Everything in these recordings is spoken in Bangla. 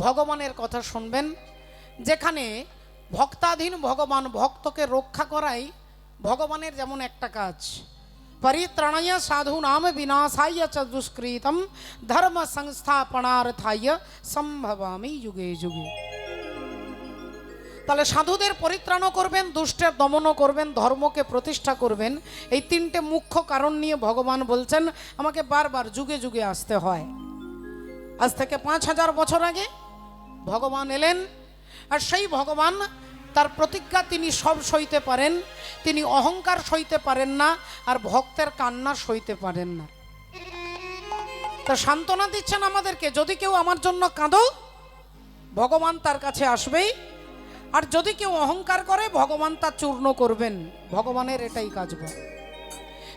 ভগবানের কথা শুনবেন, যেখানে ভক্তাধীন ভগবান ভক্তকে রক্ষা করাই ভগবানের যেমন একটা কাজ। পরিত্রাণায় সাধূনাম বিনাশায় চ দুষ্কৃতম ধর্ম সংস্থাপনার্থায় সম্ভবামি যুগে যুগে। তাহলে সাধুদের পরিত্রাণও করবেন, দুষ্টের দমনও করবেন, ধর্মকে প্রতিষ্ঠা করবেন। এই তিনটে মুখ্য কারণ নিয়ে ভগবান বলছেন আমাকে বারবার যুগে যুগে আসতে হয়। আজ থেকে 5000 বছর আগে ভগবান এলেন, আর সেই ভগবান তার প্রতিজ্ঞা, তিনি সব সইতে পারেন, তিনি অহংকার সইতে পারেন না, আর ভক্তের কান্না সইতে পারেন না। তা সান্ত্বনা দিচ্ছেন আমাদেরকে, যদি কেউ আমার জন্য কাঁদো ভগবান তার কাছে আসবেই, আর যদি কেউ অহংকার করে ভগবান তা চূর্ণ করবেন। ভগবানের এটাই কাজ।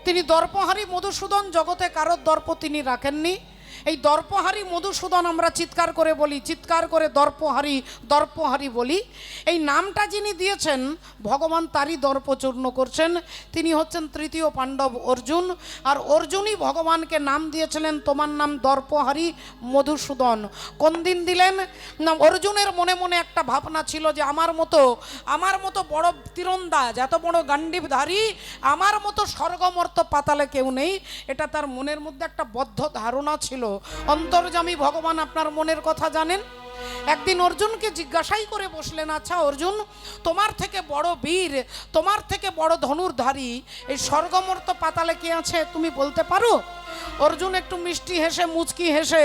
তিনি দর্পহারী মধুসূদন, জগতে কারোর দর্প তিনি রাখেননি। এই দর্পহারী মধুসূদন আমরা চিৎকার করে বলি, চিৎকার করে দর্পহারী দর্পহারী বলি। এই নামটা যিনি দিয়েছেন ভগবান তারই দর্প চূর্ণ করছেন। তিনি হচ্ছেন তৃতীয় পাণ্ডব অর্জুন, আর অর্জুনই ভগবানকে নাম দিয়েছিলেন তোমার নাম দর্পহারী মধুসূদন। কোন দিন দিলেন না, অর্জুনের মনে মনে একটা ভাবনা ছিল যে আমার মতো বড় তীরন্দাজ, এত বড় গান্ডীবধারী, আমার মতো স্বর্গমর্ত পাতালে কেউ নেই। এটা তার মনের মধ্যে একটা বদ্ধ ধারণা ছিল। অন্তর্যামী ভগবান আপনার মনের কথা জানেন। একদিন অর্জুনকে জিজ্ঞাসাই করে বসলেন, আচ্ছা অর্জুন, তোমার থেকে বড় বীর, তোমার থেকে বড় ধনুর্ধারী এই স্বর্গমর্ত পাতালে কে আছে তুমি বলতে পারো? অর্জুন একটু মিষ্টি হেসে মুচকি হেসে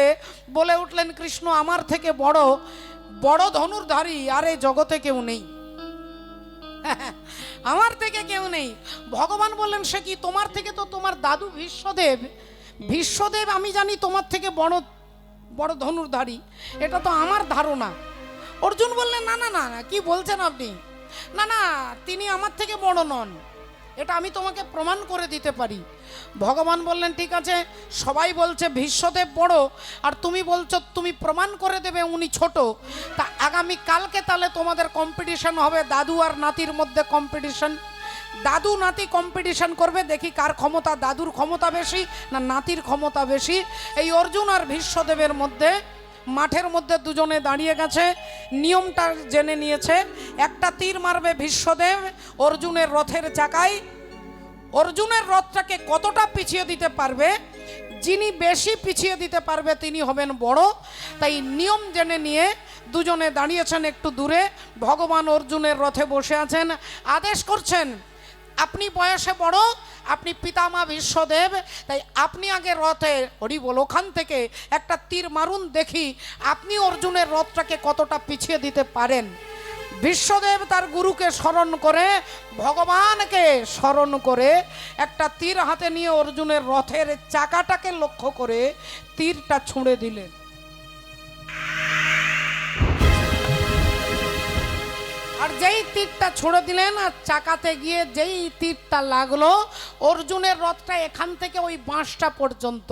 বলে উঠলেন, কৃষ্ণ, আমার থেকে বড় বড় ধনুর্ধারী আর এই জগতে কেউ নেই। আমার থেকে কেউ নেই। ভগবান বললেন, সে কি? তোমার থেকে তো তোমার দাদু ভীষ্মদেব আমি জানি তোমার থেকে বড় বড় ধনুর্ধারী, এটা তো আমার ধারণা। অর্জুন বললেন, না না না, কি বলছেন আপনি? না না, তিনি আমার থেকে বড় নন, এটা আমি তোমাকে প্রমাণ করে দিতে পারি। ভগবান বললেন, ঠিক আছে, সবাই বলছে ভীষ্মদেব বড়, আর তুমি বলছো তুমি প্রমাণ করে দেবে উনি ছোট। তা আগামী কালকে তাহলে তোমাদের কম্পিটিশন হবে, দাদু আর নাতির মধ্যে কম্পিটিশন। দাদু নাতি কম্পিটিশন করবে, দেখি কার ক্ষমতা, দাদুর ক্ষমতা বেশি না নাতির ক্ষমতা বেশি। এই অর্জুন আর ভীষ্মদেবের মধ্যে মাঠের মধ্যে দুজনে দাঁড়িয়ে গেছে, নিয়মটা জেনে নিয়েছে। একটা তীর মারবে ভীষ্মদেব অর্জুনের রথের চাকায়, অর্জুনের রথটাকে কতটা পিছিয়ে দিতে পারবে, যিনি বেশি পিছিয়ে দিতে পারবে তিনি হবেন বড়। তাই নিয়ম জেনে নিয়ে দুজনে দাঁড়িয়েছেন একটু দূরে। ভগবান অর্জুনের রথে বসে আছেন, আদেশ করছেন, আপনি বয়সে বড়, আপনি পিতামা ভীষ্মদেব, তাই আপনি আগে রথে হরি বল ওখান থেকে একটা তীর মারুন, দেখি আপনি অর্জুনের রথটাকে কতটা পিছিয়ে দিতে পারেন। ভীষ্মদেব তার গুরুকে স্মরণ করে, ভগবানকে স্মরণ করে একটা তীর হাতে নিয়ে অর্জুনের রথের চাকাটাকে লক্ষ্য করে তীরটা ছুঁড়ে দিলেন। আর যেই তীরটা ছুঁড়ে দিলেন আর চাকাতে গিয়ে যেই তীরটা লাগলো, অর্জুনের রথটা এখান থেকে ওই বাঁশটা পর্যন্ত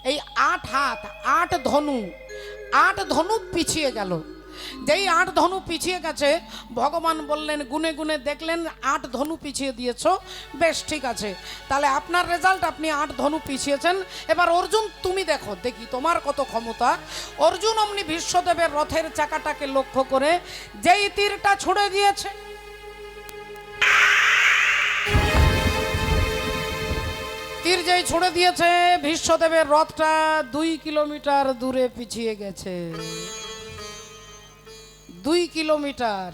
এই 8 হাত 8 ধনু পিছিয়ে গেল। যেই 8 ধনু পিছিয়ে গেছে, ভগবান বললেন, গুনে গুনে দেখলেন 8 ধনু পিছিয়ে দিয়েছ, বেশ ঠিক আছে, তাহলে আপনার রেজাল্ট, আপনি 8 ধনু পিছিয়েছেন। এবার অর্জুন তুমি দেখো, দেখি তোমার কত ক্ষমতা। অর্জুন অমনি ভীষ্মদেবের রথের চাকাটাকে লক্ষ্য করে যেই তীরটা ছুড়ে দিয়েছে, তীর যেই ছুড়ে দিয়েছে, ভীষ্মদেবের রথটা 2 কিলোমিটার দূরে পিছিয়ে গেছে। 2 কিলোমিটার।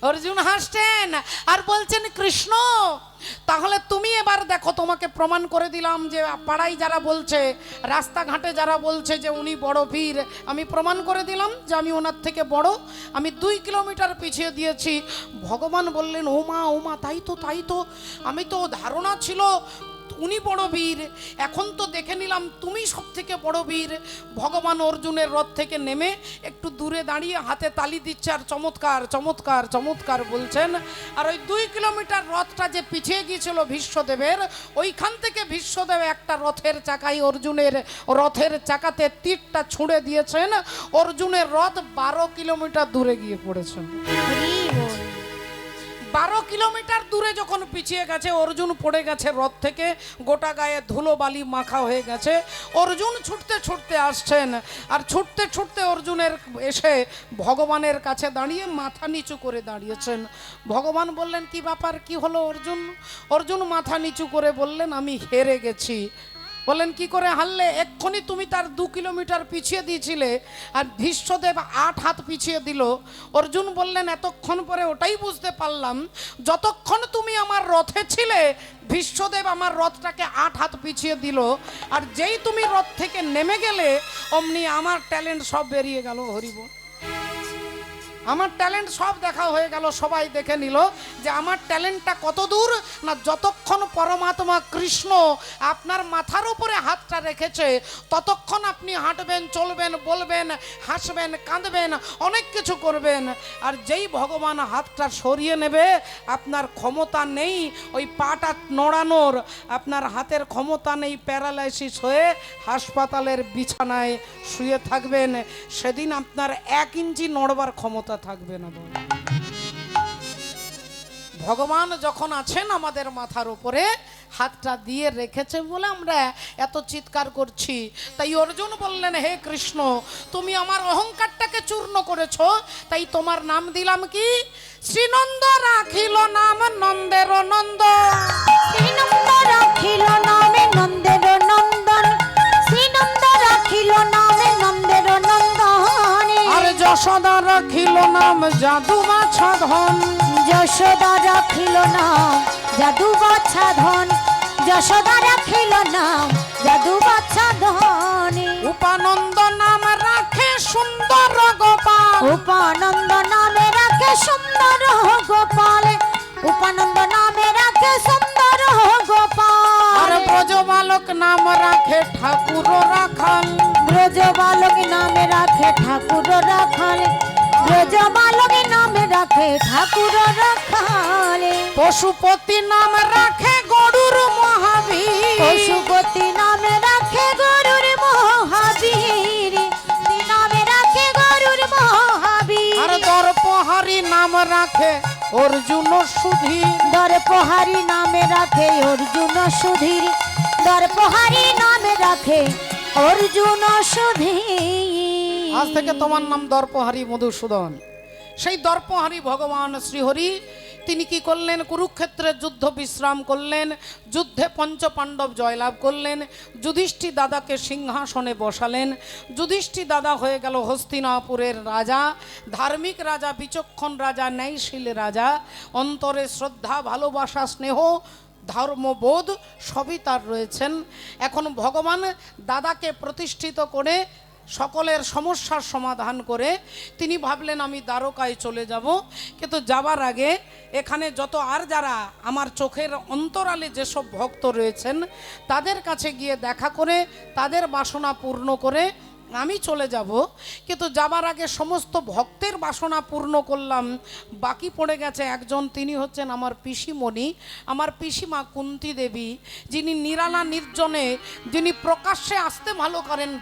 অর্জুন হাসছেন আর বলছেন, কৃষ্ণ, তাহলে তুমি এবার দেখো, তোমাকে প্রমাণ করে দিলাম যে পাড়ায় যারা বলছে, রাস্তাঘাটে যারা বলছে যে উনি বড় বীর, আমি প্রমাণ করে দিলাম যে আমি ওনার থেকে বড়, আমি 2 কিলোমিটার পিছিয়ে দিয়েছি। ভগবান বললেন, ওমা, তাই তো, আমি তো ধারণা ছিল উনি বড় বীর, এখন তো দেখে নিলাম তুমি সব থেকে বড় বীর। ভগবান অর্জুনের রথ থেকে নেমে একটু দূরে দাঁড়িয়ে হাতে তালি দিচ্ছে আর চমৎকার চমৎকার চমৎকার বলছেন। আর ওই 2 কিলোমিটার রথটা যে পিছিয়ে গিয়েছিল ভীষ্মদেবের, ওইখান থেকে ভীষ্মদেব একটা রথের চাকায় অর্জুনের রথের চাকাতে তীরটা ছুঁড়ে দিয়েছেন। অর্জুনের রথ 12 কিলোমিটার দূরে গিয়ে পড়েছেন। 12 কিলোমিটার দূরে যখন পিছিয়ে গেছে, অর্জুন পড়ে গেছে রথ থেকে, গোটা গায়ে ধুলো বালি মাখা হয়ে গেছে। অর্জুন ছুটতে ছুটতে আসছেন, আর ছুটতে ছুটতে অর্জুনের এসে ভগবানের কাছে দাঁড়িয়ে মাথা নিচু করে দাঁড়িয়েছেন। ভগবান বললেন, কি ব্যাপার, কি হলো অর্জুন? অর্জুন মাথা নিচু করে বললেন, আমি হেরে গেছি। বললেন, কি করে হারলে? এক্ষুনি তুমি তার 2 কিলোমিটার পিছিয়ে দিয়েছিলে, আর ভীষ্মদেব 8 হাত পিছিয়ে দিল। অর্জুন বললেন, এতক্ষণ পরে ওটাই বুঝতে পারলাম, যতক্ষণ তুমি আমার রথে ছিলে ভীষ্মদেব আমার রথটাকে 8 হাত পিছিয়ে দিল, আর যেই তুমি রথ থেকে নেমে গেলে অমনি আমার ট্যালেন্ট সব বেরিয়ে গেল। হরিবল, আমার ট্যালেন্ট সব দেখা হয়ে গেল। সবাই দেখে নিল যে আমার ট্যালেন্টটা কত দূর না, যতক্ষণ পরমাত্মা কৃষ্ণ আপনার মাথার উপরে হাতটা রেখেছে ততক্ষণ আপনি হাঁটবেন, চলবেন, বলবেন, হাসবেন, কাঁদবেন, অনেক কিছু করবেন। আর যেই ভগবান হাতটা সরিয়ে নেবে আপনার ক্ষমতা নেই ওই পাটা নড়ানোর, আপনার হাতের ক্ষমতা নেই, প্যারালাইসিস হয়ে হাসপাতালের বিছানায় শুয়ে থাকবেন। সেদিন আপনার 1 ইঞ্চি নড়বার ক্ষমতা থাকবে না। ভগবান যখন আছেন আমাদের মাথার উপরে, হাতটা দিয়ে রেখেছে বলে আমরা এত চিৎকার করছি। তাই অর্জুন বললেন, হে কৃষ্ণ, তুমি আমার অহংকারটাকে চূর্ণ করেছো, তাই তোমার নাম দিলাম কি? শ্রীনন্দ রাখিল নাম নন্দের নন্দন। শ্রীনন্দ রাখিল নামে নন্দের নন্দন, শ্রীনন্দ রাখিল নামে নন্দের নন্দন। আর যশোদা রাখিল নাম জাদু বাছা ধন। যশোদা রাখিল নাম জাদু বাছা ধন, যশোদা রাখিল নাম জাদু বাছা ধন। উপানন্দ নাম রাখে সুন্দর গোপাল। উপানন্দ নামে রাখে সুন্দর গোপাল, উপানন্দ নামে রাখে সুন্দর গোপাল। আর ব্রজবালক নাম রাখে ঠাকুর রাখাল। ব্রজবালক নামে রাখে ঠাকুর রাখাল, ব্রজবালক নামে রাখে ঠাকুর রাখাল। পশুপতি নাম রাখে গরুর মহাবীর। পশুপতি নামে রাখে গরুর মহাবীর, নামে রাখে গরুর মহাবীর। আর দর্পহারি নাম রাখে অর্জুন সুধীর। দর্পহারি নামে রাখে অর্জুন সুধীর, দর্পহারি নামে রাখে অর্জুন সুধীর। আজ থেকে তোমার নাম দর্পহারি মধুসূদন। সেই দর্পহারি ভগবান শ্রীহরি তিনি কি করলেন? কুরুক্ষেত্রে যুদ্ধ বিশ্রাম করলেন, যুদ্ধে পঞ্চপাণ্ডব জয়লাভ করলেন, যুধিষ্ঠির দাদাকে সিংহাসনে বসালেন। যুধিষ্ঠির দাদা হয়ে গেল হস্তিনাপুরের রাজা, ধার্মিক রাজা, বিচক্ষণ রাজা, ন্যায়শীল রাজা, অন্তরে শ্রদ্ধা, ভালোবাসা, স্নেহ, ধর্মবোধ সবই তার রয়েছেন। এখন ভগবান দাদাকে প্রতিষ্ঠিত করে সকলের সমস্যার সমাধান করে তিনি ভাবলেন আমি দ্বারকায় চলে যাব। কিন্তু যাবার আগে এখানে যত আর যারা আমার চোখের অন্তরালে যেসব ভক্ত রয়েছেন তাদের কাছে গিয়ে দেখা করে তাদের বাসনা পূর্ণ করে আমি চলে যাব। কিন্তু যাবার আগে সমস্ত ভক্তের বাসনা পূর্ণ করলাম, বাকি পড়ে গেছে একজন, তিনি হচ্ছেন আমার পিসিমণি, আমার পিসিমা কুন্তী দেবী, যিনি নিরালা নির্জনে, যিনি প্রকাশ্যে আসতে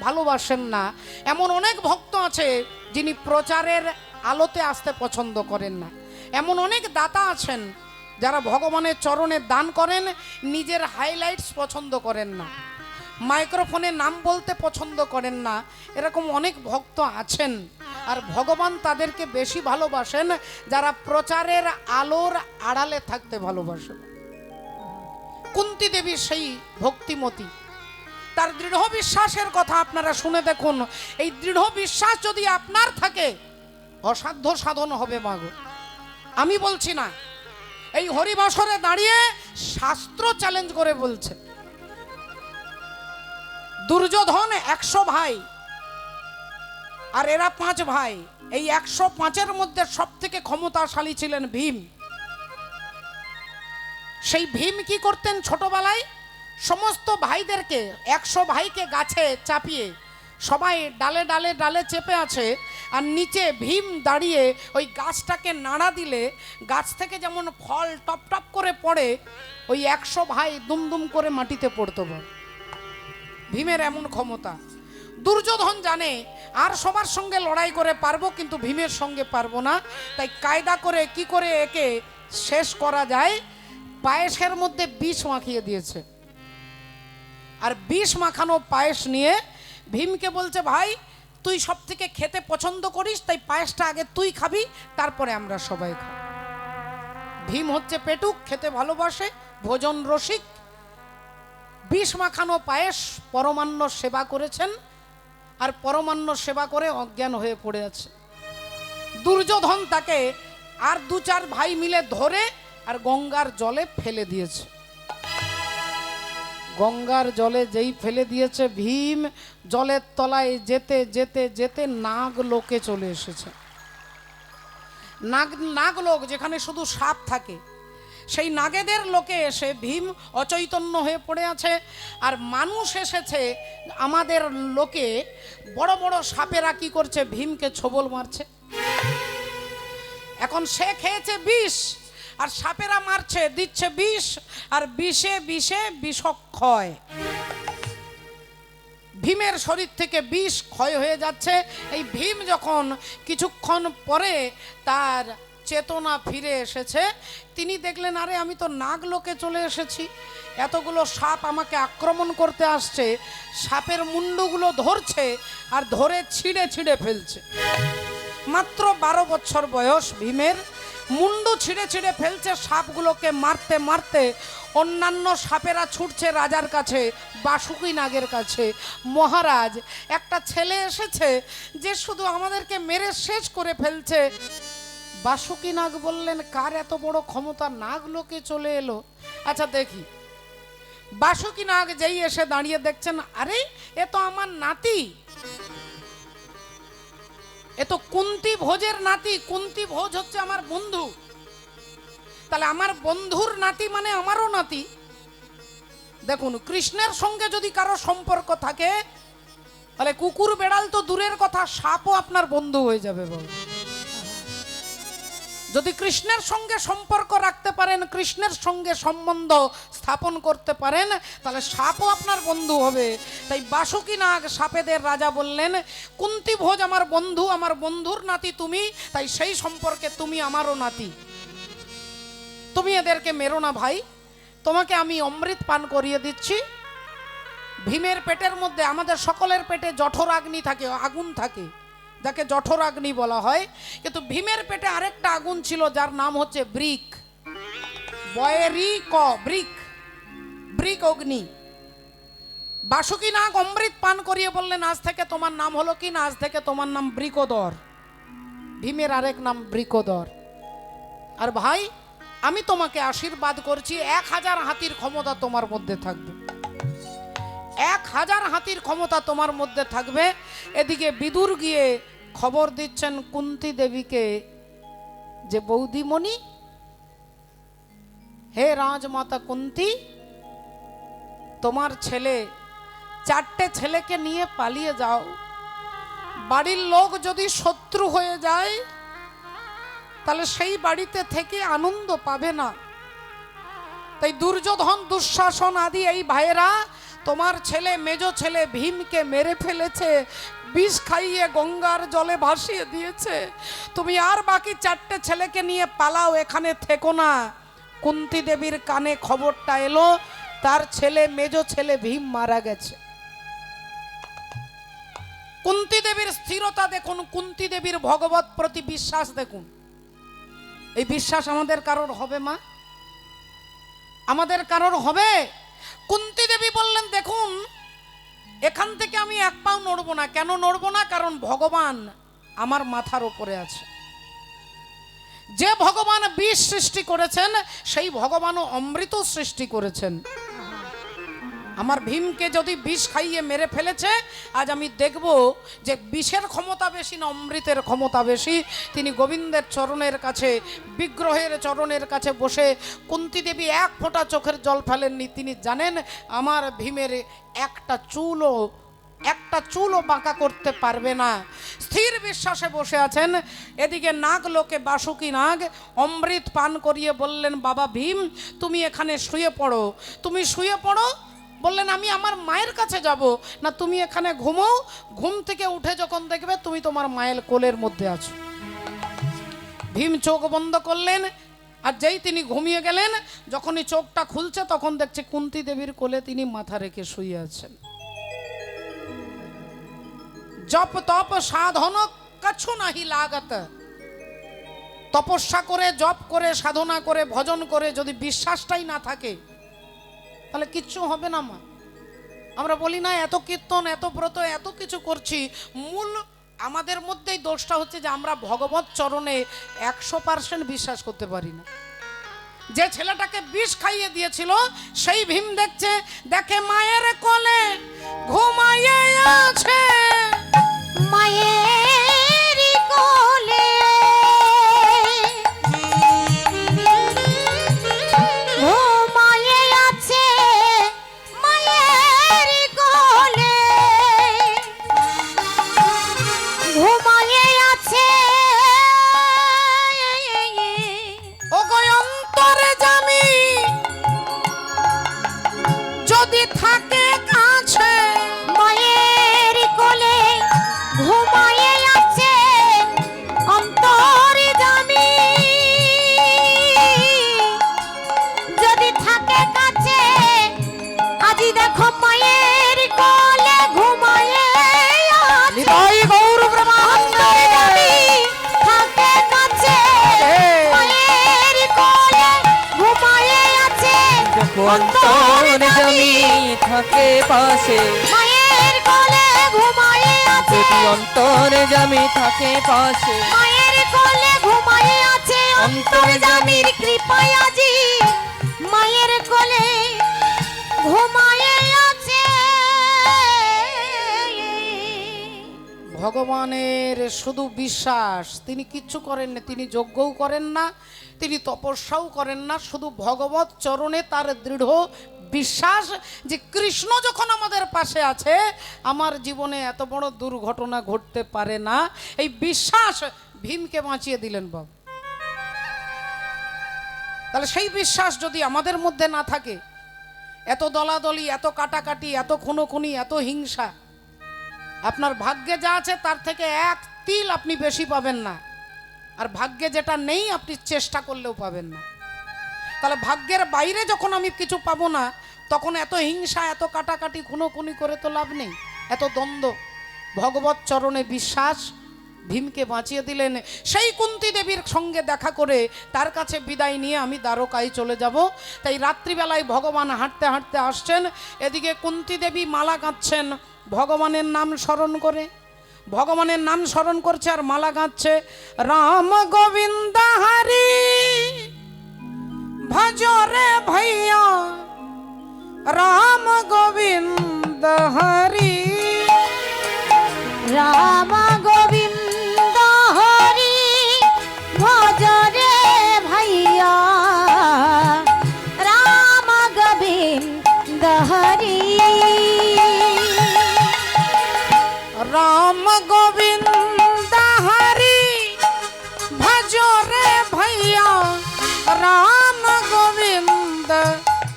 ভালোবাসেন না। এমন অনেক ভক্ত আছে যিনি প্রচারের আলোতে আসতে পছন্দ করেন না। এমন অনেক দাতা আছেন যারা ভগবানের চরণে দান করেন, নিজের হাইলাইটস পছন্দ করেন না, মাইক্রোফোনে নাম বলতে পছন্দ করেন না। এরকম অনেক ভক্ত আছেন, আর ভগবান তাদেরকে বেশি ভালোবাসেন যারা প্রচারের আলোর আড়ালে থাকতে ভালোবাসেন। কুন্তী দেবী সেই ভক্তিমতী, তার দৃঢ় বিশ্বাসের কথা আপনারা শুনে দেখুন। এই দৃঢ় বিশ্বাস যদি আপনার থাকে অসাধ্য সাধন হবে মাগো। আমি বলছি না, এই হরিবাসরে দাঁড়িয়ে শাস্ত্র চ্যালেঞ্জ করে বলছে দুর্যোধন 100 ভাই আর এরা 5 ভাই। এই 105-এর মধ্যে সব থেকে ক্ষমতাশালী ছিলেন ভীম। সেই ভীম কি করতেন? ছোটবেলায় সমস্ত ভাইদেরকে 100 ভাইকে গাছে চাপিয়ে সবাই ডালে ডালে ডালে চেপে আছে, আর নিচে ভীম দাঁড়িয়ে ওই গাছটাকে নাড়া দিলে গাছ থেকে যেমন ফল টপ টপ করে পড়ে, ওই 100 ভাই দুমদুম করে মাটিতে পড়তো। ভীমের এমন ক্ষমতা। দুর্যোধন জানে আর সবার সঙ্গে লড়াই করে পারবো, কিন্তু ভীমের সঙ্গে পারবো না। তাই কায়দা করে কি করে একে শেষ করা যায়, পায়েসের মধ্যে বিষ মাখিয়ে দিয়েছে। আর বিষ মাখানো পায়েস নিয়ে ভীমকে বলছে, ভাই তুই সব থেকে খেতে পছন্দ করিস, তাই পায়েসটা আগে তুই খাবি, তারপরে আমরা সবাই খাব। ভীম হচ্ছে পেটুক, খেতে ভালোবাসে, ভোজন রসিক। বিষ মাখানো পায়েস পরমান্ন সেবা করেছেন, আর পরমান্ন সেবা করে অজ্ঞান হয়ে পড়ে আছে। দুর্যোধন তাকে আর 2-4 ভাই মিলে ধরে আর গঙ্গার জলে ফেলে দিয়েছে। গঙ্গার জলে যেই ফেলে দিয়েছে, ভীম জলের তলায় যেতে যেতে যেতে নাগ লোকে চলে এসেছে। নাগ লোক, যেখানে শুধু সাপ থাকে, সেই নাগেদের লোকে এসে ভীম অচৈতন্য হয়ে পড়ে আছে। আর মানুষ এসেছে আমাদের লোকে, বড় বড় সাপেরা কি করছে, ভীমকে ছোবল মারছে। এখন সে খেয়েছে বিষ, আর সাপেরা মারছে, দিচ্ছে বিষ, আর বিষে বিষে বিষক্ষয়। ভীমের শরীর থেকে বিষ ক্ষয় হয়ে যাচ্ছে। এই ভীম যখন কিছুক্ষণ পরে তার চেতনা ফিরে এসেছে, তিনি দেখলেন, আরে আমি তো নাগলোকে চলে এসেছি, এতগুলো সাপ আমাকে আক্রমণ করতে আসছে, সাপের মুন্ডুগুলো ধরছে আর ধরে ছিঁড়ে ছিঁড়ে ফেলছে। মাত্র 12 বছর বয়স ভীমের, মুন্ডু ছিঁড়ে ছিঁড়ে ফেলছে সাপগুলোকে মারতে মারতে। অন্যান্য সাপেরা ছুটছে রাজার কাছে, বাসুকি নাগের কাছে। মহারাজ, একটা ছেলে এসেছে যে শুধু আমাদেরকে মেরে শেষ করে ফেলছে। বাসুকি নাগ বললেন, কার এত বড় ক্ষমতা, নাগ লোকে চলে এলো? আচ্ছা দেখি। বাসুকি নাগ যেই এসে দাঁড়িয়ে দেখছেন, আরে এ তো আমার নাতি, এ তো কুন্তি ভোজের নাতি। কুন্তি ভোজ হচ্ছে আমার বন্ধু, তাহলে আমার বন্ধুর নাতি মানে আমারও নাতি। দেখুন, কৃষ্ণের সঙ্গে যদি কারো সম্পর্ক থাকে, তাহলে কুকুর বেড়াল তো দূরের কথা, সাপও আপনার বন্ধু হয়ে যাবে। বাবা, যদি কৃষ্ণের সঙ্গে সম্পর্ক রাখতে পারেন, কৃষ্ণের সঙ্গে সম্বন্ধ স্থাপন করতে পারেন, তাহলে সাপও আপনার বন্ধু হবে। তাই বাসুকি নাগ সাপেদের রাজা বললেন, কুন্তি ভোজ আমার বন্ধু, আমার বন্ধুর নাতি তুমি, তাই সেই সম্পর্কে তুমি আমারও নাতি। তুমি এদেরকে মেরো না ভাই, তোমাকে আমি অমৃত পান করিয়ে দিচ্ছি। ভীমের পেটের মধ্যে, আমাদের সকলের পেটে জঠরাগ্নি থাকে, আগুন থাকে, যাকে জঠরাগ্নি বলা হয়। কিন্তু ভীমের পেটে আরেকটা আগুন ছিল, যার নাম হচ্ছে ব্রিক, ব্রিক, ব্রিক অগ্নি। বাসুকি নাগ অমৃত পান করিয়ে বললেন, আজ থেকে তোমার নাম হলো কি না, আজ থেকে তোমার নাম বৃকোদর। ভীমের আরেক নাম বৃকোদর। আর ভাই, আমি তোমাকে আশীর্বাদ করছি, 1000 হাতির ক্ষমতা তোমার মধ্যে থাকবে, 1000 হাতির ক্ষমতা তোমার মধ্যে থাকবে। এদিকে বিদুর গিয়ে খবর দিচ্ছেন কুন্তি দেবীকে, যে বৌদিমণি, হে রাজমাতা কুন্তি, তোমার ছেলে 4টে ছেলেকে নিয়ে পালিয়ে যাও। বাড়ির লোক যদি শত্রু হয়ে যায়, তাহলে সেই বাড়িতে থেকে আনন্দ পাবে না। তাই দুর্যোধন, দুঃশাসন আদি এই ভাইয়েরা তোমার ছেলে, মেজ ছেলে ভীমকে মেরে ফেলেছে, বিষ খাইয়ে গঙ্গার জলে ভাসিয়ে দিয়েছে। তুমি আর বাকি 4টে ছেলেকে নিয়ে পালাও, এখানে থেকো না। কুন্তি দেবীর কানে খবরটা এলো, তার ছেলে, মেজ ছেলে ভীম মারা গেছে। কুন্তি দেবীর স্থিরতা দেখুন, কুন্তি দেবীর ভগবত প্রতি বিশ্বাস দেখুন। এই বিশ্বাস আমাদের কারোর হবে মা? আমাদের কারোর হবে? কুন্তি দেবী বললেন, দেখুন, এখান থেকে আমি 1 পাও নড়বো না। কেন নড়বো না? কারণ ভগবান আমার মাথার উপরে আছে। যে ভগবান বিষ সৃষ্টি করেছেন, সেই ভগবানও অমৃত সৃষ্টি করেছেন। আমার ভীমকে যদি বিষ খাইয়ে মেরে ফেলেছে, আজ আমি দেখব যে বিষের ক্ষমতা বেশি না অমৃতের ক্ষমতা বেশি। তিনি গোবিন্দের চরণের কাছে, বিগ্রহের চরণের কাছে বসে কুন্তি দেবী 1 ফোঁটা চোখের জল ফেলেননি। তিনি জানেন, আমার ভীমের একটা চুলও বাঁকা করতে পারবে না। স্থির বিশ্বাসে বসে আছেন। এদিকে নাগ লোকে বাসুকি নাগ অমৃত পান করিয়ে বললেন, বাবা ভীম, তুমি এখানে শুয়ে পড়ো। তুমি শুয়ে পড়ো বললেন, আমি আমার মায়ের কাছে যাব না, তুমি এখানে ঘুমো। ঘুম থেকে উঠে যখন দেখবে তুমি তোমার মায়ের কোলের মধ্যে আছো। ভীম চোখ বন্ধ করলেন, আর যেই তিনি ঘুমিয়ে গেলেন, যখনই চোখটা খুলছে তখন দেখছে কুন্তী দেবীর কোলে তিনি মাথা রেখে শুয়ে আছেন। জপ তপ সাধন কछु নাহি লাগত। তপস্যা করে, জপ করে, সাধনা করে, ভজন করে যদি বিশ্বাসটাই না থাকে তাহলে কিচ্ছু হবে না মা। আমরা বলি না এত কীর্তন, এত ব্রত, এত কিছু করছি, মূল আমাদের মধ্যেই দোষটা হচ্ছে যে আমরা ভগবত চরণে 100% বিশ্বাস করতে পারি না। যে ছেলেটাকে বিষ খাইয়ে দিয়েছিল সেই ভীম দেখে মায়ের কোলে ঘুমাইয়ে আছে, মায়ের কোলে ঘুমায়ে আছে, মায়ের কোলে ঘুমায়ে আছে। ও গো অন্তরে জামি যদি থাকে কাছে, মায়ের কোলে ঘুমায়ে আছে অন্তরে জামি, যদি থাকে কাছে আজি দেখো মায়ের কোলে ঘুমায়ে আছে। নিতাই গৌর ব্রহ্মানন্দে অন্তরে জামি থাকে কাছে, মায়ের কোলে ঘুমায়ে আছে অন্তরে জামি থাকে পাশে, মায়ের কোলে ঘুমায়ে আছে, যদি অন্তরে জামি থাকে পাশে, মায়ের কোলে ঘুমায়ে আছে অন্তর্যামীর কৃপায় আজি মায়ের কোলে ঘুমায়ে আছে। ভগবানের শুধু বিশ্বাস, তিনি কিচ্ছু করেন না, তিনি যজ্ঞও করেন না, তিনি তপস্যাও করেন না, শুধু ভগবত চরণে তার দৃঢ় বিশ্বাস যে কৃষ্ণ যখন আমাদের পাশে আছে আমার জীবনে এত বড় দুর্ঘটনা ঘটতে পারে না। এই বিশ্বাস ভীমকে বাঁচিয়ে দিলেন বাবা। তাহলে সেই বিশ্বাস যদি আমাদের মধ্যে না থাকে, এত দলাদলি, এত কাটাকাটি, এত খুনোখুনি, এত হিংসা, আপনার ভাগ্যে যা আছে তার থেকে এক তিল আপনি বেশি পাবেন না। আর ভাগ্যে যেটা নেই আপনি চেষ্টা করলেও পাবেন না। তাহলে ভাগ্যের বাইরে যখন আমি কিছু পাবো না তখন এত হিংসা, এত কাটাকাটি, খুনোখুনি করে তো লাভ নেই, এত দ্বন্দ্ব। ভগবত চরণে বিশ্বাস ভীমকে বাঁচিয়ে দিলেন। সেই কুন্তী দেবীর সঙ্গে দেখা করে তার কাছে বিদায় নিয়ে আমি দ্বারকায় চলে যাব। তাই রাত্রিবেলায় ভগবান হাঁটতে হাঁটতে আসছেন, এদিকে কুন্তী দেবী মালা গাঁথছেন ভগবানের নাম স্মরণ করে, ভগবানের নাম স্মরণ করছে আর মালা গাঁথছে। রাম গোবিন্দ হরি ভজরে ভাইয়া, রাম গোবিন্দ হরি, রাম গোবিন্দ হরি ভজরে ভাইয়া, রাম গোবিন্দ হরি, রাম গোবিন্দ হরি ভজরে ভাইয়া, রাম গোবিন্দ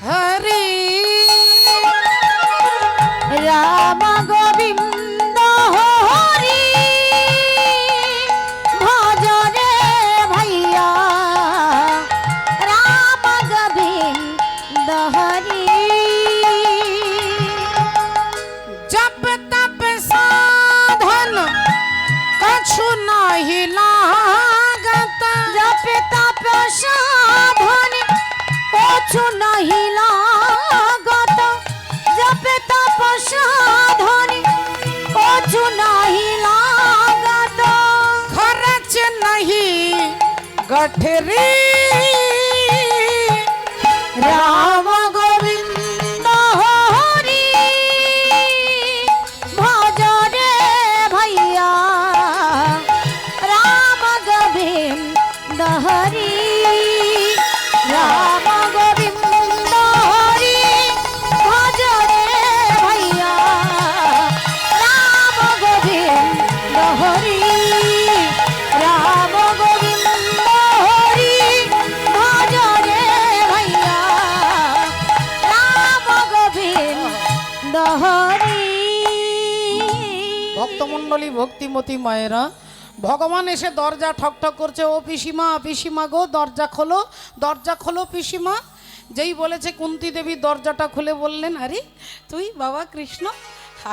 হরি, রাম গোবিন্দ হরি ভজরে ভাইয়া, রাম গোবিন্দ হরি। जप तप साधन कछु नहीं लागत, जप तप साधन कछु नहीं लागत, जप तप साधन कछु नहीं लागत, खर्च नहीं गठरी, राम गोविंद हरि भजरे भैया, राम गोविंद हरि, राम गोविंद हरि भजरे भैया, राम गोविंद हरि, राम गोविंद हरि भजरे भैया, राम गोविंद हरि। ভক্তমণ্ডলী, ভক্তিমতী মায়েরা, ভগবান এসে দরজা ঠকঠক করছে, ও পিসিমা পিসিমা গো দরজা খোলো পিসিমা। যেই বলেছে কুন্তী দেবী দরজাটা খুলে বললেন, আরে তুই বাবা কৃষ্ণ,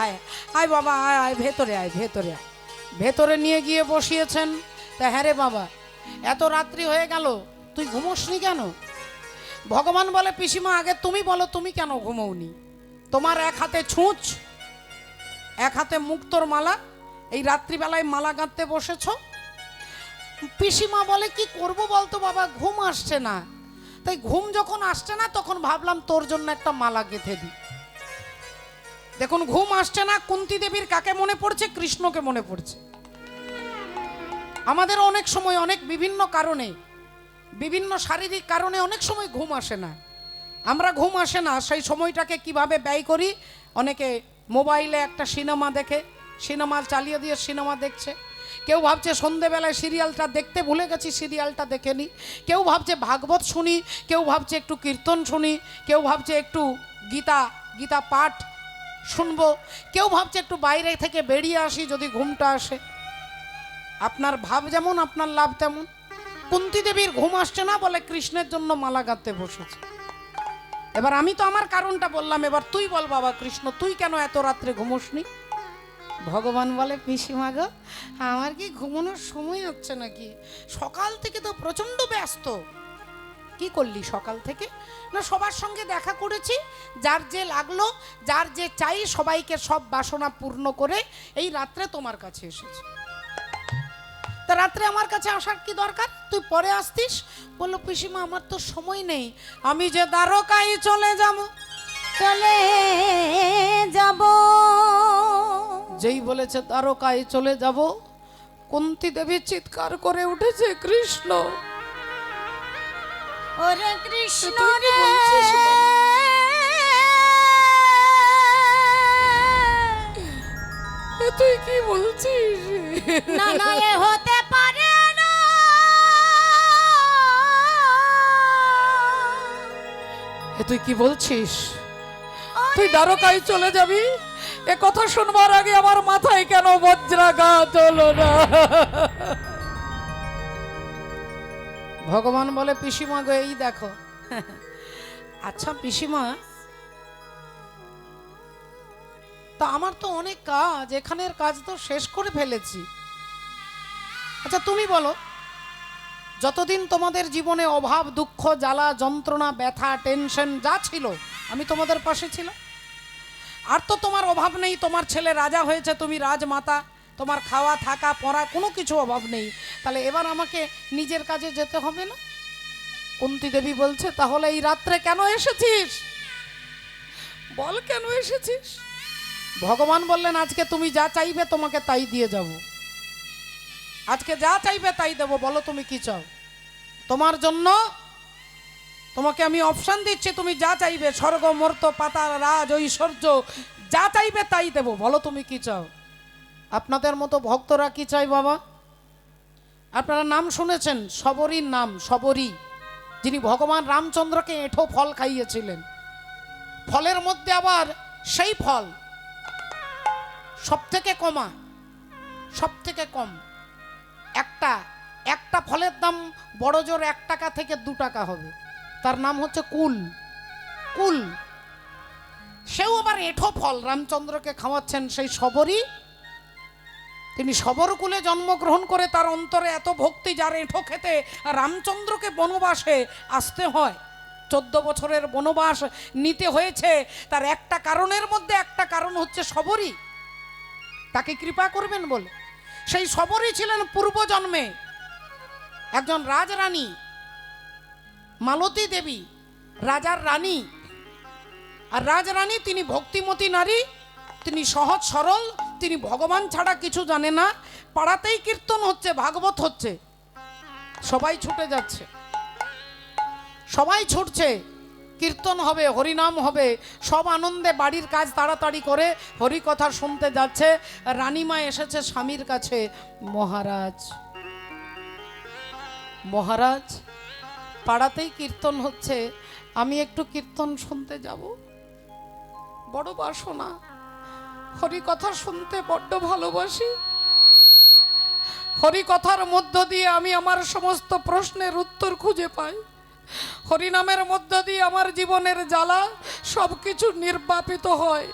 আয় আয় বাবা আয় আয়, ভেতরে আয় ভেতরে আয়। ভেতরে নিয়ে গিয়ে বসিয়েছেন। তা হ্যাঁ রে বাবা, এত রাত্রি হয়ে গেল, তুই ঘুমোসনি কেন? ভগবান বলে, পিসিমা আগে তুমি বলো, তুমি কেন ঘুমোওনি? তোমার এক হাতে ছুঁচ, এক হাতে মুক্তোর মালা, এই রাত্রিবেলায় মালা গাঁথতে বসেছ। পিসিমা বলে, কি করব বলতো বাবা, ঘুম আসছে না। তাই ঘুম যখন আসছে না তখন ভাবলাম তোর জন্য একটা মালা গেঁথে দিই। দেখুন, ঘুম আসছে না, কুন্তী দেবীর কাকে মনে পড়ছে? কৃষ্ণকে মনে পড়ছে। আমাদের অনেক সময় অনেক বিভিন্ন কারণে, বিভিন্ন শারীরিক কারণে অনেক সময় ঘুম আসে না। আমরা ঘুম আসে না, সেই সময়টাকে কিভাবে ব্যয় করি? অনেকে মোবাইলে একটা সিনেমা দেখে, সিনেমা চালিয়ে দিয়ে সিনেমা দেখছে। কেউ ভাবছে সন্ধেবেলায় সিরিয়ালটা দেখতে ভুলে গেছি, সিরিয়ালটা দেখে নি। কেউ ভাবছে ভাগবত শুনি, কেউ ভাবছে একটু কীর্তন শুনি, কেউ ভাবছে একটু গীতা পাঠ শুনবো, কেউ ভাবছে একটু বাইরে থেকে বেরিয়ে আসি যদি ঘুমটা আসে। আপনার ভাব যেমন আপনার লাভ তেমন। কুন্তী দেবীর ঘুম আসছে না বলে কৃষ্ণের জন্য মালা গাঁথতে বসেছে। এবার আমি তো আমার কারণটা বললাম, এবার তুই বল বাবা কৃষ্ণ, তুই কেন এত রাত্রে ঘুমোসনি? ভগবান বলে, পিসিমা গো, আমার কি ঘুমানোর সময় হচ্ছে নাকি? সকাল থেকে তো প্রচন্ড ব্যস্ত। কি করলি সকাল থেকে? না, সবার সঙ্গে দেখা করেছি, যার যে লাগলো, যার যে চাই সবাইকে সব বাসনা পূর্ণ করে এই রাত্রে তোমার কাছে এসেছি। তা রাত্রে আমার কাছে আসার কি দরকার? তুই পরে আসতিস। বললো, পিসিমা আমার তো সময় নেই, আমি যে দ্বারকায় চলে যাব। যেই বলেছে দ্বারকায় চলে যাব, কুন্তী দেবী চিৎকার করে উঠেছে, কৃষ্ণ ওরে কৃষ্ণ তুই কি রে, বলছিস তুই কি বলছিস? না না এ হতে পারে না। তুই কি বলছিস? তুই দ্বারকায় চলে যাবি? এ কথা শুনবার আগে আমার মাথায় কেন বজ্রাঘাত হলো না? ভগবান বলে, পিসিমা গো এই দেখো। আচ্ছা পিসিমা, তা আমার তো অনেক কাজ, এখানের কাজ তো শেষ করে ফেলেছি। আচ্ছা তুমি বলো, যতদিন তোমাদের জীবনে অভাব দুঃখ জ্বালা যন্ত্রণা ব্যথা টেনশন যা ছিল, আমি তোমাদের পাশে ছিলাম। আর তো তোমার অভাব নেই, তোমার ছেলে রাজা হয়েছে, তুমি রাজমাতা, তোমার খাওয়া থাকা পড়া কোনো কিছু অভাব নেই। তাহলে এবার আমাকে নিজের কাজে যেতে হবে না? কুন্তী দেবী বলছে, তাহলে এই রাত্রে কেন এসেছিস? বল কেন এসেছিস? ভগবান বললেন, আজকে তুমি যা চাইবে তোমাকে তাই দিয়ে যাব। আজকে যা চাইবে তাই দেবো, বলো তুমি কি চাও? তোমার জন্য তোমাকে আমি অপশন দিচ্ছি, তুমি যা চাইবে, স্বর্গ মর্ত পাতাল রাজ ঐশ্বর্য যা চাইবে তাই দেবো, বলো তুমি কি চাও? আপনাদের মতো ভক্তরা কি চাই বাবা? আপনারা নাম শুনেছেন শবরীর নাম, শবরী, যিনি ভগবান রামচন্দ্রকে এঁঠো ফল খাইয়েছিলেন। ফলের মধ্যে আবার সেই ফল সব থেকে কম একটা ফলের দাম বড় জোর 1 টাকা থেকে 2 টাকা হবে, তার নাম হচ্ছে কুল। সেও আবার এঁঠো ফল রামচন্দ্রকে খাওয়াচ্ছেন। সেই শবরী, তিনি শবরকুলে জন্মগ্রহণ করে তার অন্তরে এত ভক্তি, যার এঁঠো খেতে রামচন্দ্রকে বনবাসে আসতে হয়। 14 বছরের বনবাস নিতে হয়েছে, তার একটা কারণের মধ্যে একটা কারণ হচ্ছে শবরী তাকে কৃপা করবেন বলে। সেই শবরী ছিলেন পূর্বজন্মে একজন রাজরানী, মালতী দেবী রাজার রানী। আর রাজরানী তিনি ভক্তিমতী নারী, তিনি সহজ সরল, তিনি ভগবান ছাড়া কিছু জানে না। পাড়াতেই কীর্তন হচ্ছে, ভাগবত হচ্ছে, সবাই ছুটে যাচ্ছে, সবাই ছুটছে, কীর্তন হবে, হরিনাম হবে, সব আনন্দে বাড়ির কাজ তাড়াতাড়ি করে হরি কথা শুনতে যাচ্ছে। রানীমা এসেছে স্বামীর কাছে, মহারাজ পাড়াতেই কীর্তন হচ্ছে, আমি একটু কীর্তন শুনতে যাব, বড় বাসনা, হরি কথা শুনতে বড্ড ভালোবাসি, হরিকথার মধ্য দিয়ে আমি আমার সমস্ত প্রশ্নের উত্তর খুঁজে পাই। হরিনামের মধ্য দিয়ে আমার জীবনের জ্বালা সব কিছু নির্বাপিত হয়।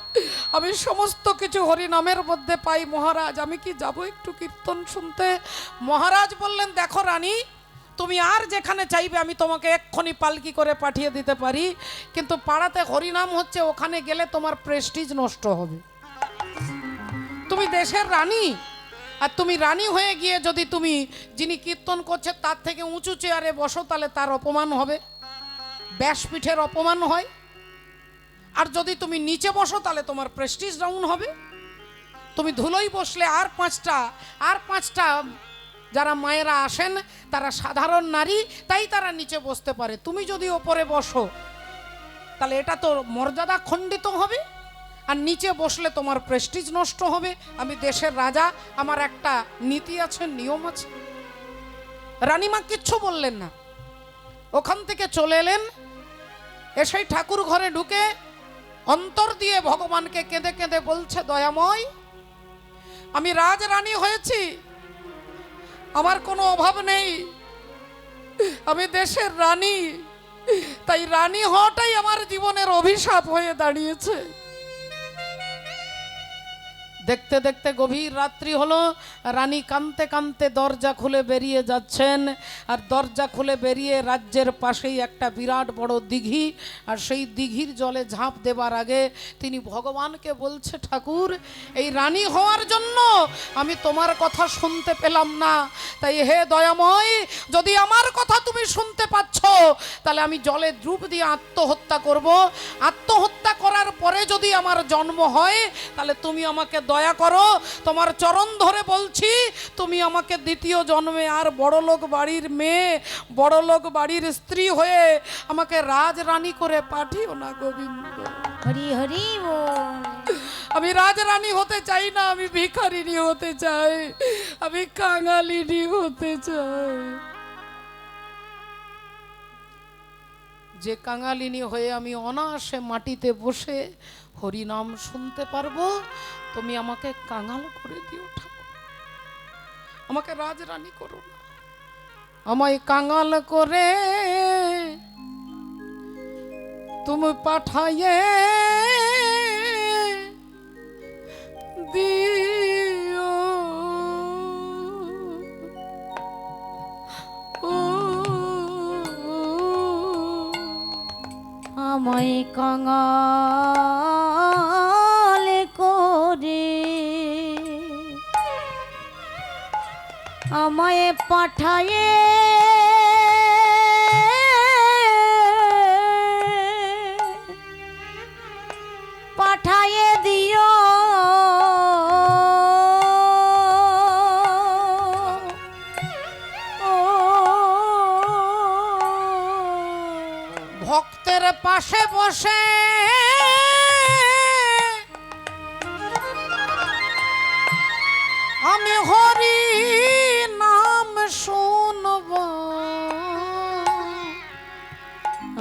আমি সমস্ত কিছু হরিনামের মধ্যে পাই। মহারাজ, আমি কি যাব একটু কীর্তন শুনতে? মহারাজ বললেন, দেখো রানী, তুমি আর যেখানে চাইবে আমি তোমাকে এক্ষুনি পালকি করে পাঠিয়ে দিতে পারি, কিন্তু পাড়াতে হরিনাম হচ্ছে, ওখানে গেলে তোমার প্রেস্টিজ নষ্ট হবে। তুমি দেশের রানী, আর তুমি রানী হয়ে গিয়ে যদি তুমি যিনি কীর্তন করছে তার থেকে উঁচু চেয়ারে বসো, তাহলে তার অপমান হবে, ব্যাসপীঠের অপমান হয়। আর যদি তুমি নিচে বসো তাহলে তোমার প্রেস্টিজ ডাউন হবে। তুমি ধুলোই বসলে আর পাঁচটা যারা মায়েরা আসেন তারা সাধারণ নারী, তাই তারা নিচে বসতে পারে। তুমি যদি ওপরে বসো তাহলে এটা তো মর্যাদা খণ্ডিত হবে, আর নিচে বসলে তোমার প্রেস্টিজ নষ্ট হবে। আমি দেশের রাজা, আমার একটা নীতি আছে, নিয়ম আছে। রানীমা কিচ্ছু বললেন না, ওখান থেকে চলে এলেন। এসেই ঠাকুর ঘরে ঢুকে অন্তর দিয়ে ভগবানকে কেঁদে কেঁদে বলছে, দয়াময়, আমি রাজরানী হয়েছি, আমার কোনো অভাব নেই, আমি দেশের রানী, তাই রানী হওয়াটাই আমার জীবনের অভিশাপ হয়ে দাঁড়িয়েছে। দেখতে দেখতে গভীর রাত্রি হলো। রানী কাঁদতে কাঁদতে দরজা খুলে বেরিয়ে যাচ্ছেন, আর দরজা খুলে বেরিয়ে রাজ্যের পাশেই একটা বিরাট বড় দিঘি, আর সেই দিঘির জলে ঝাঁপ দেবার আগে তিনি ভগবানকে বলছে, ঠাকুর, এই রানী হওয়ার জন্য আমি তোমার কথা শুনতে পেলাম না, তাই হে দয়াময়, যদি আমার কথা তুমি শুনতে পাচ্ছ তাহলে আমি জলে ডুব দিয়ে আত্মহত্যা করব। আত্মহত্যা করার পরে যদি আমার জন্ম হয় তাহলে তুমি আমাকে দয়া করো, তোমার চরণ ধরে বলছি, তুমি আমাকে দ্বিতীয় জন্মে আর বড়লোক বাড়ির মেয়ে, বড়লোক বাড়ির স্ত্রী হয়ে আমাকে রাজরানী করে পাঠিও না গোবিন্দ। হরি হরি বল। আমি রাজরানী হতে চাই না, আমি ভিখারিনী হতে চাই, আমি কাঙালিনী হতে চাই। যে কাঙালিনী হয়ে আমি অনায়াসে মাটিতে বসে হরিনাম শুনতে পারবো, তুমি আমাকে কাঙাল করে দিও ঠাকুর, আমাকে রাজরানী করো না। আমায় কাঙাল করে তুমি পাঠাইয়ে দিও, আমায় কাঙাল করে আমায় পাঠায়ে দিও, ভক্তের পাশে বসে আমি হরি নাম শুনব,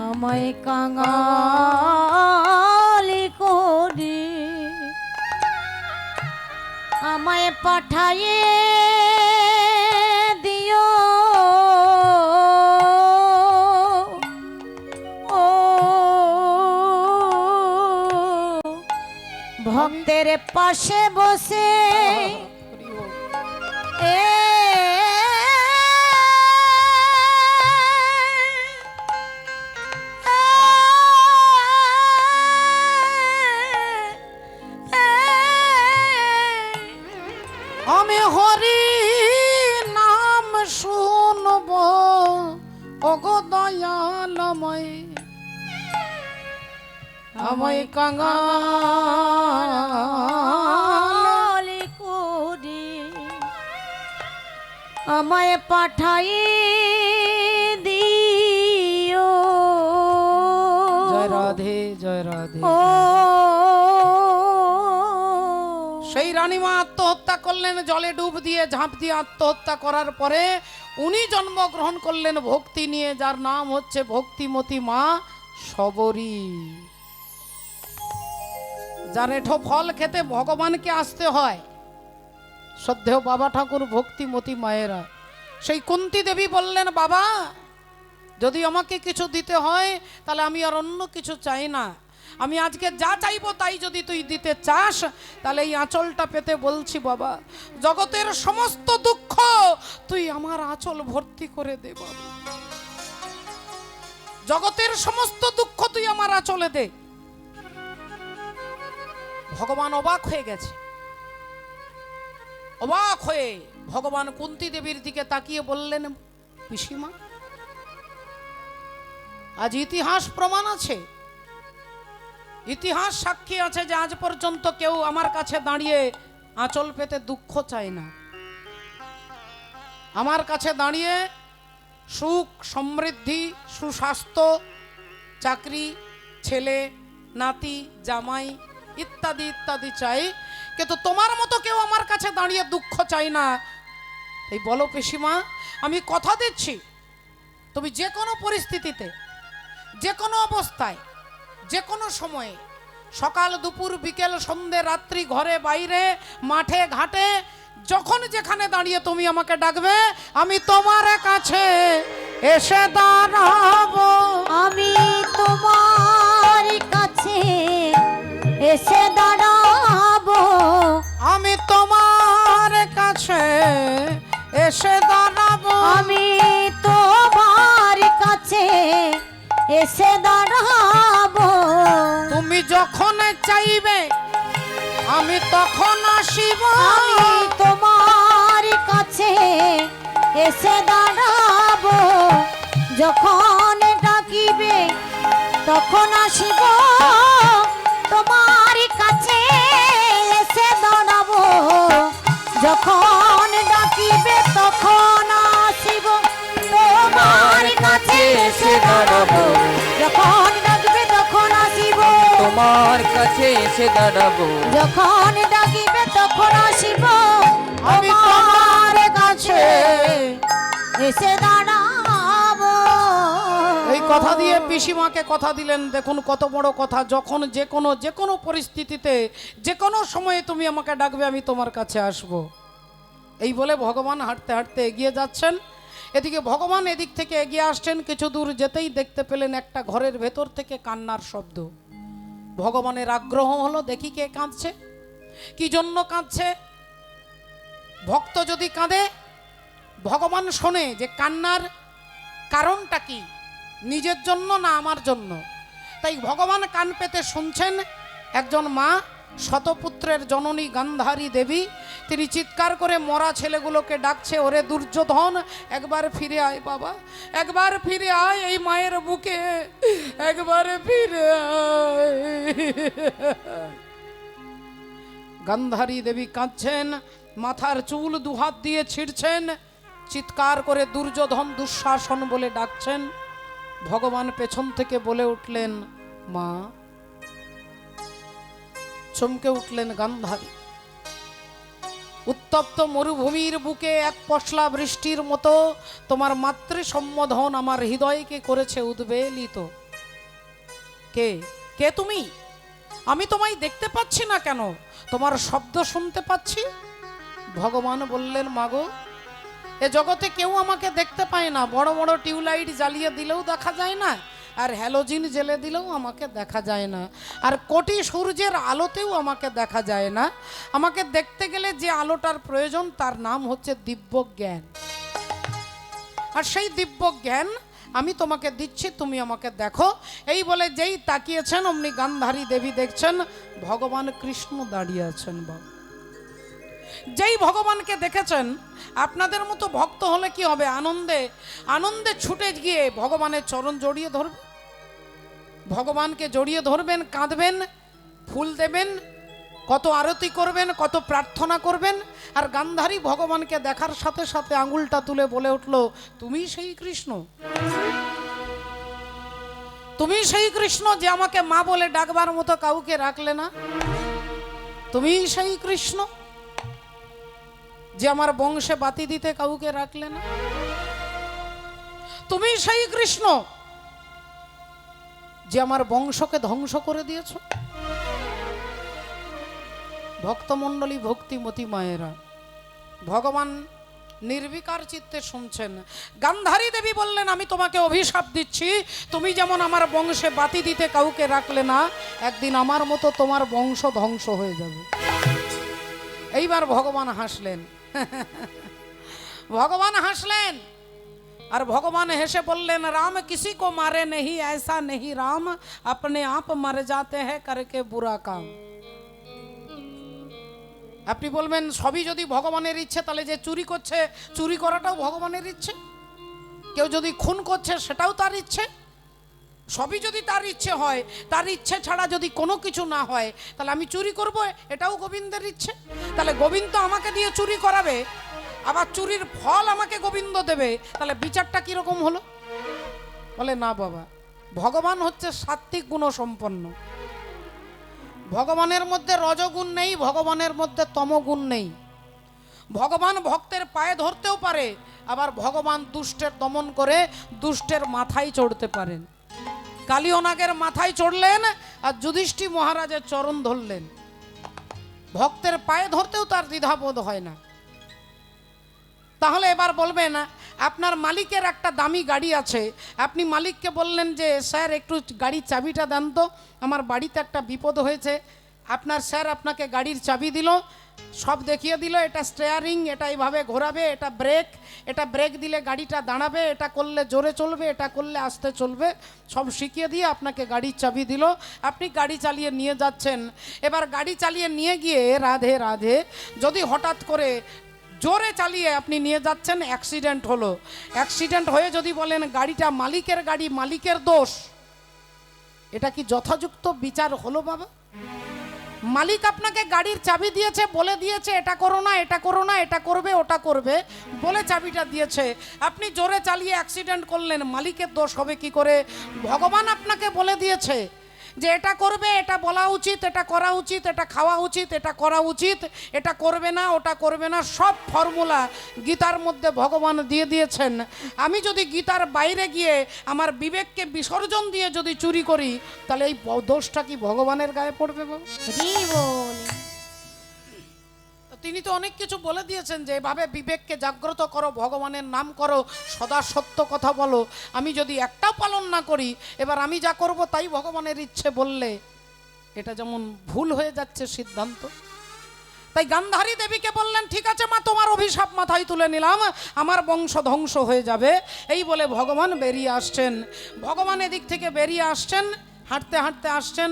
আমায় কাঙাল করে আমায় পাঠায়ে দিও, ও ভক্তের পাশে বসে আমি হরি নাম শুনব, ওগো দয়ালময়, আমায় কাঙাল করে আমায় পাঠাই দিও। জয় রাধে, জয় রাধে। ও সেই রানীমা আত্মহত্যা করলেন, জলে ডুব দিয়ে ঝাঁপ দিয়ে আত্মহত্যা করার পরে উনি জন্মগ্রহণ করলেন ভক্তি নিয়ে, যার নাম হচ্ছে ভক্তিমতী মা শবরী। যার এঠো ফল খেতে ভগবানকে আসতে হয়, শ্রদ্ধেয় বাবা ঠাকুর ভক্তিমতী মায়েরা, সেই কুন্তী দেবী বললেন, বাবা যদি আমাকে কিছু দিতে হয় তাহলে আমি আর অন্য কিছু চাই না, আমি আজকে যা চাইবো তাই যদি তুই দিতে চাস তাহলে এই আঁচলটা পেতে বলছি বাবা, জগতের সমস্ত দুঃখ তুই আমার আঁচল ভর্তি করে দে বাবা, জগতের সমস্ত দুঃখ তুই আমার আঁচলে দে। ভগবান অবাক হয়ে গেছে, অবাক হয়ে ভগবান কুন্তী দেবীর দিকে তাকিয়ে বললেন, পিসিমা আজ ইতিহাস প্রমাণ আছে, ইতিহাস সাক্ষী আছে যে আজ পর্যন্ত কেউ আমার কাছে দাঁড়িয়ে আঁচল পেতে দুঃখ চায় না, আমার কাছে দাঁড়িয়ে সুখ সমৃদ্ধি সুস্বাস্থ্য চাকরি ছেলে নাতি জামাই ইত্যাদি ইত্যাদি চাই, কিন্তু তোমার মতো কেউ আমার কাছে দাঁড়িয়ে দুঃখ চাই না। এই বলো পিসিমা, আমি কথা দিচ্ছি তুমি যে কোনো পরিস্থিতিতে যে কোনো অবস্থায় যে কোনো সময়ে সকাল দুপুর বিকেল সন্ধে রাত্রি ঘরে বাইরে মাঠে ঘাটে যখন যেখানে দাঁড়িয়ে তুমি আমাকে ডাকবে আমি তোমার কাছে এসে দাঁড়াবো, আমি তোমার কাছে এসে দাঁড়াবো, আমি তোমার কাছে এসে দাঁড়াবো, আমি তোমার কাছে এসে দাঁড়াবো, তুমি যখন চাইবে আমি তখন আসিব, আমি তোমার কাছে এসে দাঁড়াবো, যখন ডাকিবে তখন আসিব, তোমার কাছে এসে দাঁড়াবো, যখন ডাকিবে তখন আসিব, তোমার কাছে এসে দাঁড়াবো, যখন ডাকবে তখন আসিব, তোমার কাছে এসে দাঁড়াবো, যখন ডাকিবে তখন আসিব, আমি তোমার কাছে এসে দাঁড়াবো। এই কথা দিয়ে পিসিমাকে কথা দিলেন, দেখুন কত বড় কথা, যখন যে কোনো পরিস্থিতিতে যে কোনো সময়ে তুমি আমাকে ডাকবে আমি তোমার কাছে আসব। এই বলে ভগবান হাঁটতে হাঁটতে এগিয়ে যাচ্ছেন, এদিকে ভগবান এদিক থেকে এগিয়ে আসছেন, কিছু দূর যেতেই দেখতে পেলেন একটা ঘরের ভেতর থেকে কান্নার শব্দ। ভগবানের আগ্রহ হলো দেখি কে কাঁদছে, কি জন্য কাঁদছে। ভক্ত যদি কাঁদে ভগবান শোনে যে কান্নার কারণটা কি, নিজের জন্য না আমার জন্য। তাই ভগবান কান পেতে শুনছেন, একজন মা শতপুত্রের জননী গান্ধারী দেবী, তিনি চিৎকার করে মরা ছেলেগুলোকে ডাকছে, ওরে দুর্যোধন একবার ফিরে আয় বাবা, একবার ফিরে আয় এই মায়ের বুকে, একবার ফিরে আয়। গান্ধারী দেবী কাঁদছেন, মাথার চুল দুহাত দিয়ে ছিঁড়ছেন, চিৎকার করে দুর্যোধন দুঃশাসন বলে ডাকছেন। ভগবান পেছন থেকে বলে উঠলেন, মা। চমকে উঠলেন গান্ধারী। উত্তপ্ত মরুভূমির বুকে এক পশলা বৃষ্টির মতো তোমার মাতৃ সম্বোধন আমার হৃদয়কে করেছে উদ্বেলিত। কে কে তুমি? আমি তোমায় দেখতে পাচ্ছি না কেন, তোমার শব্দ শুনতে পাচ্ছি। ভগবান বললেন, মাগো এ জগতে কেউ আমাকে দেখতে পায় না, বড় বড় টিউবলাইট জ্বালিয়ে দিলেও দেখা যায় না, আর হ্যালোজিন জেলে দিলেও আমাকে দেখা যায় না, আর কোটি সূর্যের আলোতেও আমাকে দেখা যায় না। আমাকে দেখতে গেলে যে আলোটার প্রয়োজন তার নাম হচ্ছে দিব্য জ্ঞান, আর সেই দিব্য জ্ঞান আমি তোমাকে দিচ্ছি, তুমি আমাকে দেখো। এই বলে যেই তাকিয়েছেন অমনি গান্ধারী দেবী দেখছেন ভগবান কৃষ্ণ দাঁড়িয়ে আছেন। বাবা যেই ভগবানকে দেখেছেন, আপনাদের মতো ভক্ত হলে কি হবে, আনন্দে আনন্দে ছুটে গিয়ে ভগবানের চরণ জড়িয়ে ধরবেন, ভগবানকে জড়িয়ে ধরবেন, কাঁদবেন, ফুল দেবেন, কত আরতি করবেন, কত প্রার্থনা করবেন। আর গান্ধারী ভগবানকে দেখার সাথে সাথে আঙুলটা তুলে বলে উঠল, তুমি সেই কৃষ্ণ, তুমি সেই কৃষ্ণ যে আমাকে মা বলে ডাকবার মতো কাউকে রাখলে না, তুমি সেই কৃষ্ণ যে আমার বংশে বাতি দিতে কাউকে রাখলে না, তুমি সেই কৃষ্ণ যে আমার বংশকে ধ্বংস করে দিয়েছ। ভক্তমণ্ডলী ভক্তিমতী মায়েরা, ভগবান নির্বিকার চিত্তে শুনছেন। গান্ধারী দেবী বললেন, আমি তোমাকে অভিশাপ দিচ্ছি, তুমি যেমন আমার বংশে বাতি দিতে কাউকে রাখলে না, একদিন আমার মতো তোমার বংশ ধ্বংস হয়ে যাবে। এইবার ভগবান হাসলেন। ভগবান হাসলেন আর ভগবান হেসে বললেন, রাম কিসি কো মারে নেহি, ऐसा नहीं राम अपने आप मर जाते हैं करके बुरा काम। আপনি বলবেন সবই যদি ভগবানের ইচ্ছে, তাহলে যে চুরি করছে চুরি করাটাও ভগবানের ইচ্ছে, কেউ যদি খুন করছে সেটাও তার ইচ্ছে। সবই যদি তার ইচ্ছে হয়, তার ইচ্ছে ছাড়া যদি কোনো কিছু না হয়, তাহলে আমি চুরি করব, এটাও গোবিন্দের ইচ্ছে। তাহলে গোবিন্দ আমাকে দিয়ে চুরি করাবে, আবার চুরির ফল আমাকে গোবিন্দ দেবে, তাহলে বিচারটা কিরকম হলো? বলে না বাবা, ভগবান হচ্ছে সাত্ত্বিক গুণ সম্পন্ন। ভগবানের মধ্যে রজগুণ নেই, ভগবানের মধ্যে তমগুণ নেই। ভগবান ভক্তের পায়ে ধরতেও পারে, আবার ভগবান দুষ্টের দমন করে দুষ্টের মাথায় চড়তে পারেন। কালিয়নাগের মাথায় চড়লেন আর যুধিষ্ঠির মহারাজের চরণ ধরলেন। ভক্তের পায়ে ধরতেও তার দ্বিধাবোধ হয় না। তাহলে এবার বলবেন, আপনার মালিকের একটা দামি গাড়ি আছে, আপনি মালিককে বললেন যে স্যার একটু গাড়ির চাবিটা দেন তো, আমার বাড়িতে একটা বিপদ হয়েছে। আপনার স্যার আপনাকে গাড়ির চাবি দিল, সব দেখিয়ে দিল, এটা স্টিয়ারিং, এটা এইভাবে ঘোরাবে, এটা ব্রেক দিলে গাড়িটা দাঁড়াবে, এটা করলে জোরে চলবে, এটা করলে আস্তে চলবে, সব শিখিয়ে দিয়ে আপনাকে গাড়ির চাবি দিল। আপনি গাড়ি চালিয়ে নিয়ে যাচ্ছেন। এবার গাড়ি চালিয়ে নিয়ে গিয়ে রাধে রাধে যদি হঠাৎ করে জোরে চালিয়ে আপনি নিয়ে যাচ্ছেন, অ্যাক্সিডেন্ট হলো। অ্যাক্সিডেন্ট হয়ে যদি বলেন গাড়িটা মালিকের গাড়ি, মালিকের দোষ, এটা কি যথাযুক্ত বিচার হলো বাবা? মালিক আপনাকে গাড়ির চাবি দিয়েছে, বলে দিয়েছে এটা করো না, এটা করো না, এটা করবে, ওটা করবে, বলে চাবিটা দিয়েছে। আপনি জোরে চালিয়ে অ্যাক্সিডেন্ট করলেন, মালিকের দোষ হবে কি করে? ভগবান আপনাকে বলে দিয়েছে যে এটা করবে, এটা বলা উচিত, এটা করা উচিত, এটা খাওয়া উচিত, এটা করা উচিত, এটা করবে না, ওটা করবে না, সব ফর্মুলা গীতার মধ্যে ভগবান দিয়ে দিয়েছেন। আমি যদি গীতার বাইরে গিয়ে আমার বিবেককে বিসর্জন দিয়ে যদি চুরি করি, তাহলে এই দোষটা কি ভগবানের গায়ে পড়বে বাবা? তিনি তো অনেক কিছু বলে দিয়েছেন যে এভাবে বিবেককে জাগ্রত করো, ভগবানের নাম করো, সদা সত্য কথা বলো। আমি যদি একটাও পালন না করি, এবার আমি যা করব তাই ভগবানের ইচ্ছে বললে এটা যেমন ভুল হয়ে যাচ্ছে সিদ্ধান্ত। তাই গান্ধারী দেবীকে বললেন, ঠিক আছে মা, তোমার অভিশাপ মাথায় তুলে নিলাম, আমার বংশ ধ্বংস হয়ে যাবে। এই বলে ভগবান বেরিয়ে আসছেন। ভগবান এদিক থেকে বেরিয়ে আসছেন, হাঁটতে হাঁটতে আসছেন,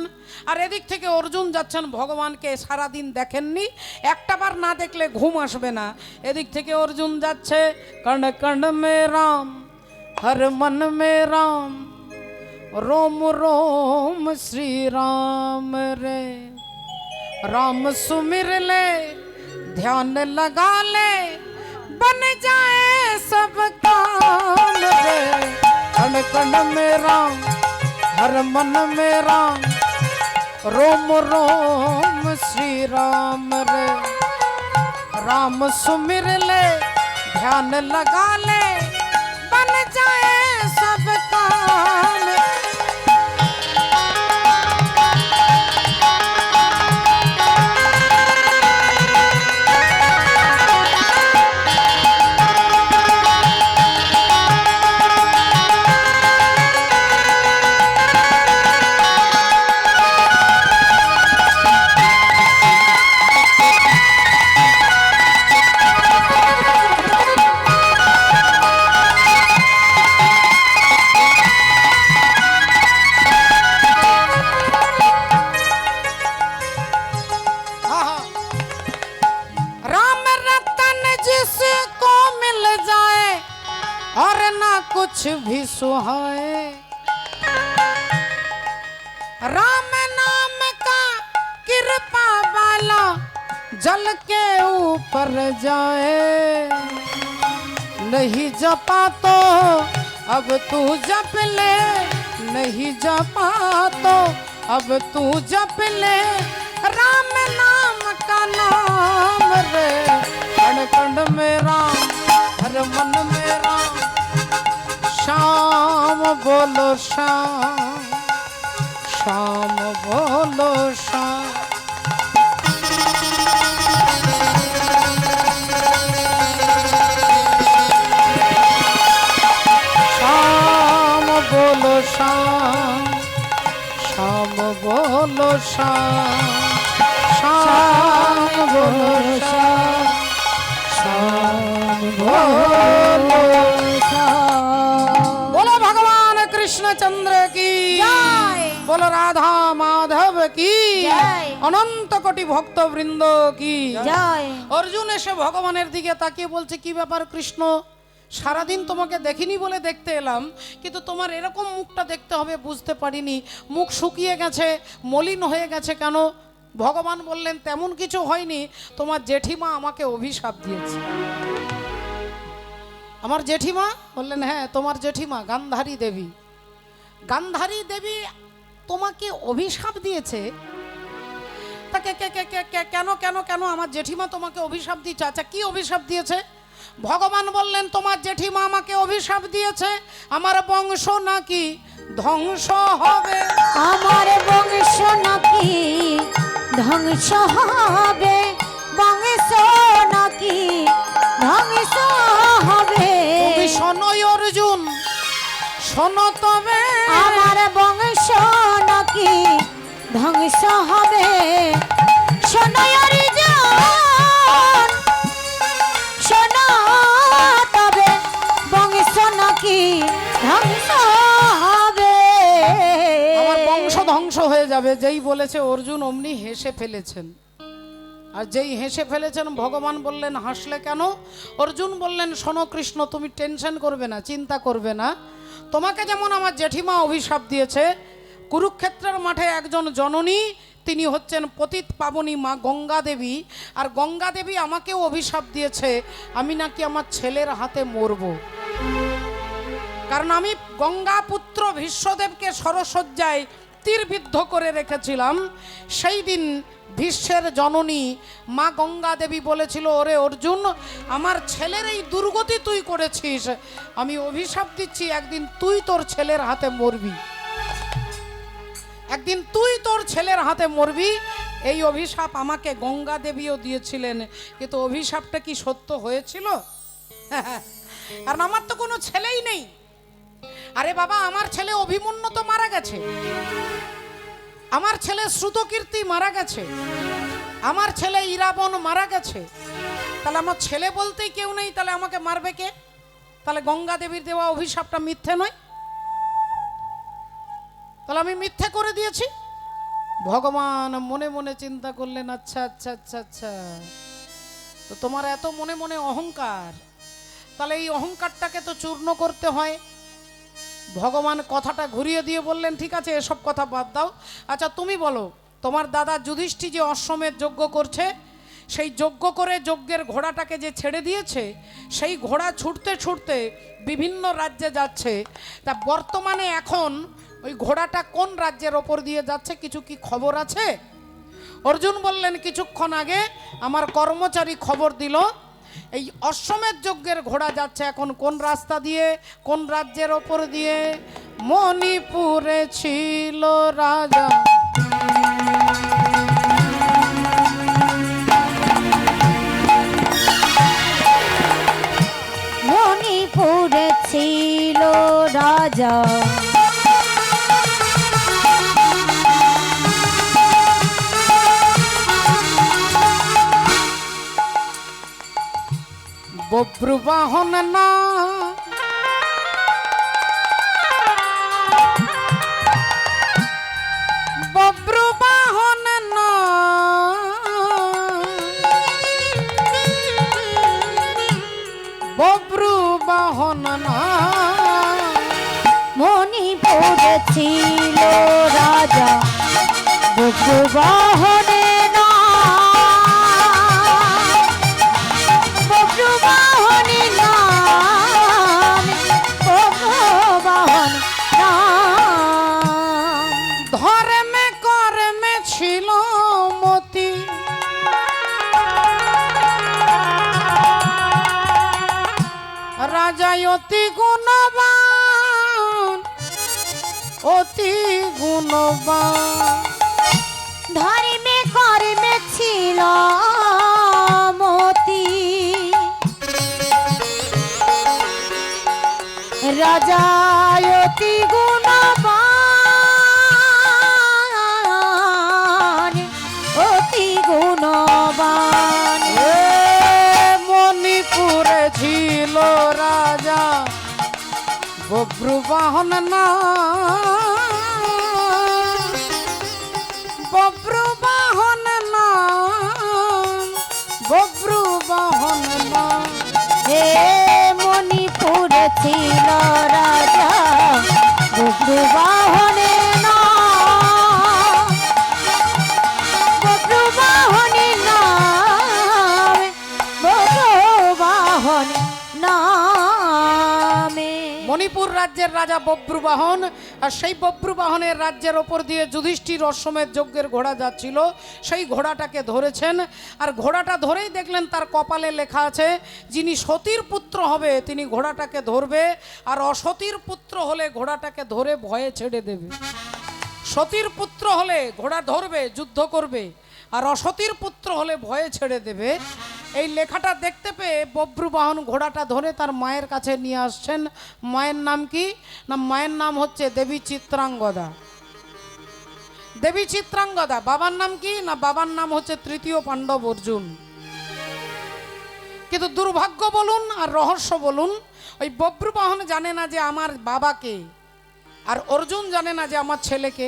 আর এদিক থেকে অর্জুন যাচ্ছেন। ভগবানকে সারাদিন দেখেননি, একটাবার না দেখলে ঘুম আসবে না। এদিক থেকে অর্জুন যাচ্ছে, কর্ণ কর্ণ মে রাম, হর মন মে রাম, रोम रोम श्री राम रे, राम सुमिर ले ध्यान लगा ले, बन जाए सब काम रे। कण कण में राम, हर मन में राम, रोम रोम श्री राम रे, राम सुमिर ले ध्यान लगा ले, बन जाए सब काम। कुछ भी सुहाए, राम नाम का कृपा वाला जल के ऊपर जाए। नहीं जपा तो अब तू जप ले, नहीं जपा तो अब तू जप ले, राम नाम का नाम रे। कण कण में राम, हर मन में राम, शाम बोलो शाम, शाम बोलो शाम। বলো শ্যাম শ্যাম বলো শ্যাম শ্যাম বলো। बोलो भगवान कृष्णचंद्र की जय। बोलो राधा माधव की जय। অনন্ত কোটি ভক্ত বৃন্দ কি জয়। অর্জুন এসে ভগবানের দিকে তাকিয়ে বলছে কি ব্যাপার কৃষ্ণ, সারাদিন তোমাকে দেখিনি বলে দেখতে এলাম, কিন্তু তোমার এরকম মুখটা দেখতে হবে বুঝতে পারিনি, মুখ শুকিয়ে গেছে, মলিন হয়ে গেছে কেন? ভগবান বললেন তেমন কিছু হয়নি, তোমার জেঠিমা আমাকে অভিশাপ দিয়েছে। আমার জেঠিমা? বললেন হ্যাঁ, তোমার জেঠিমা গান্ধারী দেবী। গান্ধারী দেবী তোমাকে অভিশাপ দিয়েছে? তাকে কেন কেন কেন আমার জেঠিমা তোমাকে অভিশাপ দিয়েছে? আচ্ছা কি অভিশাপ দিয়েছে? ভগবান বললেন তোমার জেঠিমা আমাকে অভিশাপ দিয়েছে আমার বংশ নাকি ধ্বংস হবে। আমার বংশ নাকি ধ্বংস হবে, বংশ নাকি ধ্বংস হবে। তুমি শোনো অর্জুন, শোনো তবে আমার বংশ নাকি ধ্বংস হবে। শোনো অর্জুন, শোনো তবে বংশ নাকি ধ্বংস হবে। আমার বংশ ধ্বংস হয়ে যাবে। যেই বলেছে অর্জুন অমনি হেসে ফেলেছেন। আর যেই হেসে ফেলেছেন ভগবান বললেন হাসলে কেন? অর্জুন বললেন শোনো কৃষ্ণ, তুমি টেনশন করবে না, চিন্তা করবে না। তোমাকে যেমন আমার জেঠিমা অভিশাপ দিয়েছে, কুরুক্ষেত্রের মাঠে একজন জননী, তিনি হচ্ছেন পতিত পাবনী মা গঙ্গা দেবী, আর গঙ্গা দেবী আমাকেও অভিশাপ দিয়েছে আমি নাকি আমার ছেলের হাতে মরব। কারণ আমি গঙ্গা পুত্র ভীষ্মদেবকে সরসজ্জায় তীরবিদ্ধ করে রেখেছিলাম। সেই দিন ভীষ্মের জননী মা গঙ্গা দেবী বলেছিল ওরে অর্জুন, আমার ছেলের এই দুর্গতি তুই করেছিস, আমি অভিশাপ দিচ্ছি একদিন তুই তোর ছেলের হাতে মরবি, একদিন তুই তোর ছেলের হাতে মরবি। এই অভিশাপ আমাকে গঙ্গা দেবীও দিয়েছিলেন, কিন্তু অভিশাপটা কি সত্য হয়েছিল? কারণ আমার তো কোনো ছেলেই নেই। আরে বাবা, আমার ছেলে অভিমন্যু তো মারা গেছে, আমার ছেলে শ্রুতকীর্তি মারা গেছে, আমার ছেলে ইরাবণ মারা গেছে, তাহলে আমার ছেলে বলতেই কেউ নেই, তাহলে আমাকে মারবে কে? তাহলে গঙ্গা দেবীর দেওয়া অভিশাপটা মিথ্যে নয়? তাহলে আমি মিথ্যে করে দিয়েছি? ভগবান মনে মনে চিন্তা করলেন আচ্ছা আচ্ছা আচ্ছা আচ্ছা, তো তোমার এত মনে মনে অহংকার, তাহলে এই অহংকারটাকে তো চূর্ণ করতে হয়। ভগবান কথাটা ঘুরিয়ে দিয়ে বললেন ঠিক আছে এসব কথা বাদ দাও। আচ্ছা তুমি বলো, তোমার দাদা যুধিষ্ঠির যে অশ্বমেধ যজ্ঞ করছে, সেই যজ্ঞ করে যজ্ঞের ঘোড়াটাকে যে ছেড়ে দিয়েছে, সেই ঘোড়া ছুটতে ছুটতে বিভিন্ন রাজ্যে যাচ্ছে, তা বর্তমানে এখন ওই ঘোড়াটা কোন রাজ্যের ওপর দিয়ে যাচ্ছে কিছু কি খবর আছে? অর্জুন বললেন কিছুক্ষণ আগে আমার কর্মচারী খবর দিল এই অশ্বমেধ যজ্ঞের ঘোড়া যাচ্ছে এখন কোন রাস্তা দিয়ে, কোন রাজ্যের ওপর দিয়ে? মণিপুরে ছিল রাজা মণিপুরে ছিল রাজা, বব্রুবাহন না বব্রুবাহন না বব্রুবাহন না মণিপুরে ছিল রাজা বব্রুবাহনে না, বব্রুবাহনে না, বব্রুবাহন না। ধর্মে কর্মে ছিল মতি রাজা অতি গুণবান, অতি গুণবান। ধর্মে কর্মে ছিল মতি রাজা অতি গুণবান, ছিল রাজা বব্রু বাহন না, বব্রু বাহন না, বব্রু বাহন না। হে মণিপুরে ছিল রাজা বব্রু বাহনে না, বব্রু বাহনে নামে, বব্রু বাহনে নামে। মণিপুর রাজ্যের রাজা বব্রুবাহন, আর সেই বব্রুবাহনের রাজ্যের ওপর দিয়ে যুধিষ্ঠির অশ্বমেধ যজ্ঞের ঘোড়া যাচ্ছিল, সেই ঘোড়াটাকে ধরেছেন। আর ঘোড়াটা ধরেই দেখলেন তার কপালে লেখা আছে যিনি সতীর পুত্র হবে তিনি ঘোড়াটাকে ধরবে, আর অসতীর পুত্র হলে ঘোড়াটাকে ধরে ভয়ে ছেড়ে দেবে। সতীর পুত্র হলে ঘোড়া ধরবে, যুদ্ধ করবে, আর অসতীর পুত্র হলে ভয়ে ছেড়ে দেবে। এই লেখাটা দেখতে পেয়ে বব্রুবাহন ঘোড়াটা ধরে তার মায়ের কাছে নিয়ে আসছেন। মায়ের নাম কি না, মায়ের নাম হচ্ছে দেবী চিত্রাঙ্গদা। দেবী চিত্রাঙ্গদা। বাবার নাম কি না, বাবার নাম হচ্ছে তৃতীয় পাণ্ডব অর্জুন। কিন্তু দুর্ভাগ্য বলুন আর রহস্য বলুন, ওই বব্রুবাহন জানে না যে আমার বাবাকে, আর অর্জুন জানে না যে আমার ছেলেকে।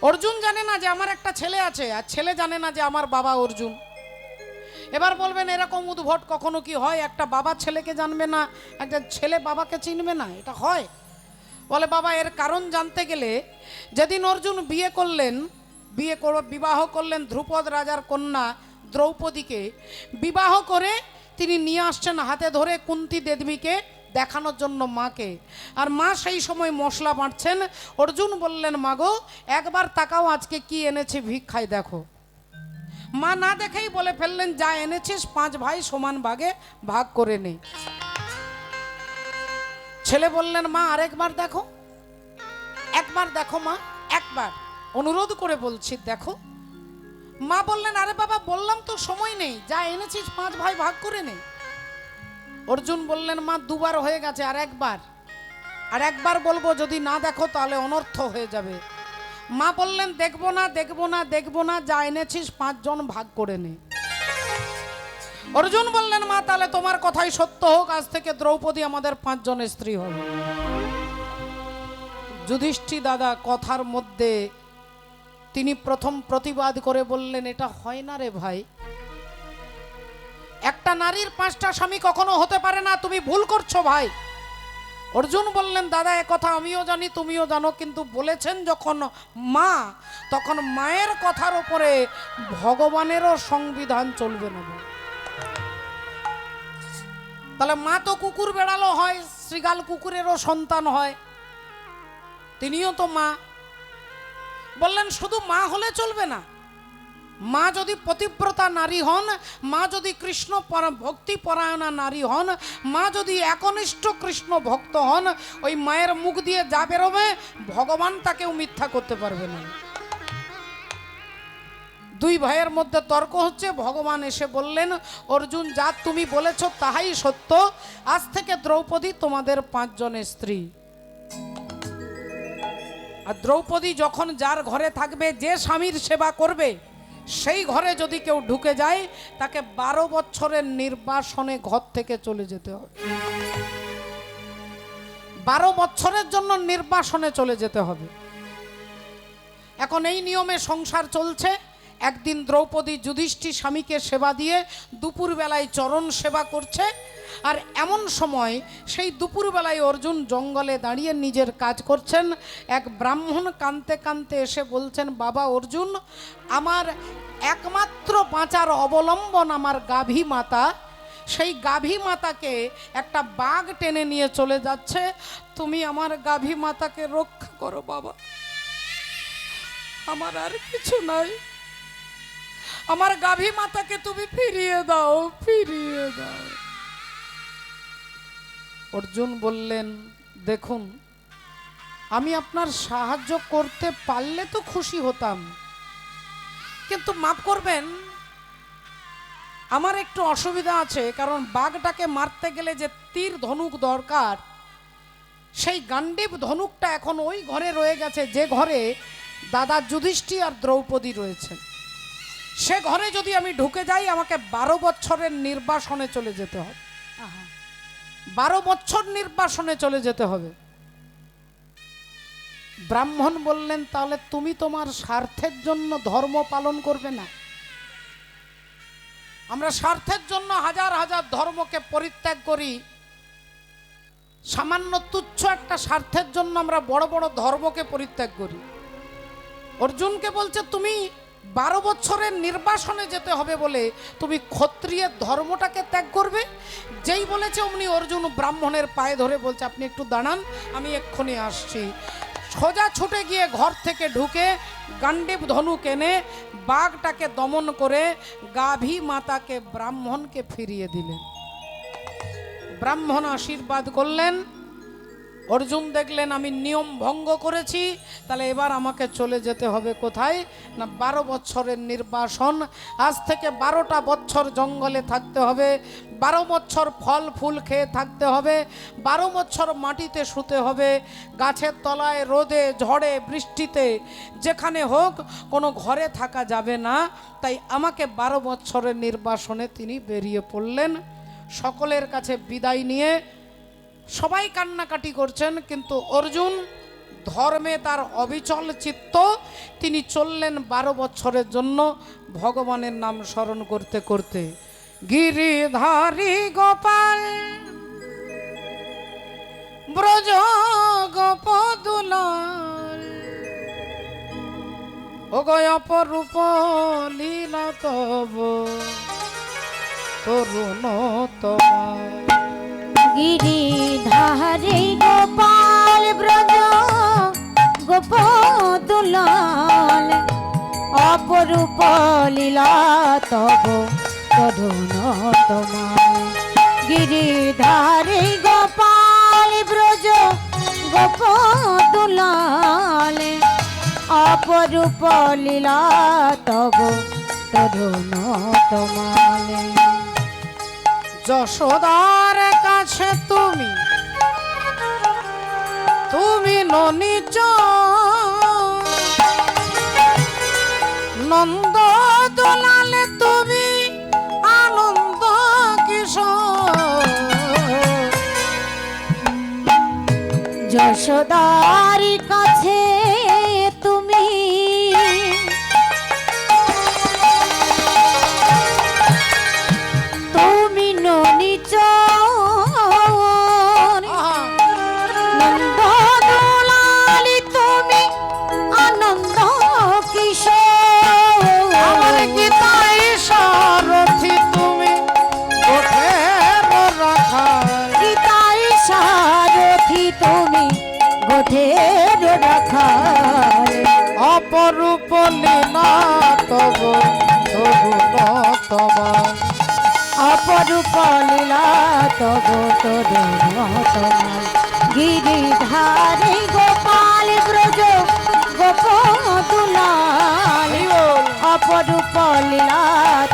অর্জুন জানে না যে আমার একটা ছেলে আছে, আর ছেলে জানে না যে আমার বাবা অর্জুন। এবার বলবেন এরকম উদ্ভট কখনো কি হয়? একটা বাবা ছেলেকে জানবে না, একটা ছেলে বাবাকে চিনবে না, এটা হয়? বলে বাবা এর কারণ জানতে গেলে যেদিন অর্জুন বিবাহ করলেন ধ্রুপদ রাজার কন্যা দ্রৌপদীকে, বিবাহ করে তিনি নিয়ে আসছেন হাতে ধরে কুন্তী দেবীকে দেখানোর জন্য মাকে। আর মা সেই সময় মশলা বাঁটছেন। অর্জুন বললেন মাগো একবার তাকাও আজকে কি এনেছি ভিক্ষায় দেখো। মা না দেখেই বলে ফেললেন যা এনেছিস 5 ভাই সমান ভাগে ভাগ করে নে। ছেলে বললেন মা আরেকবার দেখো, একবার দেখো মা, একবার অনুরোধ করে বলছি দেখো। মা বললেন আরে বাবা বললাম তো সময় নেই, যা এনেছিস 5 ভাই ভাগ করে নে। অর্জুন বললেন মা 2 বার হয়ে গেছে, আর একবার বলবো, যদি না দেখো তাহলে অনর্থ হয়ে যাবে। মা বললেন দেখবো না দেখবো না দেখবো না, যা এনেছিস 5 জন ভাগ করে নে। অর্জুন বললেন মা তাহলে তোমার কথাই সত্য হোক, আজ থেকে দ্রৌপদী আমাদের 5 জনের স্ত্রী হবে। যুধিষ্ঠির দাদা কথার মধ্যে তিনি প্রথম প্রতিবাদ করে বললেন এটা হয় না রে ভাই, একটা নারীর 5টা স্বামী কখনো হতে পারে না, তুমি ভুল করছো ভাই। অর্জুন বললেন দাদা এ কথা আমিও জানি তুমিও জানো, কিন্তু বলেছেন যখন মা, তখন মায়ের কথার উপরে ভগবানেরও সংবিধান চলবে না। তাহলে মা তো কুকুর বেড়ালো হয়, শ্রীগাল কুকুরেরও সন্তান হয়, তিনিও তো মা। বললেন শুধু মা হলে চলবে না, মা যদি পতিব্রতা নারী হন, মা যদি কৃষ্ণ ভক্তি পরায়ণা নারী হন, মা যদি একনিষ্ঠ কৃষ্ণ ভক্ত হন, ওই মায়ের মুখ দিয়ে যা বেরোবে ভগবান তাকেও মিথ্যা করতে পারবে না। 2 ভাইয়ের মধ্যে তর্ক হচ্ছে, ভগবান এসে বললেন অর্জুন যা তুমি বলেছ তাহাই সত্য, আজ থেকে দ্রৌপদী তোমাদের 5 জনের স্ত্রী। আর দ্রৌপদী যখন যার ঘরে থাকবে, যে স্বামীর সেবা করবে, সেই ঘরে যদি কেউ ঢুকে যায় তাকে 12 বছরের নির্বাসনে ঘর থেকে চলে যেতে হবে। 12 বছরের জন্য নির্বাসনে চলে যেতে হবে। এখন এই নিয়মে সংসার চলছে। একদিন দ্রৌপদী যুধিষ্ঠির স্বামীকে সেবা দিয়ে দুপুরবেলায় চরণ সেবা করছে, আর এমন সময় সেই দুপুরবেলায় অর্জুন জঙ্গলে দাঁড়িয়ে নিজের কাজ করছেন। এক ব্রাহ্মণ কাঁদতে কাঁদতে এসে বলছেন বাবা অর্জুন, আমার একমাত্র বাঁচার অবলম্বন আমার গাভী মাতা, সেই গাভী মাতাকে একটা বাঘ টেনে নিয়ে চলে যাচ্ছে, তুমি আমার গাভী মাতাকে রক্ষা করো বাবা, আমার আর কিছু নাই, আমার গাভী মাতাকে তুমি ফিরিয়ে দাও, ফিরিয়ে দাও। অর্জুন বললেন দেখুন আমি আপনার সাহায্য করতে পারলে তো খুশি হতাম, কিন্তু মাফ করবেন আমার একটু অসুবিধা আছে, কারণ বাঘটাকে মারতে গেলে যে তীর ধনুক দরকার, সেই গান্ডীব ধনুকটা এখন ওই ঘরে রয়ে গেছে যে ঘরে দাদা যুধিষ্ঠির আর দ্রৌপদী রয়েছেন। সে ঘরে যদি আমি ঢুকে যাই আমাকে 12 বছরের নির্বাসনে চলে যেতে হবে। 12 বছর নির্বাসনে চলে যেতে হবে। ব্রাহ্মণ বললেন, তাহলে তুমি তোমার স্বার্থের জন্য ধর্ম পালন করবে না? আমরা স্বার্থের জন্য হাজার হাজার ধর্মকে পরিত্যাগ করি, সামান্য তুচ্ছ একটা স্বার্থের জন্য আমরা বড় বড় ধর্মকে পরিত্যাগ করি। অর্জুনকে বলছে, তুমি 12 বছরের নির্বাসনে যেতে হবে বলে তুমি ক্ষত্রিয়ের ধর্মটাকে ত্যাগ করবে? যেই বলেছে অমনি অর্জুন ব্রাহ্মণের পায়ে ধরে বলছে, আপনি একটু দাঁড়ান, আমি এক্ষুনি আসছি। সোজা ছুটে গিয়ে ঘর থেকে ঢুকে গান্ডীব ধনুক এনে বাঘটাকে দমন করে গাভী মাতাকে ব্রাহ্মণকে ফিরিয়ে দিলেন। ব্রাহ্মণ আশীর্বাদ করলেন। অর্জুন দেখলেন আমি নিয়ম ভঙ্গ করেছি, তাহলে এবার আমাকে চলে যেতে হবে কোথায় না 12 বছরের নির্বাসন। আজ থেকে 12টা বছর জঙ্গলে থাকতে হবে, 12 বছর ফল ফুল খেয়ে থাকতে হবে, 12 বছর মাটিতে শুতে হবে, গাছের তলায় রোদে ঝড়ে বৃষ্টিতে যেখানে হোক কোনো ঘরে থাকা যাবে না। তাই আমাকে 12 বছরের নির্বাসনে তিনি বেরিয়ে পড়লেন। সকলের কাছে বিদায় নিয়ে সবাই কান্নাকাটি করছেন, কিন্তু অর্জুন ধর্মে তার অবিচল চিত্ত। তিনি চললেন 12 বছরের জন্য ভগবানের নাম স্মরণ করতে করতে। গিরিধারী গোপাল ব্রজ গোপদুলাল, ও গয় অপরূপ লীলা তব তরুণ তোমার। গিরিধারী গোপাল ব্রজ গোপদুলাল, অপরূপ লীলা তব তরুণ তোমার। গিরিধারী গোপাল ব্রজ গোপদুলাল, অপরূপ লীলা তব তরুণ তোমার। যশোদার কাছে তুমি ননিচ, নন্দ দোলালে তুমি আনন্দ কিশোর। যশোদার কাছে তুমি ননিচ, নন্দ দোলালি তুমি আনন্দ কিশোর। আমার গীতাই সারথি তুমি গোঠের রাখাল। গীতাই সারথি তুমি গোঠের রাখাল। অপরূপ লীলা তব তরুণ তোমার। অপরূপ লীলা তব তরুণ তোমার। গিরিধারী গোপাল ব্রজ গোপদুলাল, অপরূপ লীলা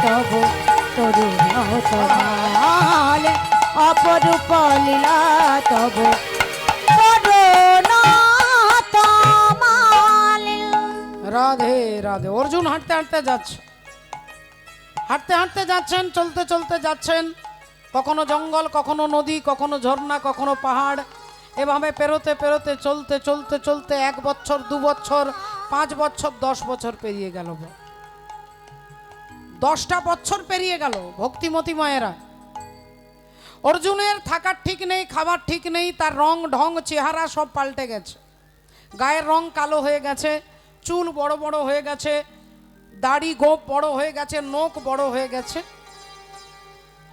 তব তরুণ তোমার। অপরূপ লীলা তব তরুণ তোমার। রাধে রাধে। অর্জুন হাঁটতে হাঁটতে যাচ্ছে, হাঁটতে হাঁটতে যাচ্ছেন, চলতে চলতে যাচ্ছেন। কখনো জঙ্গল, কখনো নদী, কখনো ঝর্ণা, কখনো পাহাড়। এভাবে পেরোতে পেরোতে চলতে চলতে চলতে 1 বছর, 2 বছর, 5 বছর, 10 বছর পেরিয়ে গেল। 10টা বছর পেরিয়ে গেল। ভক্তিমতী মায়েরা, অর্জুনের থাকার ঠিক নেই, খাবার ঠিক নেই, তার রং ঢং চেহারা সব পাল্টে গেছে। গায়ের রং কালো হয়ে গেছে, চুল বড় বড় হয়ে গেছে, দাড়ি গোপ বড় হয়ে গেছে, নখ বড় হয়ে গেছে,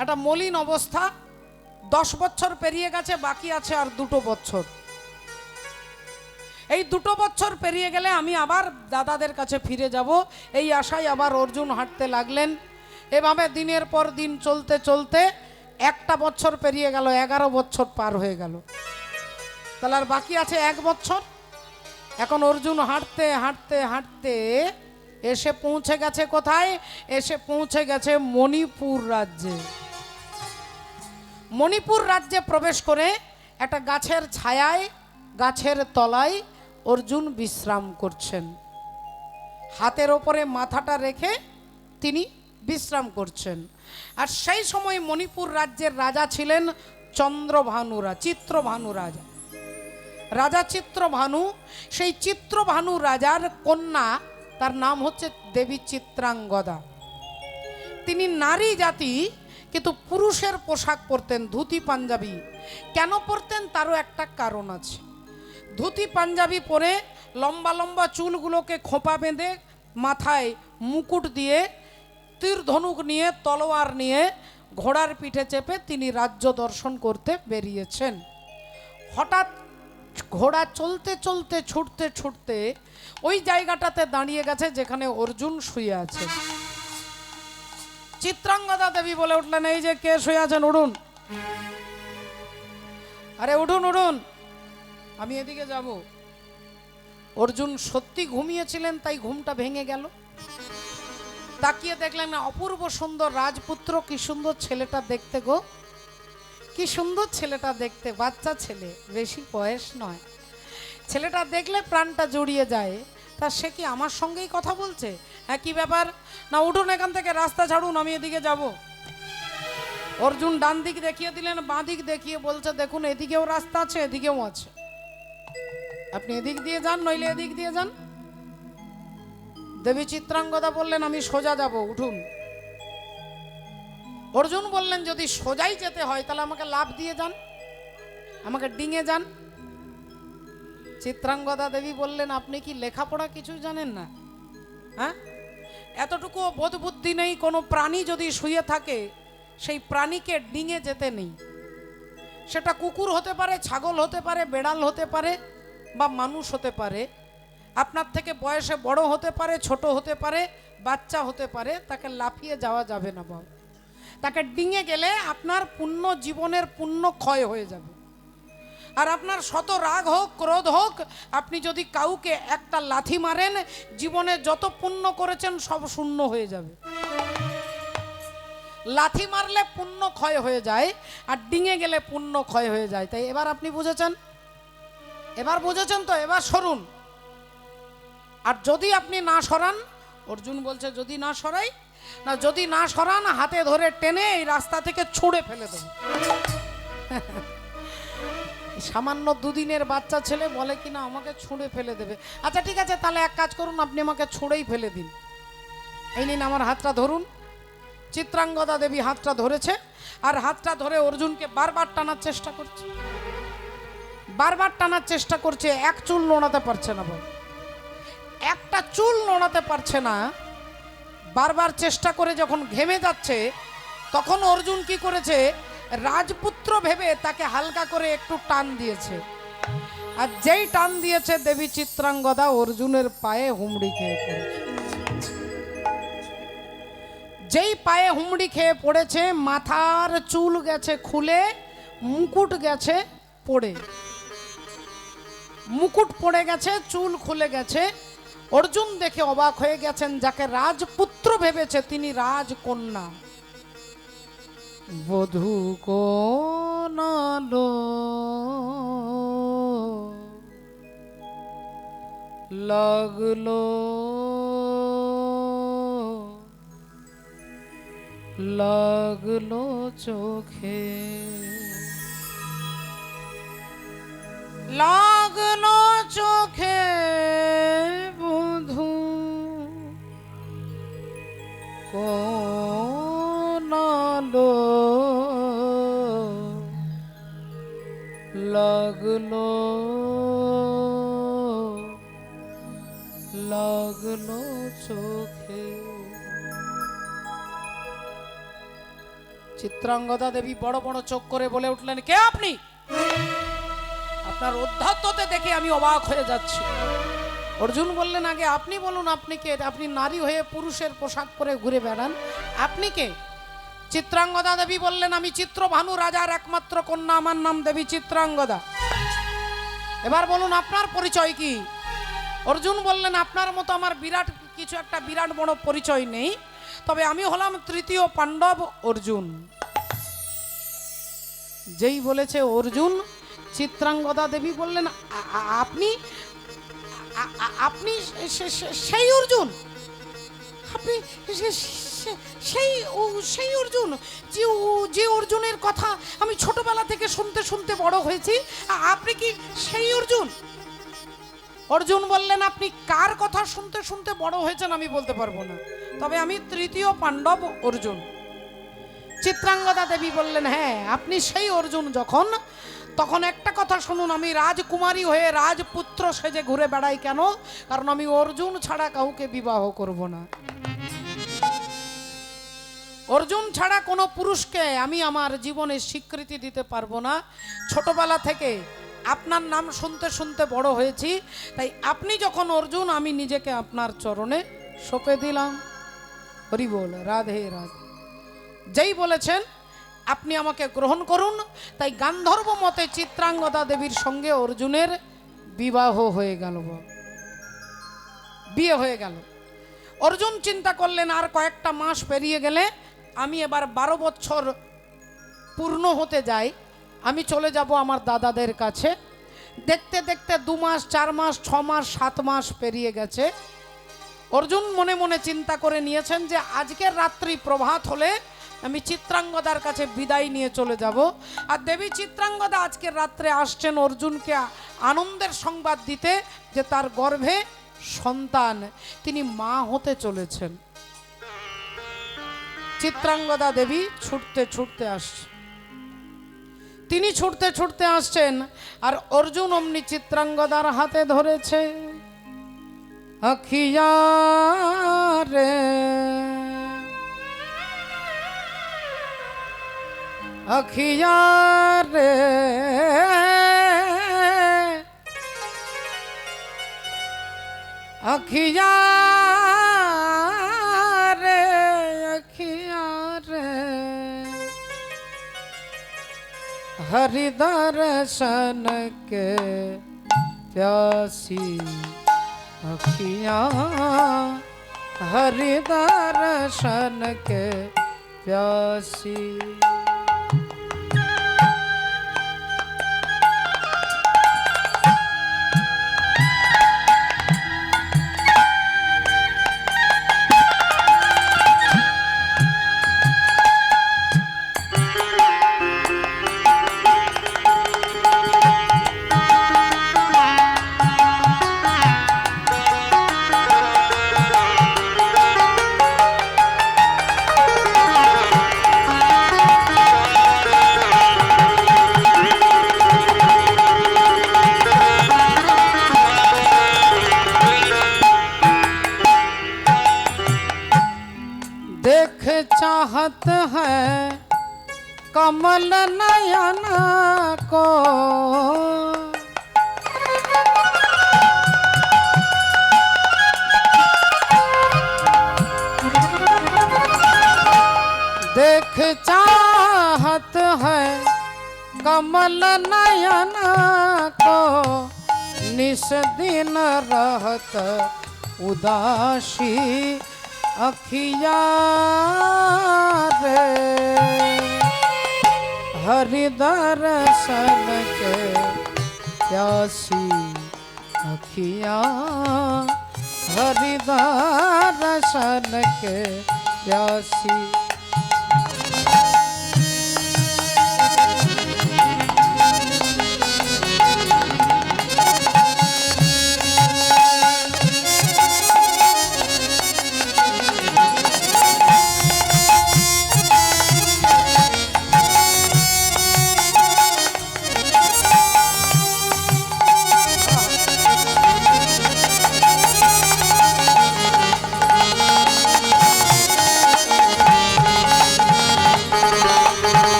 একটা মলিন অবস্থা। 10 বছর পেরিয়ে গেছে, বাকি আছে আর 2 বছর। এই 2 বছর পেরিয়ে গেলে আমি আবার দাদাদের কাছে ফিরে যাব, এই আশায় আবার অর্জুন হাঁটতে লাগলেন। এভাবে দিনের পর দিন চলতে চলতে 1টা বছর পেরিয়ে গেল, 11 বছর পার হয়ে গেল। তাহলে আর বাকি আছে 1 বছর। এখন অর্জুন হাঁটতে হাঁটতে হাঁটতে এসে পৌঁছে গেছে কোথায়? এসে পৌঁছে গেছে মণিপুর রাজ্যে। মণিপুর রাজ্যে প্রবেশ করে একটা গাছের ছায়ায়, গাছের তলায় অর্জুন বিশ্রাম করছেন। হাতের ওপরে মাথাটা রেখে তিনি বিশ্রাম করছেন। আর সেই সময় মণিপুর রাজ্যের রাজা ছিলেন চন্দ্রভানু চিত্রভানু রাজা, রাজা চিত্রভানু। সেই চিত্রভানু রাজার কন্যা, তার নাম হচ্ছে দেবী চিত্রাঙ্গদা। তিনি নারী জাতি, কিন্তু পুরুষের পোশাক পরতেন, ধুতি পাঞ্জাবি। কেন পরতেন তারও একটা কারণ আছে। ধুতি পাঞ্জাবি পরে লম্বা লম্বা চুলগুলোকে খোঁপা বেঁধে মাথায় মুকুট দিয়ে তীর ধনুক নিয়ে তলোয়ার নিয়ে ঘোড়ার পিঠে চেপে তিনি রাজ্য দর্শন করতে বেরিয়েছেন। হঠাৎ ঘোড়া চলতে চলতে ছুটতে ছুটতে ওই জায়গাটাতে দাঁড়িয়ে গেছে যেখানে অর্জুন শুয়ে আছে। চিত্রাঙ্গদা দেবী বলে উঠলেন, এই যে কে শুয়ে আছেন, উঠুন, আরে উঠুন উঠুন, আমি এদিকে যাব। অর্জুন সত্যি ঘুমিয়েছিলেন, তাই ঘুমটা ভেঙে গেল। তাকিয়ে দেখলেন অপূর্ব সুন্দর রাজপুত্র, কি সুন্দর ছেলেটা দেখতে গো, কি সুন্দর ছেলেটা দেখতে, বাচ্চা ছেলে, বেশি বয়স নয়। ছেলেটা দেখলে প্রাণটা জড়িয়ে যায়। তা সে কি আমার সঙ্গেই কথা বলছে? হ্যাঁ, কি ব্যাপার? না উঠুন এখান থেকে, রাস্তা ছাড়ুন, আমি এদিকে যাব। অর্জুন ডান দিক দেখিয়ে দিলেন, বাঁ দিক দেখিয়ে বলছে, দেখুন এদিকেও রাস্তা আছে, এদিকেও আছে, আপনি এদিক দিয়ে যান, নইলে এদিক দিয়ে যান। দেবী চিত্রাঙ্গদা বললেন, আমি সোজা যাব, উঠুন। অর্জুন বললেন, যদি সোজাই যেতে হয় তাহলে আমাকে লাফ দিয়ে যান, আমাকে ডিঙে যান। চিত্রাঙ্গদা দেবী বললেন, আপনি কি লেখাপড়া কিছু জানেন না? হ্যাঁ, এতটুকু বোধ বুদ্ধি নেই? কোনো প্রাণী যদি শুয়ে থাকে, সেই প্রাণীকে ডিঙে যেতে নেই। সেটা কুকুর হতে পারে, ছাগল হতে পারে, বেড়াল হতে পারে, বা মানুষ হতে পারে। আপনার থেকে বয়সে বড় হতে পারে, ছোট হতে পারে, বাচ্চা হতে পারে, তাকে লাফিয়ে যাওয়া যাবে না বাবা। তাকে ডিঙে গেলে আপনার পুণ্য, জীবনের পুণ্য ক্ষয় হয়ে যাবে। আর আপনার শত রাগ হোক, ক্রোধ হোক, আপনি যদি কাউকে একটা লাথি মারেন, জীবনে যত পুণ্য করেছেন সব শূন্য হয়ে যাবে। লাথি মারলে পুণ্য ক্ষয় হয়ে যায়, আর ডিঙে গেলে পুণ্য ক্ষয় হয়ে যায়। তাই এবার আপনি বুঝেছেন? এবার বুঝেছেন তো? এবার সরুন। আর যদি আপনি না সরান, অর্জুন বলছে যদি না সরাই, না যদি না সরান, হাতে ধরে টেনে এই রাস্তা থেকে ছুঁড়ে ফেলে দেব। সামান্য দুদিনের বাচ্চা ছেলে বলে কিনা আমাকে ছুঁড়ে ফেলে দেবে। আচ্ছা ঠিক আছে, তাহলে এক কাজ করুন, আপনি আমাকে ছুঁড়েই ফেলে দিন। এই নিন আমার হাতটা ধরুন। চিত্রাঙ্গদা দেবী হাতটা ধরেছে, আর হাতটা ধরে অর্জুনকে বারবার টানার চেষ্টা করছে, বারবার টানার চেষ্টা করছে। এক চুল নড়াতে পারছে না, বল, একটা চুল নড়াতে পারছে না। বারবার চেষ্টা করে যখন ঘেমে যাচ্ছে, তখন অর্জুন কি করেছে, রাজপুত্র ভেবে তাকে হালকা করে একটু টান দিয়েছে। আর যেই টান দিয়েছে, দেবী চিত্রাঙ্গদা অর্জুনের পায়ে হুমড়ি খেয়ে পড়েছে। যেই পায়ে হুমড়ি খেয়ে পড়েছে, মাথার চুল গেছে খুলে, মুকুট গেছে পড়ে, মুকুট পড়ে গেছে, চুল খুলে গেছে। অর্জুন দেখে অবাক হয়ে গেছেন, যাকে রাজপুত্র ভেবেছে তিনি রাজকন্যা। বধূ কোনালো লাগলো, লাগলো চোখে, লাগলো চোখে বধূ কোনালো, লাগলো, লাগলো চোখে। চিত্রাঙ্গদা দেবী বড় বড় চোখ করে বলে উঠলেন, কে আপনি? আপনার উদ্ধততে দেখে আমি অবাক হয়ে যাচ্ছি। অর্জুন বললেন, আগে আপনি বলুন, আপনি কে? আপনি নারী হয়ে পুরুষের পোশাক পরে ঘুরে বেড়ান, আপনি কে? চিত্রাঙ্গদা দেবী বললেন, আমি চিত্রভানু রাজার একমাত্র কন্যা, আমার নাম দেবী চিত্রাঙ্গদা। এবার বলুন আপনার পরিচয় কি? অর্জুন বললেন, আপনার মতো আমার বিরাট কিছু একটা বিরাট বড় পরিচয় নেই, তবে আমি হলাম তৃতীয় পাণ্ডব অর্জুন। যেই বলেছে অর্জুন, চিত্রাঙ্গদা দেবী বললেন, আপনি আপনি সেই অর্জুন? আপনি সেই সেই অর্জুন, যে অর্জুনের কথা আমি ছোটবেলা থেকে শুনতে শুনতে বড় হয়েছি, আপনি কি সেই অর্জুন? অর্জুন বললেন, আপনি কার কথা শুনতে শুনতে বড় হয়েছেন আমি বলতে পারবো না, তবে আমি তৃতীয় পাণ্ডব অর্জুন। চিত্রাঙ্গদা দেবী বললেন, হ্যাঁ আপনি সেই অর্জুন যখন, তখন একটা কথা শুনুন, আমি রাজকুমারী হয়ে রাজপুত্র সেজে ঘুরে বেড়াই কেন? কারণ আমি অর্জুন ছাড়া কাউকে বিবাহ করব না। অর্জুন ছাড়া কোনো পুরুষকে আমি আমার জীবনে স্বীকৃতি দিতে পারবো না। ছোটবেলা থেকে আপনার নাম শুনতে শুনতে বড় হয়েছি, তাই আপনি যখন অর্জুন, আমি নিজেকে আপনার চরণে সঁপে দিলাম। হরি বল, রাধে রাধে। যেই বলেছেন আপনি আমাকে গ্রহণ করুন, তাই গান্ধর্ব মতে চিত্রাঙ্গদা দেবীর সঙ্গে অর্জুনের বিবাহ হয়ে গেল, বিয়ে হয়ে গেল। অর্জুন চিন্তা করলেন আর কয়েকটা মাস পেরিয়ে গেলে আমি এবার 12 বছর পূর্ণ হতে যাই, আমি চলে যাব আমার দাদাদের কাছে। দেখতে দেখতে 2 মাস, 4 মাস, 6 মাস, 7 মাস পেরিয়ে গেছে। অর্জুন মনে মনে চিন্তা করে নিয়েছেন যে আজকের রাত্রি প্রভাত হলে আমি চিত্রাঙ্গদার কাছে বিদায় নিয়ে চলে যাব। আর দেবী চিত্রাঙ্গদা আজকের রাত্রে আসছেন অর্জুনকে আনন্দের সংবাদ দিতে যে তার গর্ভে সন্তান, তিনি মা হতে চলেছেন। চিত্রাঙ্গদা দেবী ছুটতে ছুটতে আসছে, তিনি ছুটতে ছুটতে আসছেন, আর অর্জুন অমনি চিত্রাঙ্গদার হাতে ধরেছে। আখিয়া রে আখিয়া রে আখিয়া রে আখিয়া রে हरि दर्शन के प्यासी अखियाँ, हरि दर्शन के प्यासी। देख चाहत है कमल नयन को, देख चाहत है कमल नयन को, निस दिन रहत उदासी अखिया रे हरि दर्शन के प्यासी अखिया, हरि दर्शन के प्यासी।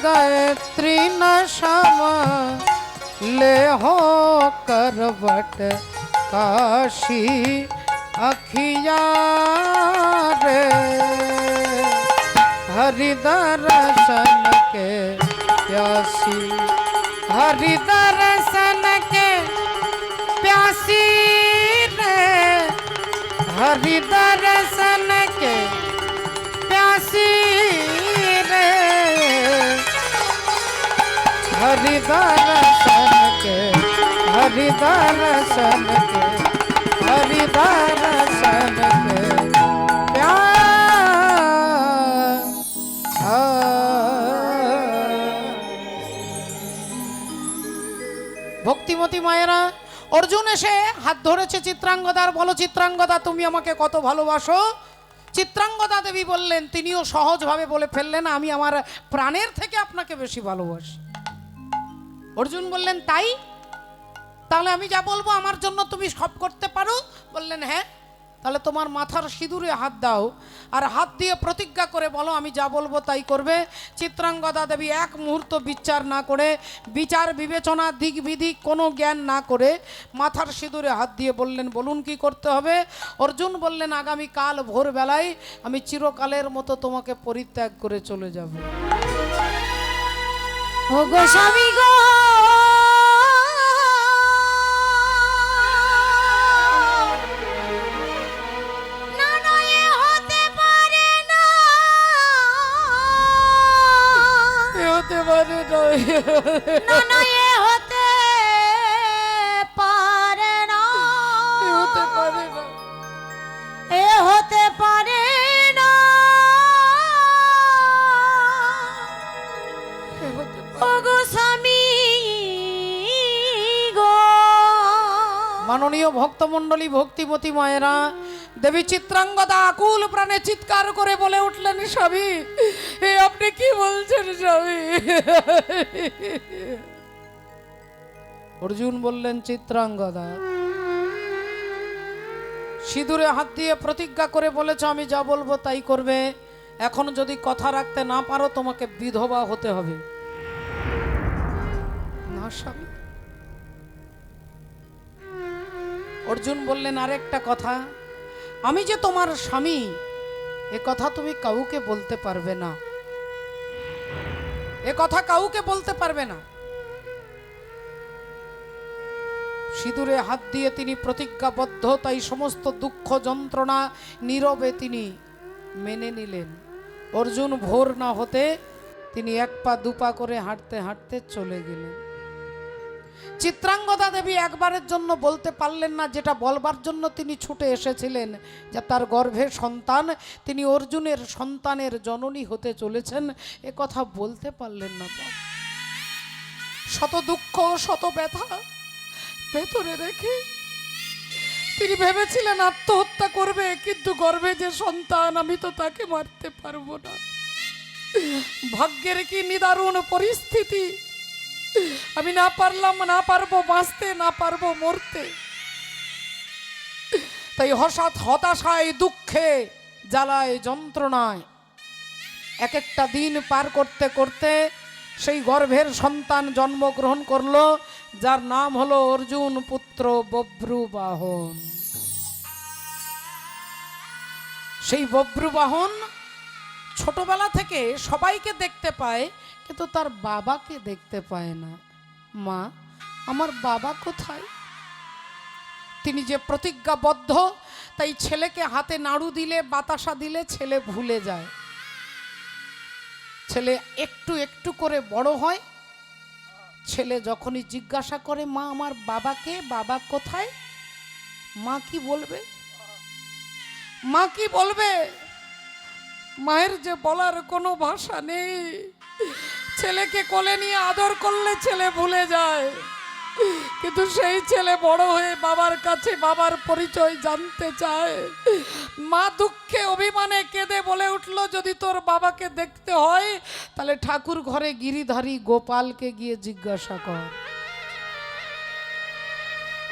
गायत्री न श्यामा ले हो करवट काशी अखिया रे हरि दर्शन के प्यासी हरि दर्शन के प्यासी रे हरि दर्शन के प्यासी रे हरि दर्शन के हरि दर्शन के हरि दर्शन के ভক্তিমতী মায়েরা অর্জুন এসে হাত ধরেছে চিত্রাঙ্গদার। বলো চিত্রাঙ্গদা তুমি আমাকে কত ভালোবাসো। চিত্রাঙ্গদা দেবী বললেন, তিনিও সহজভাবে বলে ফেললেন, আমি আমার প্রাণের থেকে আপনাকে বেশি ভালোবাসি। অর্জুন বললেন, তাই? তাহলে আমি যা বলবো আমার জন্য তুমি সব করতে পারো? বললেন, হ্যাঁ। তাহলে তোমার মাথার সিঁদুরে হাত দাও আর হাত দিয়ে প্রতিজ্ঞা করে বলো আমি যা বলবো তাই করবে। চিত্রাঙ্গদা দেবী এক মুহূর্ত বিচার না করে, বিচার বিবেচনা দিক বিদিক কোনো জ্ঞান না করে মাথার সিঁদুরে হাত দিয়ে বললেন, বলুন কি করতে হবে? অর্জুন বললেন, আগামী কাল ভোরবেলায় আমি চিরকালের মতো তোমাকে পরিত্যাগ করে চলে যাব। ও গো স্বামী গো, না না এ হতে পারে না, হতে পারে না, এ হতে পারে না। ওগো স্বামী গো। মাননীয় ভক্তমণ্ডলী, ভক্তিমতী মায়েরা, দেবী চিত্রাঙ্গদা আকুল প্রাণে চিৎকার করে বলে উঠলেন, স্বামী এ আপনি কি বলছেন স্বামী? অর্জুন বললেন, চিত্রাঙ্গদা সিঁদুরে হাত দিয়ে প্রতিজ্ঞা করে বলেছ আমি যা বলবো তাই করবে। এখন যদি কথা রাখতে না পারো তোমাকে বিধবা হতে হবে। না স্বামী। অর্জুন বললেন, আরেকটা কথা, আমি যে তোমার স্বামী এ কথা তুমি কাউকে বলতে পারবে না, এ কথা কাউকে বলতে পারবে না। সিঁদুরে হাত দিয়ে তিনি প্রতিজ্ঞাবদ্ধ, তাই সমস্ত দুঃখ যন্ত্রণা নীরবে তিনি মেনে নিলেন। অর্জুন ভোর না হতে তিনি এক পা দুপা করে হাঁটতে হাঁটতে চলে গেলেন। চিত্রাঙ্গদা দেবী একবারের জন্য বলতে পারলেন না যেটা বলবার জন্য তিনি ছুটে এসেছিলেন, যে তার গর্ভে সন্তান, তিনি অর্জুনের সন্তানের জননী হতে চলেছেন, এ কথা বলতে পারলেন না। শত দুঃখ শত ব্যথা ভেতরে রেখে তিনি ভেবেছিলেন আত্মহত্যা করবে, কিন্তু গর্ভে যে সন্তান আমি তো তাকে মারতে পারবো না। ভাগ্যের কি নিদারুণ পরিস্থিতি, আমি না পারলাম, না পারবো বাঁচতে, না পারবো মরতে। তাই হতাশায়, দুঃখে, জ্বালায়, যন্ত্রণায় এক একটা দিন পার করতে করতে সেই গর্ভের সন্তান জন্মগ্রহণ করলো, যার নাম হলো অর্জুন পুত্র বভ্রুবাহন। সেই বভ্রুবাহন ছোটবেলা থেকে সবাইকে দেখতে পায়, কিন্তু তার বাবাকে দেখতে পায় না। মা, আমার বাবা কোথায়? তিনি যে প্রতিজ্ঞাবদ্ধ, তাই ছেলেকে হাতে নাড়ু দিলে, বাতাসা দিলে ছেলে ভুলে যায়। ছেলে একটু একটু করে বড় হয়। ছেলে যখনই জিজ্ঞাসা করে, মা আমার বাবাকে, বাবা কোথায়? মা কি বলবে? মা কি বলবে? মায়ের যে বলার কোনো ভাষা নেই। ছেলেকে কোলে নিয়ে আদর করলে ছেলে ভুলে যায়, কিন্তু সেই ছেলে বড় হয়ে বাবার কাছে বাবার পরিচয় জানতে চায়। মা দুঃখে অভিমানে কেঁদে বলে উঠলো, যদি তোর বাবাকে দেখতে হয় তাহলে ঠাকুর ঘরে গিরিধারী গোপালকে গিয়ে জিজ্ঞাসা কর।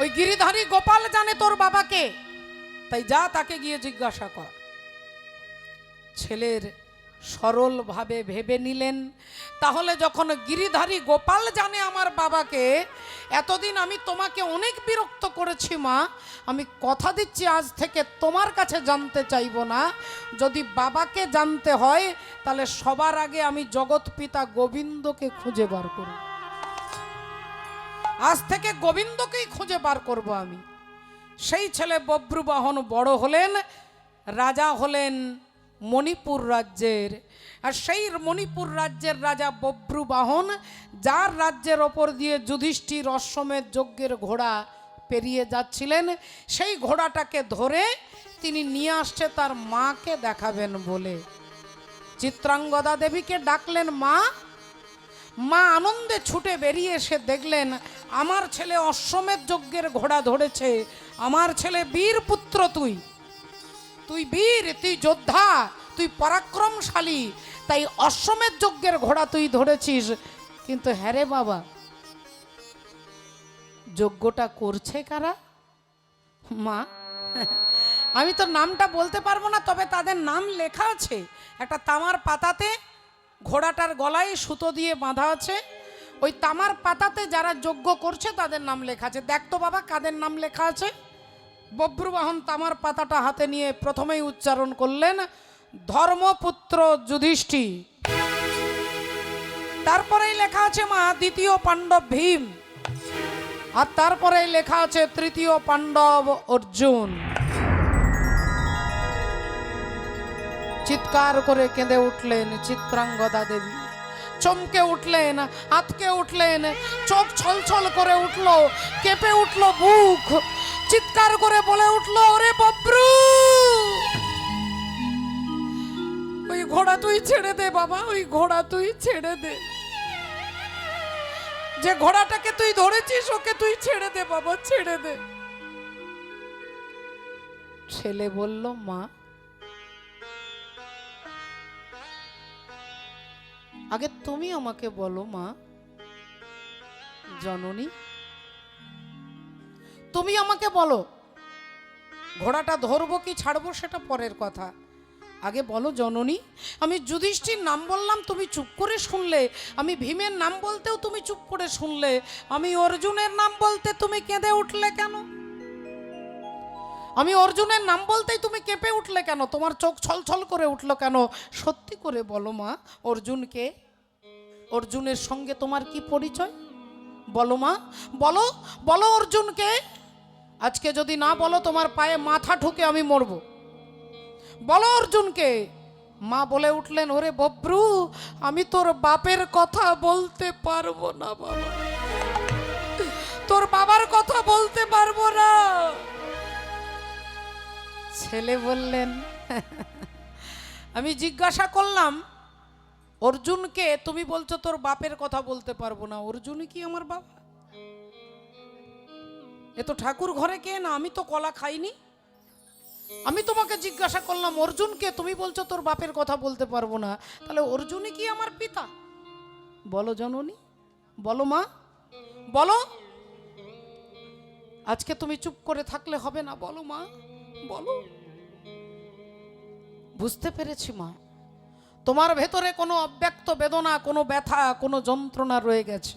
ওই গিরিধারী গোপাল জানে তোর বাবাকে, তাই যা তাকে গিয়ে জিজ্ঞাসা কর। ছেলের সরলভাবে ভেবে নিলেন। তাহলে যখন গিরিধারী গোপাল জানে আমার বাবাকে, এতদিন আমি তোমাকে অনেক বিরক্ত করেছি মা, আমি কথা দিচ্ছি আজ থেকে তোমার কাছে জানতে চাইবো না। যদি বাবাকে জানতে হয় তাহলে সবার আগে আমি জগৎ পিতা গোবিন্দকে খুঁজে বার করব। আজ থেকে গোবিন্দকেই খুঁজে বার করব আমি। সেই ছেলে বব্রুবাহন বড় হলেন, রাজা হলেন মণিপুর রাজ্যের। আর সেই মণিপুর রাজ্যের রাজা বব্রুবাহন, যার রাজ্যের ওপর দিয়ে যুধিষ্ঠির অশ্বমেধ যজ্ঞের ঘোড়া পেরিয়ে যাচ্ছিলেন, সেই ঘোড়াটাকে ধরে তিনি নিয়ে আসছে তার মাকে দেখাবেন বলে। চিত্রাঙ্গদা দেবীকে ডাকলেন মা। মা আনন্দে ছুটে বেরিয়ে এসে দেখলেন আমার ছেলে অশ্বমেধ যজ্ঞের ঘোড়া ধরেছে। আমার ছেলে বীর পুত্র, তুই বীর, তুই যোদ্ধা, তুই পরাক্রমশালী, তাই অশ্বমেধ যজ্ঞের ঘোড়া তুই ধরেছিস। কিন্তু হ্যাঁ রে বাবা, যজ্ঞটা করছে কারা? মা, আমি তো নামটা বলতে পারবো না, তবে তাদের নাম লেখা আছে একটা তামার পাতাতে। ঘোড়াটার গলায় সুতো দিয়ে বাঁধা আছে। ওই তামার পাতাতে যারা যজ্ঞ করছে তাদের নাম লেখা আছে। দেখ তো বাবা কাদের নাম লেখা আছে। বব্রুবাহন তামার পাতাটা হাতে নিয়ে প্রথমেই উচ্চারণ করলেন ধর্মপুত্র যুধিষ্ঠির। তারপরেই লেখা আছে মা দ্বিতীয় পাণ্ডব ভীম, আর তারপরেই লেখা আছে তৃতীয় পাণ্ডব অর্জুন। চিৎকার করে কেঁদে উঠলেন চিত্রাঙ্গদা দেবী, চমকে উঠলেন, আতকে উঠলেন, চোখ ছলছল করে উঠলো, কেঁপে উঠলো বুক। চিৎকার করে বলে উঠলো, ওরে বব্রু, ওই ঘোড়া তুই ছেড়ে দে বাবা, ওই ঘোড়া তুই ছেড়ে দে। যে ঘোড়াটাকে তুই ধরেছিস ওকে তুই ছেড়ে দে বাবা, ছেড়ে দে। ছেলে বলল, মা আগে তুমি আমাকে বলো মা, জননী তুমি আমাকে বলো, ঘোড়াটা ধরবো কি ছাড়বো সেটা পরের কথা। আগে বলো জননী, আমি যুধিষ্ঠির নাম বললাম তুমি চুপ করে শুনলে, আমি ভীমের নাম বলতেও তুমি চুপ করে শুনলে, আমি অর্জুনের নাম বলতে তুমি কেঁদে উঠলে কেন? আমি অর্জুনের নাম বলতেই তুমি কেঁপে উঠলে কেন? তোমার চোখ ছলছল করে উঠলো কেন? সত্যি করে বলো মা, অর্জুনকে, অর্জুনের সঙ্গে তোমার কি পরিচয়? বলো মা, বলো বলো অর্জুনকে। আজকে যদি না বলো তোমার পায়ে মাথা ঠুকে আমি মরব। বলো অর্জুনকে। মা বলে উঠলেন, ওরে বব্রু, আমি তোর বাপের কথা বলতে পারবো না বাবা, তোর বাবার কথা বলতে পারবো না। ছেলে বললেন, আমি জিজ্ঞাসা করলাম অর্জুনকে, তুমি বলছো তোর বাপের কথা বলতে পারবো না, অর্জুন কি আমার বাবা? এ তো ঠাকুর ঘরে কে না, আমি তো কলা খাইনি। আমি তোমাকে জিজ্ঞাসা করলাম অর্জুনকে, তুমি বলছো তোর বাপের কথা বলতে পারবো না, তাহলে অর্জুনই কি আমার পিতা? বলো জননী, বলো মা, বলো। আজকে তুমি চুপ করে থাকলে হবে না, বলো মা, বলো। বুঝতে পেরেছি মা, তোমার ভেতরে কোনো অব্যক্ত বেদনা, কোনো ব্যথা, কোনো যন্ত্রণা রয়ে গেছে,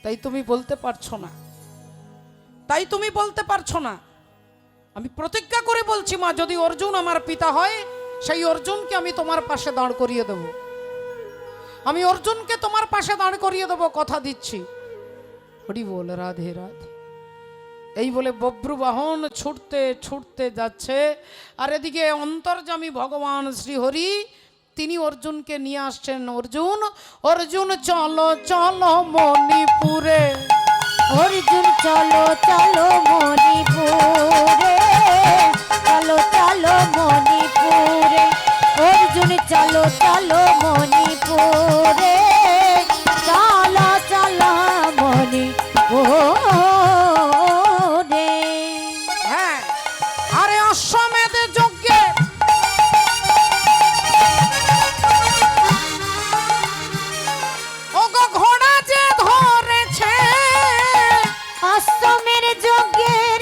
তাই তুমি বলতে পারছো না, তাই তুমি বলতে পারছো না। আমি প্রতিজ্ঞা করে বলছি মা, যদি অর্জুন আমার পিতা হয়, সেই অর্জুনকে আমি তোমার পাশে দাঁড় করিয়ে দেব। আমি অর্জুনকে তোমার পাশে দাঁড় করিয়ে দেব, কথা দিচ্ছি। হরি বল, রাধে রাধে। এই বলে বব্রুবাহন ছুটতে ছুটতে যাচ্ছে, আর এদিকে অন্তর্যামী ভগবান শ্রীহরি তিনি অর্জুনকে নিয়ে আসছেন। অর্জুন, অর্জুন চলো চলো মণিপুরে, অর্জুন চলো চলো মণিপুরে, চলো চলো মণিপুরে, অর্জুন চলো চলো মণিপুরে, চলো চলো মণিপুরে। হ্যাঁ, আরে অশ্বমেধ যজ্ঞে ওগো ঘোড়া যে ধরেছে, অশ্বমের যজ্ঞের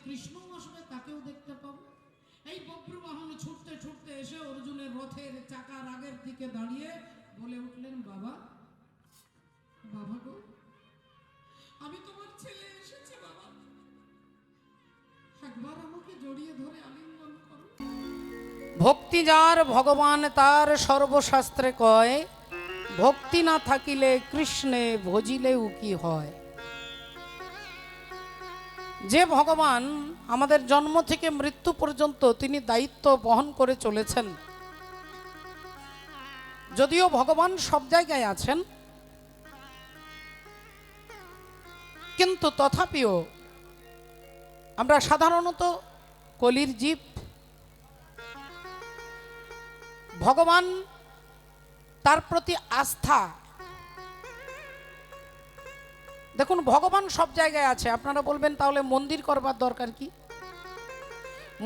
কৃষ্ণও আসবে, তাকেও দেখতে পাবো। এই বব্রবাহন ছুটতে ছুটতে এসে অর্জুনের রথের চাকার আগের দিকে দাঁড়িয়ে বলে উঠলেন, বাবা, বাবা গো, আমি তোমার ছেলে এসেছি বাবা, একবার আমাকে জড়িয়ে ধরে আলিঙ্গন করো। ভক্তি যার ভগবান তার সর্বশাস্ত্রে কয়, ভক্তি না থাকিলে কৃষ্ণে ভজিলেও কি হয়। যে ভগবান আমাদের জন্ম থেকে মৃত্যু পর্যন্ত তিনি দায়িত্ব বহন করে চলেছেন, যদিও ভগবান সব জায়গায় আছেন, কিন্তু তথাপিও আমরা সাধারণত কলির জীব। ভগবান তার প্রতি আস্থা, দেখুন ভগবান সব জায়গায় আছে। আপনারা বলবেন তাহলে মন্দির করবার দরকার কি?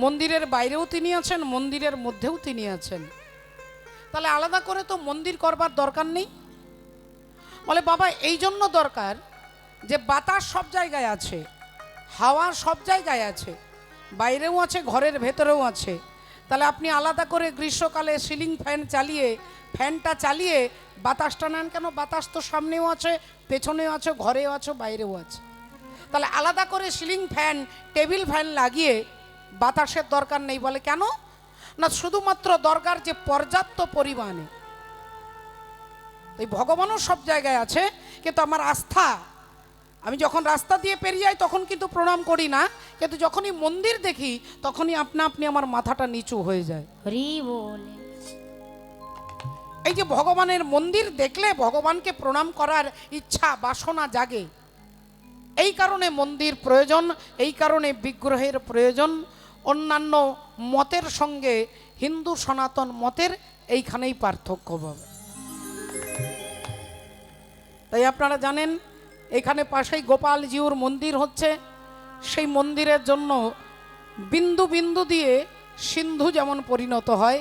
মন্দিরের বাইরেও তিনি আছেন, মন্দিরের মধ্যেও তিনি আছেন, তাহলে আলাদা করে তো মন্দির করবার দরকার নেই। বলে বাবা এই জন্য দরকার যে বাতাস সব জায়গায় আছে, হাওয়া সব জায়গায় আছে, বাইরেও আছে, ঘরের ভেতরেও আছে। তাহলে আপনি আলাদা করে গ্রীষ্মকালে সিলিং ফ্যান চালিয়ে, ফ্যানটা চালিয়ে বাতাসটা নেন কেন? বাতাস তো সামনেও আছে, পেছনেও আছে, ঘরেও আছে, বাইরেও আছে। তাহলে আলাদা করে সিলিং ফ্যান, টেবিল ফ্যান লাগিয়ে বাতাসের দরকার নেই। বলে কেন? না শুধুমাত্র দরকার যে পর্যাপ্ত পরিমাণে। এই ভগবানও সব জায়গায় আছে, কিন্তু আমার আস্থা, আমি যখন রাস্তা দিয়ে পেরিয়ে যাই তখন কিন্তু প্রণাম করি না, কিন্তু যখনই মন্দির দেখি তখনই আপনা আপনি আমার মাথাটা নিচু হয়ে যায়। হরি বল। এই যে ভগবানের মন্দির দেখলে ভগবানকে প্রণাম করার ইচ্ছা, বাসনা জাগে। এই কারণে মন্দির প্রয়োজন, এই কারণে বিগ্রহের প্রয়োজন। অন্যান্য মতের সঙ্গে হিন্দু সনাতন মতের এইখানেই পার্থক্য পাবে। তাই আপনারা জানেন এখানে পাশেই গোপালজিউর মন্দির হচ্ছে। সেই মন্দিরের জন্য বিন্দু বিন্দু দিয়ে সিন্ধু যেমন পরিণত হয়,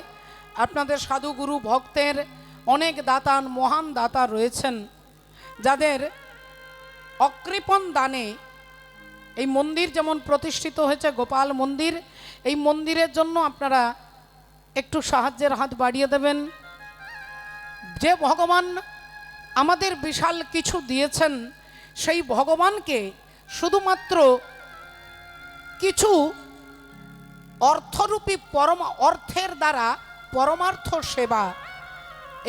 আপনাদের সাধুগুরু ভক্তের অনেক দাতান, মহান দাতা রয়েছেন, যাদের অকৃপণ দানে এই মন্দির যেমন প্রতিষ্ঠিত হয়েছে, গোপাল মন্দির। এই মন্দিরের জন্য আপনারা একটু সাহায্যের হাত বাড়িয়ে দেবেন। যে ভগবান আমাদের বিশাল কিছু দিয়েছেন, সেই ভগবানকে শুধুমাত্র কিছু অর্থরূপী অর্থের দ্বারা পরমার্থ সেবা,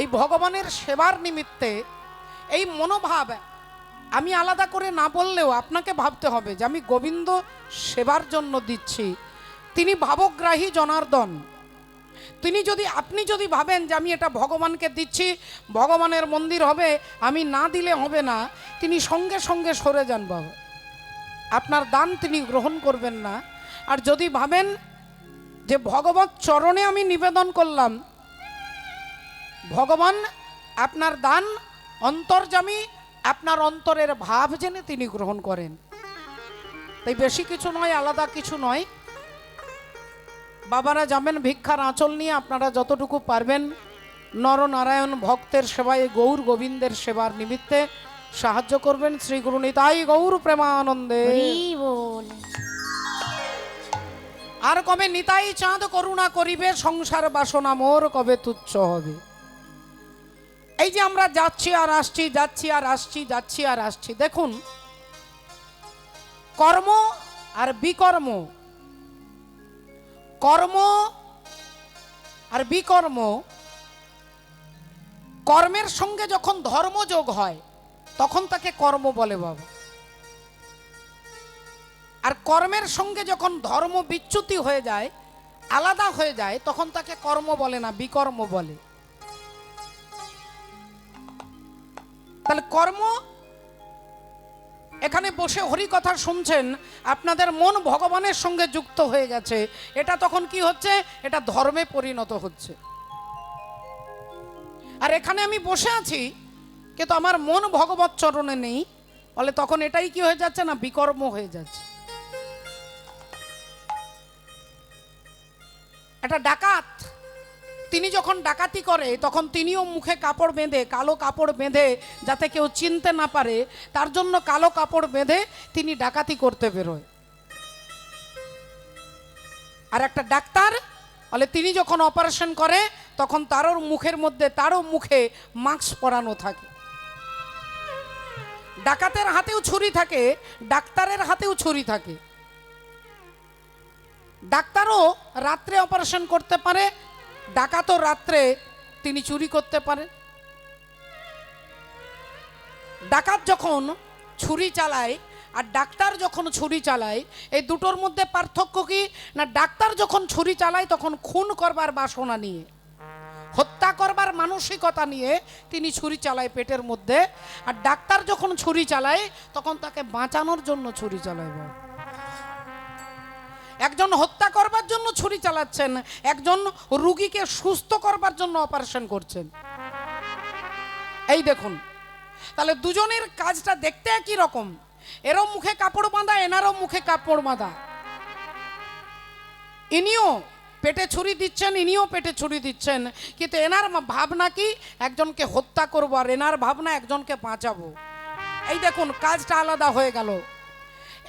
এই ভগবানের সেবার নিমিত্তে এই মনোভাব আমি আলাদা করে না বললেও আপনাকে ভাবতে হবে যে আমি গোবিন্দ সেবার জন্য দিচ্ছি। তিনি ভাবগ্রাহী জনার্দন। আপনি যদি ভাবেন যে আমি এটা ভগবানকে দিচ্ছি, ভগবানের মন্দির হবে, আমি না দিলে হবে না, তিনি সঙ্গে সঙ্গে সরে যান বাবা, আপনার দান তিনি গ্রহণ করবেন না। আর যদি ভাবেন যে ভগবত চরণে আমি নিবেদন করলাম, ভগবান আপনার দান অন্তর্যামী, আপনার অন্তরের ভাব জেনে তিনি গ্রহণ করেন। তাই বেশি কিছু নয়, আলাদা কিছু নয়। বাবারা যাবেন ভিক্ষার আঁচল নিয়ে, আপনারা যতটুকু পারবেন নরনারায়ণ ভক্তের সেবায়, গৌর গোবিন্দের সেবার নিমিত্তে সাহায্য করবেন। শ্রী গুরু নিতাই গৌর প্রেমানন্দে। হরি বল। আর কবে নিতাই চাঁদ করুণা করিবে, সংসার বাসনা মোর কবে তুচ্ছ হবে। এই যে আমরা যাচ্ছি আর আসছি, যাচ্ছি আর আসছি, যাচ্ছি আর আসছি, দেখুন কর্ম আর বিকর্ম, কর্ম আর বিকর্ম, কর্মের সঙ্গে যখন ধর্ম যোগ হয় তখন তাকে কর্ম বলে বাবা। আর কর্মের সঙ্গে যখন ধর্ম বিচ্যুতি হয়ে যায়, আলাদা হয়ে যায়, তখন তাকে কর্ম বলে না, বিকর্ম বলে। তাহলে কর্ম, এখানে বসে হরি কথা শুনছেন, আপনাদের মন ভগবানের সঙ্গে যুক্ত হয়ে গেছে, এটা তখন কি হচ্ছে? এটা ধর্মে পরিণত হচ্ছে। আর এখানে আমি বসে আছি কিন্তু আমার মন ভগবত চরণে নেই, বলে তখন এটাই কি হয়ে যাচ্ছে না, বিকর্ম হয়ে যাচ্ছে। একটা ডাকাত, তিনি যখন ডাকাতি করে তখন তিনিও মুখে কাপড় বেঁধে, কালো কাপড় বেঁধে, যাতে কেউ চিনতে না পারে, তার জন্য কালো কাপড় বেঁধে তিনি ডাকাতি করতে বেরোয়। আর একটা ডাক্তার বলে তিনি যখন অপারেশন করে তখন তারও মুখে মাস্ক পরানো থাকে। ডাকাতের হাতেও ছুরি থাকে, ডাক্তারের হাতেও ছুরি থাকে। ডাক্তারও রাত্রে অপারেশন করতে পারে, ডাকাতও রাত্রে তিনি চুরি করতে পারে। ডাকাত যখন ছুরি চালায় আর ডাক্তার যখন ছুরি চালায়, এই দুটোর মধ্যে পার্থক্য কি না? ডাক্তার যখন ছুরি চালায় তখন খুন করবার বাসনা নিয়ে, হত্যা করবার মানসিকতা নিয়ে তিনি ছুরি চালায় পেটের মধ্যে। আর ডাক্তার যখন ছুরি চালায় তখন তাকে বাঁচানোর জন্য ছুরি চালায়। একজন হত্যা করবার জন্য ছুরি চালাচ্ছেন, একজন রুগীকে সুস্থ করবার জন্য অপারেশন করছেন। এই দেখুন, তাহলে দুজনের কাজটা দেখতে একই রকম। এরও মুখে কাপড় বাঁধা, এনারও মুখে কাপড় বাঁধা। ইনিও পেটে ছুরি দিচ্ছেন, ইনিও পেটে ছুরি দিচ্ছেন, কিন্তু এনার ভাবনা কি? একজনকে হত্যা করবো, আর এনার ভাবনা একজনকে বাঁচাবো। এই দেখুন, কাজটা আলাদা হয়ে গেল।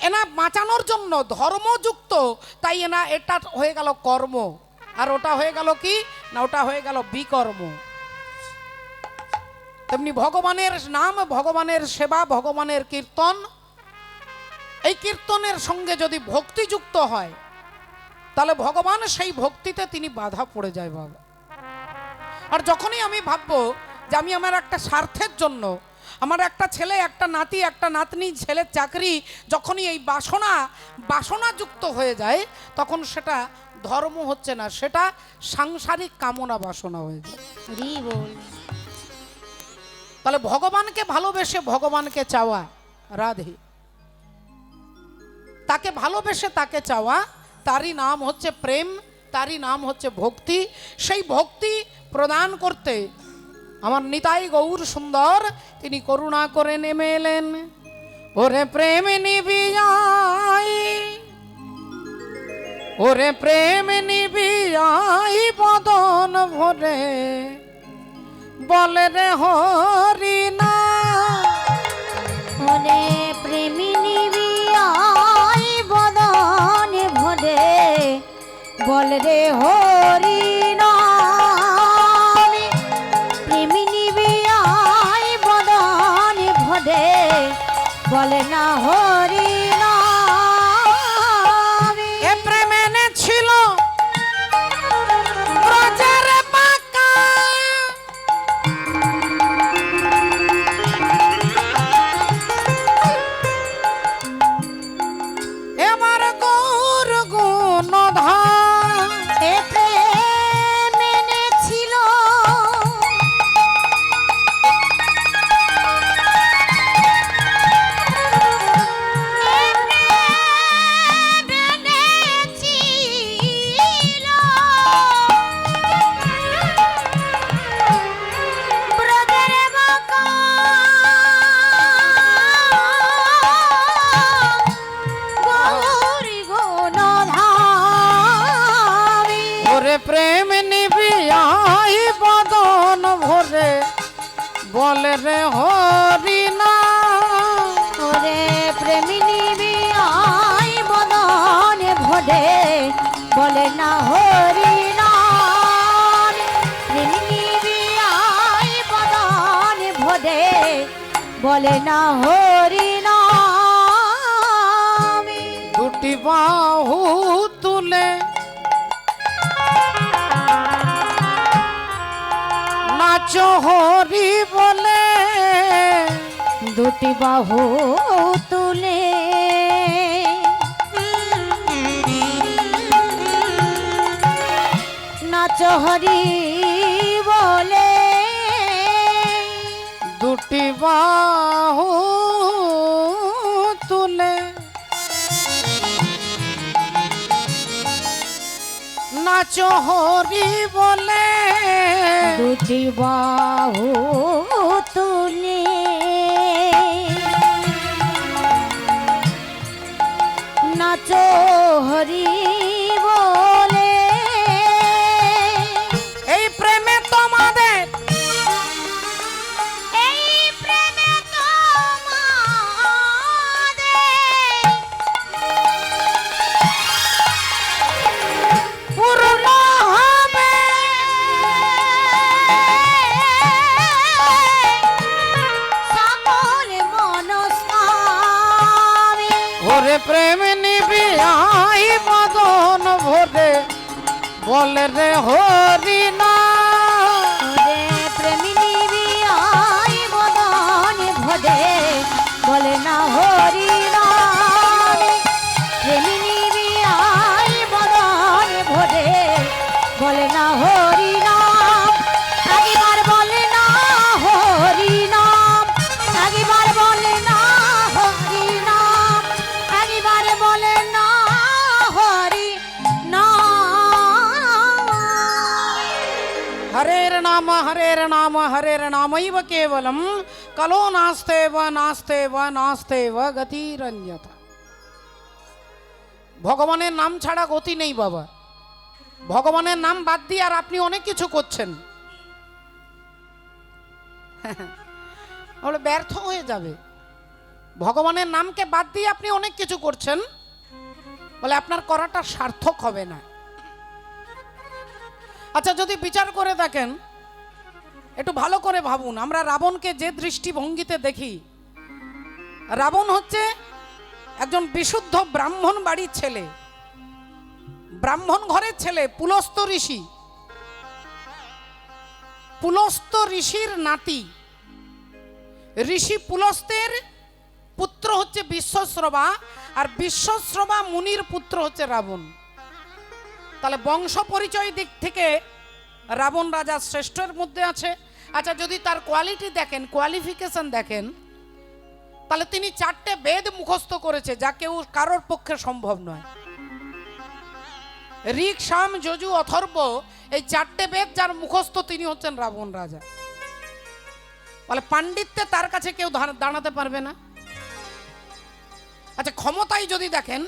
এনা বাঁচানোর জন্য ধর্মযুক্ত, তাই এনা এটা হয়ে গেল কর্ম, আর ওটা হয়ে গেল কি না? ওটা হয়ে গেল বিকর্ম। তেমনি ভগবানের নাম, ভগবানের সেবা, ভগবানের কীর্তন, এই কীর্তনের সঙ্গে যদি ভক্তি যুক্ত হয় তাহলে ভগবান সেই ভক্তিতে তিনি বাধা পড়ে যায় বাবা। আর যখনই আমি ভাববো যে আমি আমার একটা স্বার্থের জন্য, আমার একটা ছেলে, একটা নাতি, একটা নাতনি, ছেলের চাকরি, যখনই এই বাসনা যুক্ত হয়ে যায় তখন সেটা ধর্ম হচ্ছে না, সেটা সাংসারিক কামনা বাসনা হয়ে যায়। হরি বল। তাহলে ভগবানকে ভালোবেসে ভগবানকে চাওয়া, রাধে, তাকে ভালোবেসে তাকে চাওয়া, তারই নাম হচ্ছে প্রেম, তারই নাম হচ্ছে ভক্তি। সেই ভক্তি প্রদান করতে আমার নিতাই গৌর সুন্দর তিনি করুণা করে নেমে এলেন। ওরে প্রেম নিবিয়াই, ওরে প্রেম নিবিয়াই বদন ভরে, বলে রে হরি না। ওরে প্রেমী নিবিয়াই বদন ভরে, বল রে হরি নাম। প্রেমী নিবিয়াই বদন ভরে, বলে না হরি নাম। এ প্রেমে ছিল ব্রজের বাঁকা, এবার গৌর গুণধাম। এ প্রেম এনেছিল ব্রজের বাঁকা, গৌরী গুণধামী। ওরে প্রেম নিবিয়াই বদন ভরে, বলে রে হরি না। ওরে প্রেমী নিবিয়াই বদন ভরে, বলে না হরি নাম। প্রেমী নিবিয়াই বদন ভরে, বলে না হরি নাম। দুটি বাহু তুলে নাচো হরি বলে, দুটি বাহু তুলে নাচ হরি বলে। দুটি বাহু তুলে নাচো হরি বলে, দুটি বাহু তুলে নাচো হরি বলে। এই প্রেমে তোমাদের, এই প্রেমে তোমাদের ওরে প্রেম নিবি আই মদন ভরে বলে রে হরি না। ওরে প্রেমিনী বিয়াই মদন ভরে বলে না হরি নাম। প্রেমিনী বিয়াই মদন ভরে বলে না হরি নাম। একবার বলে না হরি নাম, একবার বলে না হরি নাম, একবার বলে না হরি নাম। হরের নাম হরের নামৈব কেবলম কলো নাস্তেব নাস্তেব নাস্তেব গতিরন্যথা। ভগবানের নাম ছাড়া গতি নেই বাবা। ভগবানের নাম বাদ দিয়ে আর আপনি অনেক কিছু করছেন, বলে ব্যর্থ হয়ে যাবে। ভগবানের নামকে বাদ দিয়ে আপনি অনেক কিছু করছেন, বলে আপনার করাটা সার্থক হবে না। আচ্ছা, যদি বিচার করে দেখেন, একটু ভালো করে ভাবুন, আমরা রাবণকে যে দৃষ্টিভঙ্গিতে দেখি, রাবণ হচ্ছে একজন বিশুদ্ধ ব্রাহ্মণ বাড়ির ছেলে, ব্রাহ্মণ ঘরের ছেলে, পুলস্ত ঋষি, পুলস্ত ঋষির নাতি। ঋষি পুলস্তের পুত্র হচ্ছে বিশ্বশ্রবা, আর বিশ্বশ্রবা মুনির পুত্র হচ্ছে রাবণ। তাহলে বংশ পরিচয় দিক থেকে রাবণ রাজা শ্রেষ্ঠের মধ্যে আছে। আচ্ছা, যদি তার কোয়ালিটি দেখেন, কোয়ালিফিকেশন দেখেন, তাহলে তিনি 4টে বেদ মুখস্থ করেছে, যা কেউ কারোর পক্ষে সম্ভব নয়। ঋক, সাম, যজু, অথর্ব, এই 4টে বেদ যার মুখস্থ, তিনি হচ্ছেন রাবণ রাজা। বলে পাণ্ডিত্যে তার কাছে কেউ দাঁড়াতে পারবে না। আচ্ছা, ক্ষমতায় যদি দেখেন,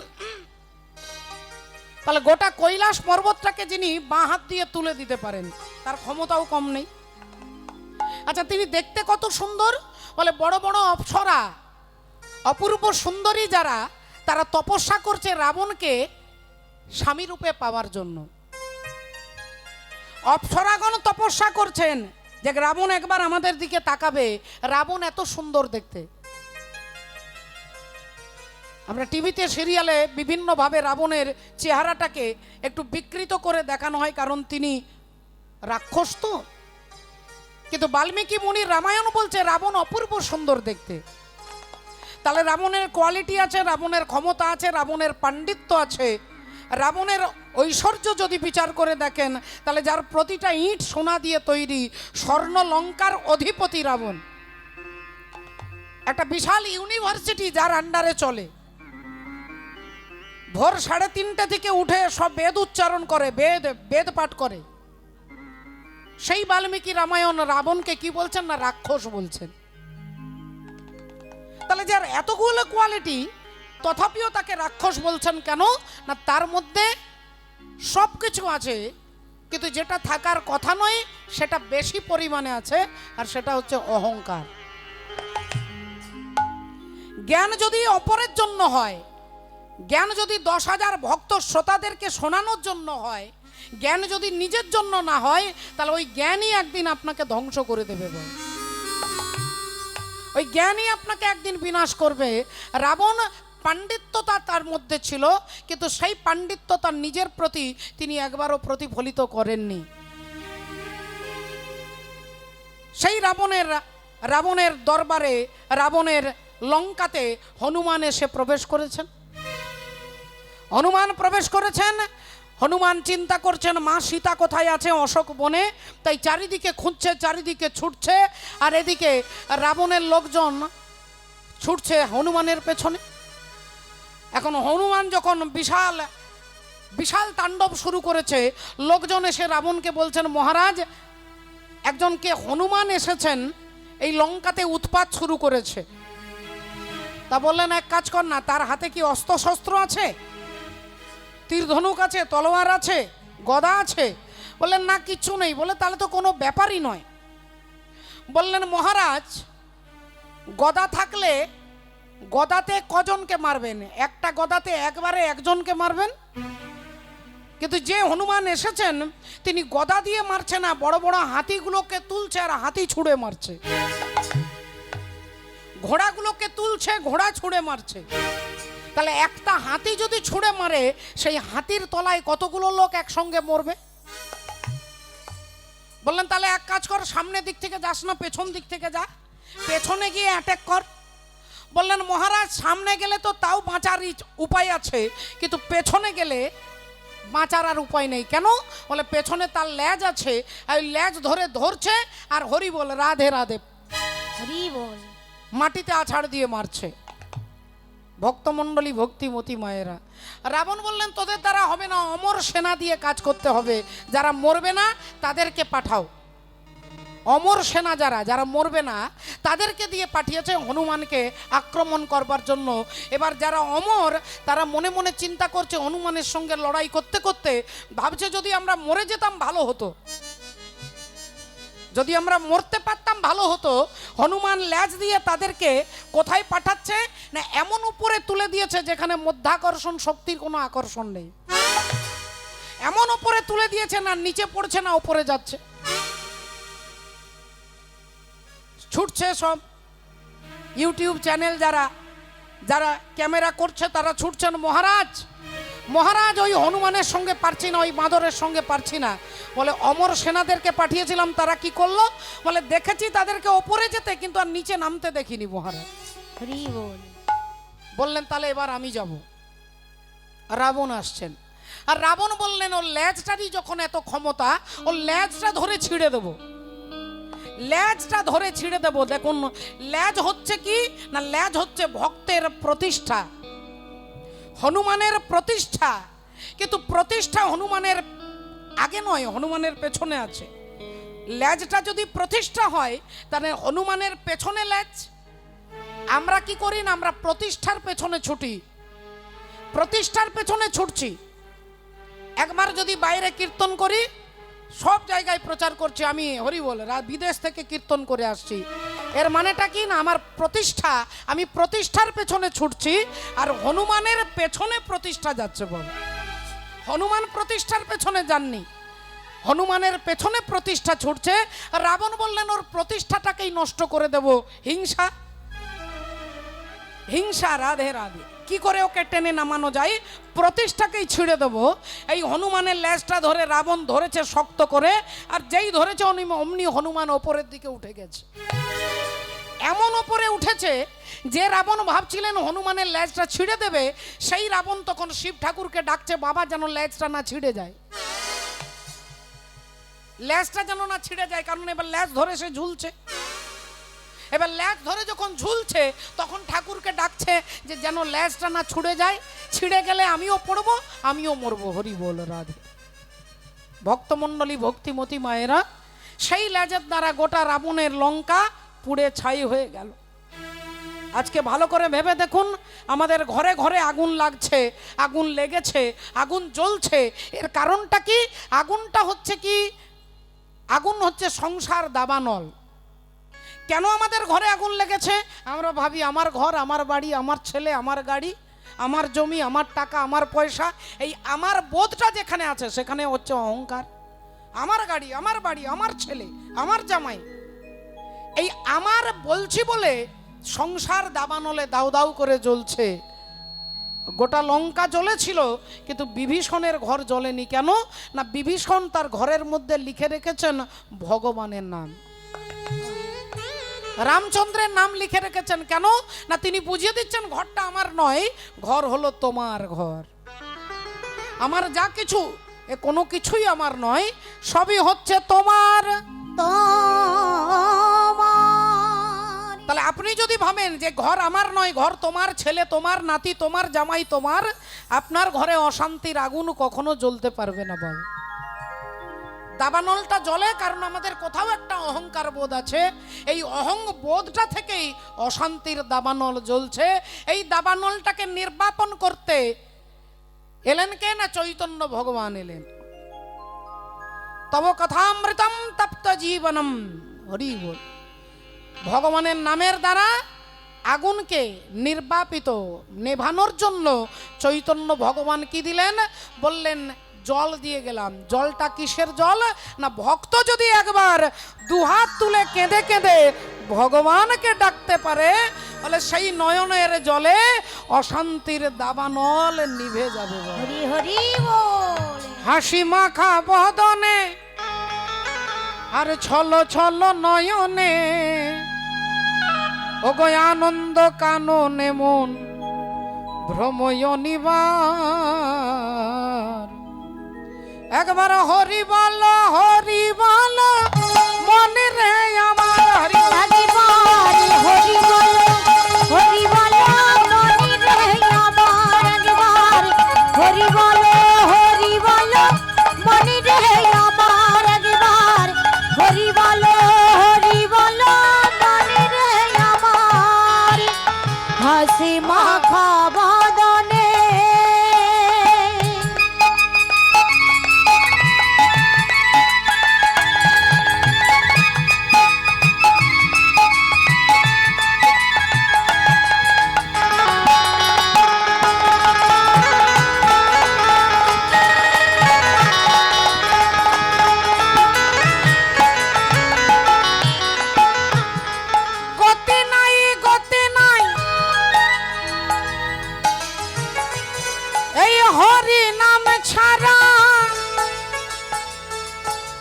তাহলে গোটা কৈলাস পর্বতটাকে যিনি বাঁ হাত দিয়ে তুলে দিতে পারেন, তার ক্ষমতাও কম নেই। আচ্ছা, তিনি দেখতে কত সুন্দর, বলে বড় বড় অপ্সরা, অপূর্ব সুন্দরী যারা, তারা তপস্যা করছে রাবণকে স্বামী রূপে পাওয়ার জন্য। অপ্সরাগণ তপস্যা করছেন যে রাবণ একবার আমাদের দিকে তাকাবে, রাবণ এত সুন্দর দেখতে। আমরা টিভিতে সিরিয়ালে বিভিন্নভাবে রাবণের চেহারাটাকে একটু বিকৃত করে দেখানো হয়, কারণ তিনি রাক্ষস তো। কিন্তু বাল্মীকি মুনির রামায়ণ বলছে রাবণ অপূর্ব সুন্দর দেখতে। তাহলে রাবণের কোয়ালিটি আছে, রাবণের ক্ষমতা আছে, রাবণের পাণ্ডিত্য আছে, রাবণের ঐশ্বর্য যদি বিচার করে দেখেন, তাহলে যার প্রতিটা ইট সোনা দিয়ে তৈরি, স্বর্ণ লঙ্কার অধিপতি রাবণ। একটা বিশাল ইউনিভার্সিটি যার আন্ডারে চলে, ভোর 3:30 থেকে উঠে সব বেদ উচ্চারণ করে, বেদ পাঠ করে। সেই বাল্মীকি রামায়ণ রাবণকে কি বলছেন না, রাক্ষস বলছেন। তাহলে যার এতগুলো কোয়ালিটি, তথাপিও তাকে রাক্ষস বলছেন কেন না, তার মধ্যে সব কিছু আছে, কিন্তু যেটা থাকার কথা নয় সেটা বেশি পরিমাণে আছে, আর সেটা হচ্ছে অহংকার। জ্ঞান যদি অপরের জন্য হয়, জ্ঞান যদি 10,000 ভক্ত শ্রোতাদেরকে শোনানোর জন্য হয়, জ্ঞান যদি নিজের জন্য না হয়, তাহলে ওই জ্ঞানই একদিন আপনাকে ধ্বংস করে দেবে, ওই জ্ঞানই আপনাকে একদিন বিনাশ করবে। রাবণ পাণ্ডিত্যতা তার মধ্যে ছিল, কিন্তু সেই পাণ্ডিত্য তার নিজের প্রতি তিনি একবারও প্রতিফলিত করেননি। সেই রাবণের দরবারে, রাবণের লঙ্কাতে হনুমান এসে প্রবেশ করেছেন। হনুমান প্রবেশ করেছেন, হনুমান চিন্তা করছেন মা সীতা কোথায় আছে, অশোক বনে, তাই চারিদিকে খুঁজছে, চারিদিকে ছুটছে, আর এদিকে রাবণের লোকজন ছুটছে হনুমানের পেছনে। এখন হনুমান যখন বিশাল বিশাল তাণ্ডব শুরু করেছে, লোকজন এসে রাবণকে বলছেন, মহারাজ, একজনকে হনুমান এসেছেন, এই লঙ্কাতে উৎপাত শুরু করেছে। তা বললেন, এক কাজ কর না, তার হাতে কি অস্ত্রশস্ত্র আছে, তীর ধনুক আছে, তলোয়ার আছে, গদা আছে? বললেন, না, কিচ্ছু নেই। বলে, তাহলে তো কোনো ব্যাপারই নয়। বললেন, মহারাজ, গদা থাকলে গদাতে কজনকে মারবেন? একটা গদাতে একবারে একজনকে মারবেন। কিন্তু যে হনুমান এসেছেন, তিনি গদা দিয়ে মারছে না, বড় বড় হাতিগুলোকে তুলছে আর হাতি ছুঁড়ে মারছে, ঘোড়াগুলোকে তুলছে, ঘোড়া ছুঁড়ে মারছে। তাহলে একটা হাতি যদি ছুঁড়ে মারে সেই হাতির তলায় কতগুলো লোক একসঙ্গে মরবে? বললেন তাহলে এক কাজ কর, সামনের দিক থেকে যাস না, পেছন দিক থেকে যা, পেছনে গিয়ে অ্যাটাক কর। বললেন মহারাজ সামনে গেলে তো তাও বাঁচার উপায় আছে, কিন্তু পেছনে গেলে বাঁচার আর উপায় নেই। কেন? বলে পেছনে তার লেজ আছে, আর ওই লেজ ধরে ধরছে আর হরি বল রাধে রাধে হরি বল মাটিতে আছাড় দিয়ে মারছে। ভক্তমণ্ডলী, ভক্তিমতী মায়েরা, রাবণ বললেন তোদের দ্বারা হবে না, অমর সেনা দিয়ে কাজ করতে হবে, যারা মরবে না তাদেরকে পাঠাও। অমর সেনা যারা যারা মরবে না তাদেরকে দিয়ে পাঠিয়েছে হনুমানকে আক্রমণ করবার জন্য। এবার যারা অমর তারা মনে মনে চিন্তা করছে, হনুমানের সঙ্গে লড়াই করতে করতে ভাবছে যদি আমরা মরে যেতাম ভালো হতো, যদি আমরা মরতে পারতাম ভালো হতো। হনুমান ল্যাজ দিয়ে তাদেরকে কোথায় পাঠাচ্ছে না, এমন উপরে তুলে দিয়েছে যেখানে মধ্যাকর্ষণ শক্তির কোনো আকর্ষণ নেই। এমন উপরে তুলে দিয়েছে না নিচে পড়ছে না উপরে যাচ্ছে, ছুটছে সব। ইউটিউব চ্যানেল যারা যারা ক্যামেরা করছে তারা ছুটছেন, মহারাজ মহারাজ ওই হনুমানের সঙ্গে পারছি না, ওই বাঁদরের সঙ্গে পারছি না। বলে অমর সেনাদেরকে পাঠিয়েছিলাম, তারা কি করলো? বলে দেখেছি তাদেরকে ওপরে যেতে, কিন্তু আর নিচে নামতে দেখিনি মহারাজ। হরি বল। বললেন তাহলে এবার আমি যাব। রাবণ আসছেন, আর রাবণ বললেন ওর লেজটারই যখন এত ক্ষমতা, ওর লেজটা ধরে ছিঁড়ে দেবো, লেজটা ধরে ছিঁড়ে দেবো। দেখুন লেজ হচ্ছে কি না, লেজ হচ্ছে ভক্তের প্রতিষ্ঠা, হনুমানের প্রতিষ্ঠা। কিন্তু প্রতিষ্ঠা হনুমানের আগে নয়, হনুমানের পেছনে আছে। লেজটা যদি প্রতিষ্ঠা হয় তাহলে হনুমানের পেছনে লেজ। আমরা কি করি না, আমরা প্রতিষ্ঠার পেছনে ছুটি, প্রতিষ্ঠার পেছনে ছুটছি। একবার যদি বাইরে কীর্তন করি, সব জায়গায় প্রচার করছি আমি হরি বল, বিদেশ থেকে কীর্তন করে আসছি, এর মানেটা কি না, আমার প্রতিষ্ঠা, আমি প্রতিষ্ঠার পেছনে ছুটছি, আর হনুমানের পেছনে প্রতিষ্ঠা যাচ্ছে। বল হনুমান প্রতিষ্ঠার পেছনে যাননি, হনুমানের পেছনে প্রতিষ্ঠা ছুটছে। রাবণ বললেন ওর প্রতিষ্ঠাটাকেই নষ্ট করে দেব, হিংসা হিংসা রাধে রাধে। কি করে ওকে টেনে নামানো যায়? প্রতিষ্ঠাকেই ছিঁড়ে দেবো। এই হনুমানের লেজটা ধরে রাবণ ধরেছে শক্ত করে, আর যেই ধরেছে অমনি হনুমান ওপরের দিকে উঠে গেছে। এমন ওপরে উঠেছে যে রাবণ ভাবছিলেন হনুমানের লেজটা ছিঁড়ে দেবে, সেই রাবণ তখন শিব ঠাকুরকে ডাকছে, বাবা যেন লেজটা না ছিঁড়ে যায়, লেজটা যেন না ছিঁড়ে যায়, কারণ এবার লেজ ধরে সে ঝুলছে। এবার লেজ ধরে যখন ঝুলছে তখন ঠাকুরকে ডাকছে যে যেন লেজটা না ছুড়ে যায়, ছিঁড়ে গেলে আমিও পড়বো, আমিও মরবো। হরি বল রাধে। ভক্তমণ্ডলী, ভক্তিমতী মায়েরা, সেই লেজের দ্বারা গোটা রাবণের লঙ্কা পুড়ে ছাই হয়ে গেল। আজকে ভালো করে ভেবে দেখুন, আমাদের ঘরে ঘরে আগুন লাগছে, আগুন লেগেছে, আগুন জ্বলছে, এর কারণটা কি? আগুনটা হচ্ছে কি, আগুন হচ্ছে সংসার দাবানল। কেন আমাদের ঘরে আগুন লেগেছে? আমরা ভাবি আমার ঘর, আমার বাড়ি, আমার ছেলে, আমার গাড়ি, আমার জমি, আমার টাকা, আমার পয়সা। এই আমার বোধটা যেখানে আছে সেখানে হচ্ছে অহংকার। আমার গাড়ি, আমার বাড়ি, আমার ছেলে, আমার জামাই, এই আমার বলছি বলে সংসার দাবানলে দাউ দাউ করে জ্বলছে। গোটা লঙ্কা জ্বলেছিল, কিন্তু বিভীষণের ঘর জ্বলেনি। কেন না, বিভীষণ তার ঘরের মধ্যে লিখে রেখেছেন ভগবানের নাম, রামচন্দ্রের নাম লিখে রেখেছেন। কেন না, তিনি বুঝিয়ে দিচ্ছেন ঘরটা আমার নয়, ঘর হলো তোমার ঘর। আমার যা কিছু, এ কোনো কিছুই আমার নয়, সবই হচ্ছে তোমার। তাহলে আপনি যদি ভাবেন যে ঘর আমার নয়, ঘর তোমার, ছেলে তোমার, নাতি তোমার, জামাই তোমার, আপনার ঘরে অশান্তির আগুন কখনো জ্বলতে পারবে না। বাবা, দাবানলটা জ্বলে কারণ আমাদের কোথাও একটা অহংকার বোধ আছে। এই অহং বোধটা থেকেই অশান্তির দাবানল জ্বলছে। এই দাবানলটাকে নির্বাপন করতে এলেন কে না, চৈতন্য ভগবান এলেন। তব কথামৃতম তপ্ত জীবনম, হরি বল। ভগবানের নামের দ্বারা আগুনকে নির্বাপিত, নেভানোর জন্য চৈতন্য ভগবান কি দিলেন? বললেন জল দিয়ে গেলাম। জলটা কিসের জল না, ভক্ত যদি একবার দুহাত তুলে কেঁদে কেঁদে ভগবানকে ডাকতে পারে, বলে সেই নয়নের জলে অশান্তির দাবানল নিভে যাবে বলে। হরি হরি বল হাসি মাখা বদনে আর ছল ছল নয়নে ও গো আনন্দ কাননে মন ভ্রময় নিবার। একবার হরি বল মনে রে আমার হরি একবার হরি বল হরি বল মনি রে আমার একবার হরি বল মনি রে আমার একবার হরি বল মনি রে আমার হাসি মাখা বদনে গতি নাই এই হরি নাম ছাড়া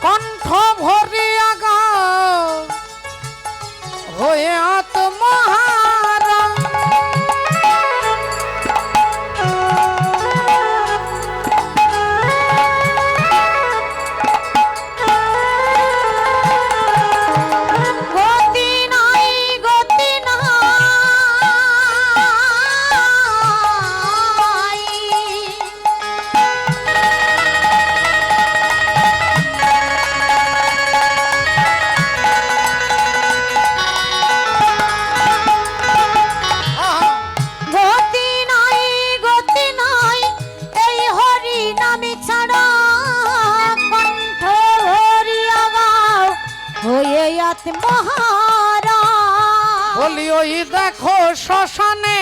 কণ্ঠ ভরিয়া গাও হয়ে আত্মহারা। গতি নাই গতি নাই এই হরি নামে ছাড়া কণ্ঠ ভরিয়া গাও হয়ে আত্মহারা। বলি ওই দেখো শ্মশানে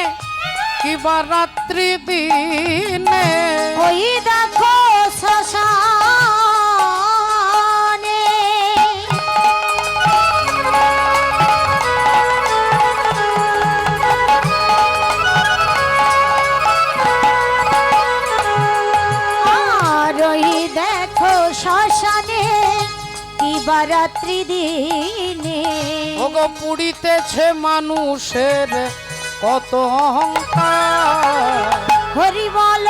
কিবা রাত্রি দিনে ওই দেখো শ্মশানে আর ওই দেখো শ্মশানে কিবা রাত্রি দিনে ওগো পুড়িতেছে মানুষের কত অহংকার। হরি বল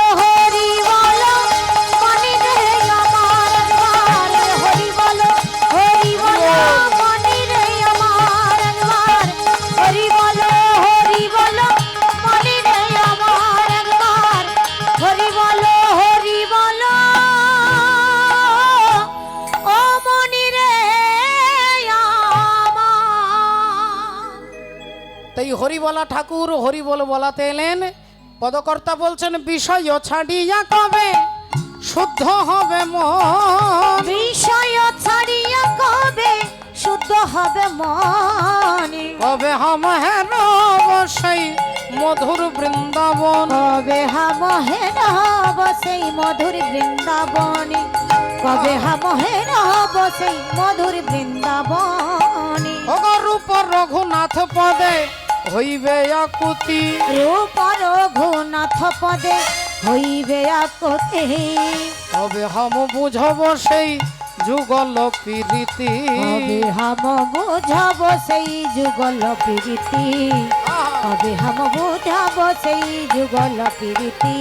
মনি রে আমার একবার হরি বল মনি রে আমার একবার হরি বল মনি রে আমার একবার হরি বল ও মনি রে আমার। তাই হরিবলা ঠাকুর হরিবল বলাতে এলেন। পদকর্তা বলছেন বিষয় ছাড়িয়া কবে শুদ্ধ হবে মন। বিষয় ছাড়িয়া কবে শুদ্ধ হবে মনে কবে হাম হেন সেই মধুর বৃন্দাবন। কবে হাম হেরব সেই মধুর বৃন্দাবনে কবে হাম হেরব সেই মধুর বৃন্দাবনে ওগো রূপ রঘুনাথ পদে হইবে আকুতি। রূপ রঘুনাথ পদে হইবে আকুতি কবে হাম বুঝব সেই যুগল প্রীতি। কবে হাম বুঝব সেই যুগল প্রীতি কবে হাম বুঝব সেই যুগল প্রীতি।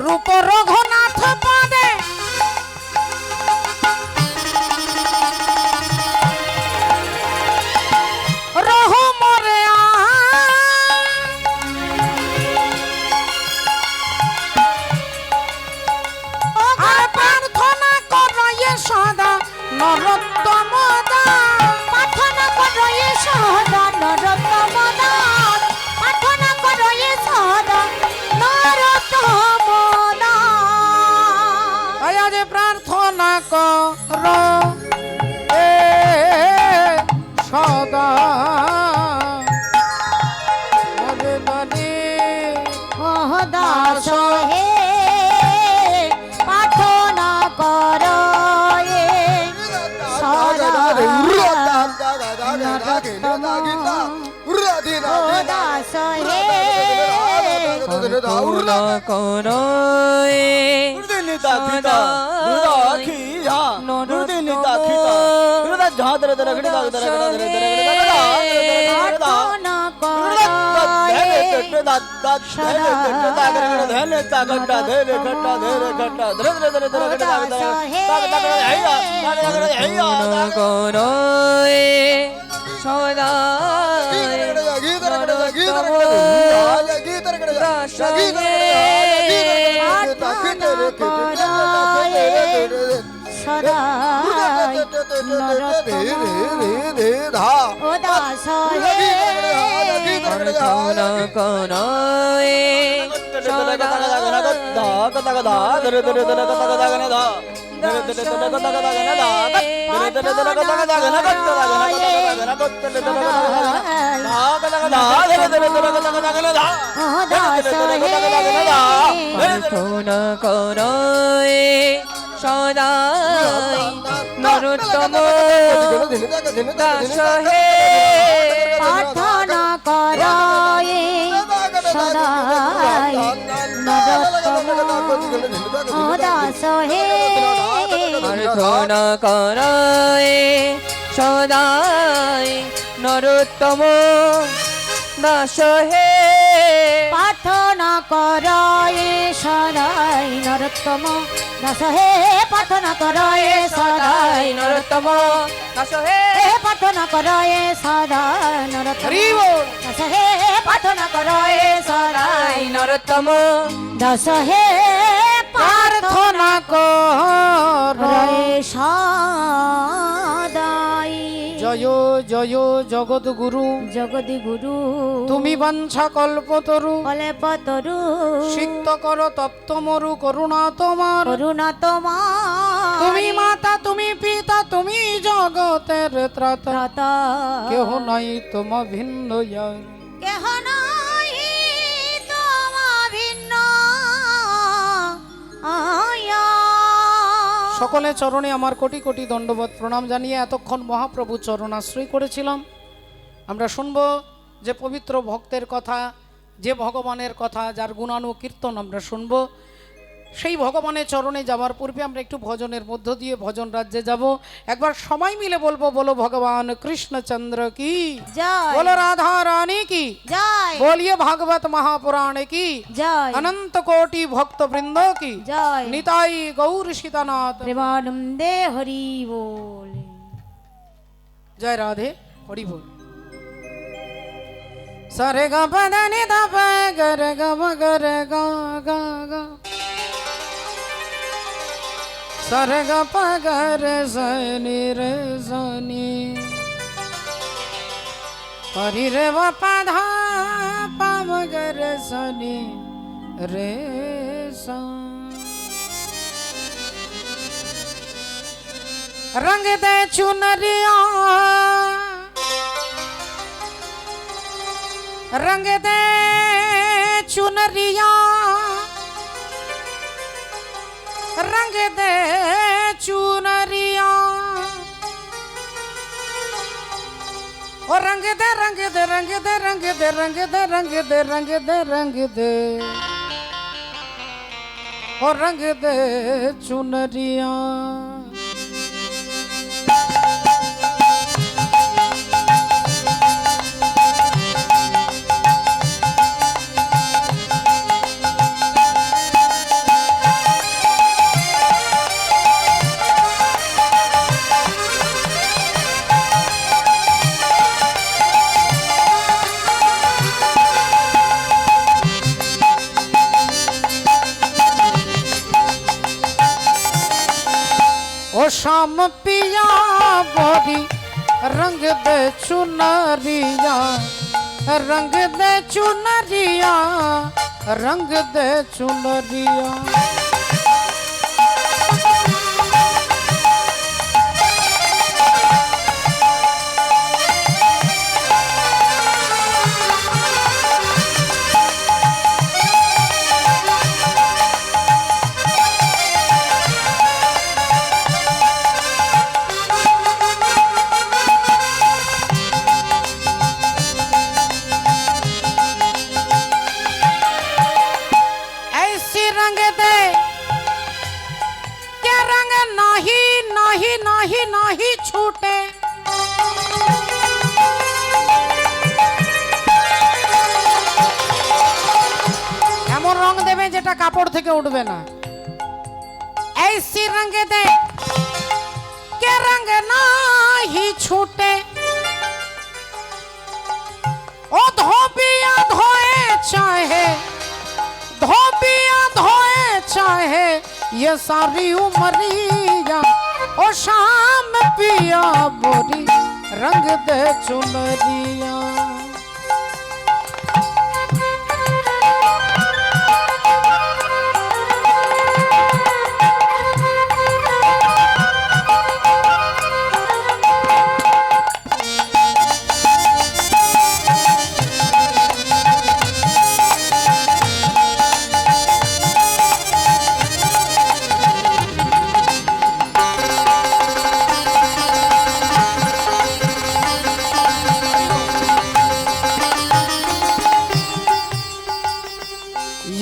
রূপ রঘুনাথ পদে রহু মরে আর প্রার্থনা করয়ে সদা নরোত্তম দাস। প্রার্থনা করয়ে সদা নরোত্তম দাস প্রার্থনা করয়ে সদা নরোত্তম দাস। নরোত্তম ও দাস হে কোন কোন পাঠন কোন সদাই নরোত্তম ও দাস হে কোন কোন কোন সদাই নরোত্তম দাস হে পাঠন করয়ে সদাই নরোত্তম ও দাস হে প্রার্থন করায় সদাই নরোত্তম দাস হে পাঠন করয়ে সদাই নরোত্তম দাস হে পাঠন করয়ে সদাই নরোত্তম দাস হে পাঠন করয়ে সদাই নরোত্তম হরি বল। দাস হে পাঠন করয়ে সদাই নরোত্তম দাস হে প্রার্থনা কর রয়ে সদাই জয় জয় জগৎ গুরু জগদি গুরু তুমি বাঞ্ছা কল্পতরু বলে পতরু সিক্ত কর তপ্ত মরু করুণা তোমার করুণা তোমার তুমি মাতা তুমি পিতা তুমি জগতের ত্রাতা ত্রাতা কেহ নাই তোম ভিন্ন ইয়ার। কেহ নাই তোমা ভিন্ন আয়া। সকলে চরণে আমার কোটি কোটি দণ্ডবত প্রণাম জানিয়ে এতক্ষণ মহাপ্রভু চরণাশ্রয় করেছিলাম। আমরা শুনব যে পবিত্র ভক্তের কথা, যে ভগবানের কথা, যার গুণানুকীর্তন আমরা শুনব। সেই ভগবানের চরণে যাওয়ার পূর্বে আমরা একটু ভজনের মধ্য দিয়ে ভজন রাজ্যে যাব। একবার সবাই মিলে বলবো, বলো ভগবান কৃষ্ণচন্দ্র কি জয় বলো, রাধা রানী কি জয় बोलिए भागवत महापुराण की জয় अनंत कोटि भक्त वृंद की জয় निताई गौर सीतानाथ প্রেমানন্দে হরি বল। जय राधे हरि बोल। सारे गा पदा नि दा प ग रे ग म ग रे गा गा गा सारे गा प ग रे स नि रे स नि परि रे व प धा प म ग रे स नि रे स। रंग दे चुनरिया रंग दे चुनरिया रंग दे चुनरिया और रंग दे रंग दे रंग दे रंग दे रंग दे रंग दे रंग दे रंग दे और रंग दे चुनरिया। ओ शाम पिया बोरी रंग दे चुनरिया रंग दे चुनरिया रंग दे चुनरिया। কাপড় থেকে উঠবে না। ऐसी रंग दे के रंग नाही छूटे, ओ धोबिया धोए चाहे, धोबिया धोए चाहे, ये सारी उमरिया ओ शाम पिया बोरी रंग दे चुनरिया।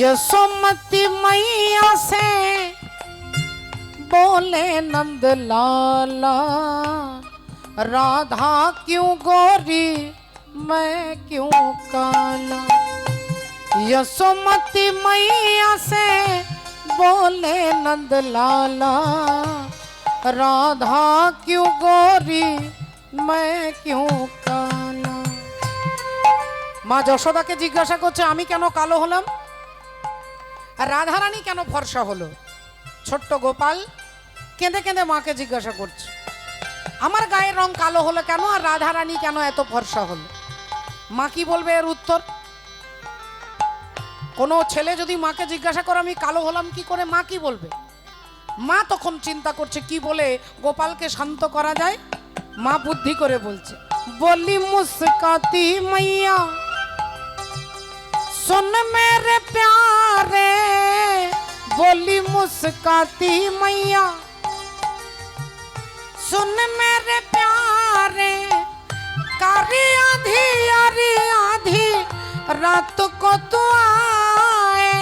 यशोमती मैया से बोले नंद लाला, राधा क्यों गोरी मैं क्यों काला। यशोमती मैया से बोले नंद लाला, राधा क्यों गोरी मैं क्यों काला। মা যশোদাকে জিজ্ঞাসা করছে আমি কেন কালো হলাম আর রাধারানী কেন ফর্সা হলো। ছোট্ট গোপাল কেঁদে কেঁদে মাকে জিজ্ঞাসা করছে আমার গায়ের রং কালো হলো কেন আর রাধারানী কেন এত ফর্সা হলো। মা কি বলবে এর উত্তর? কোনো ছেলে যদি মাকে জিজ্ঞাসা করে আমি কালো হলাম কি করে, মা কি বলবে? মা তখন চিন্তা করছে কি বলে গোপালকে শান্ত করা যায়। মা বুদ্ধি করে বলছে, বলি মুস্কাती मैया सुन मेरे प्यारे, बोली मुस्काती मैया सुन मेरे प्यारे, कारी आधी यारी आधी रात को तू आए।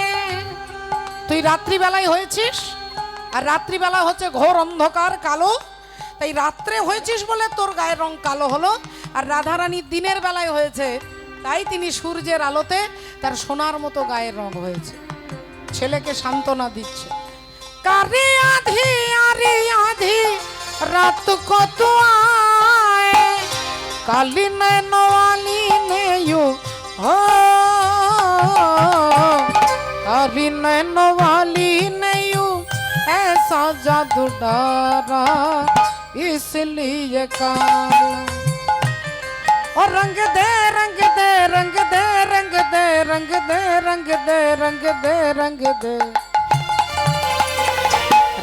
তুই রাত্রিবেলায় হয়েছিস আর রাত্রিবেলা হচ্ছে ঘোর অন্ধকার কালো, তাই রাত্রে হয়েছিস বলে তোর গায়ের রং কালো হলো। আর রাধারানী দিনের বেলায় হয়েছে তাই তিনি সূর্যের আলোতে তার সোনার মতো গায়ের রং হয়েছে। ছেলেকে সান্ত্বনা দিচ্ছে, কারি আধি আরি আধি রাত কত আয়ে, কালি নয়নওয়ালি ने यूं हो, काली नयनवाली ने यूं ऐसा जादू डारा इसलिए काला। और रंग दे रंग दे रंग दे रंग दे रंग दे रंग दे रंग दे रंग दे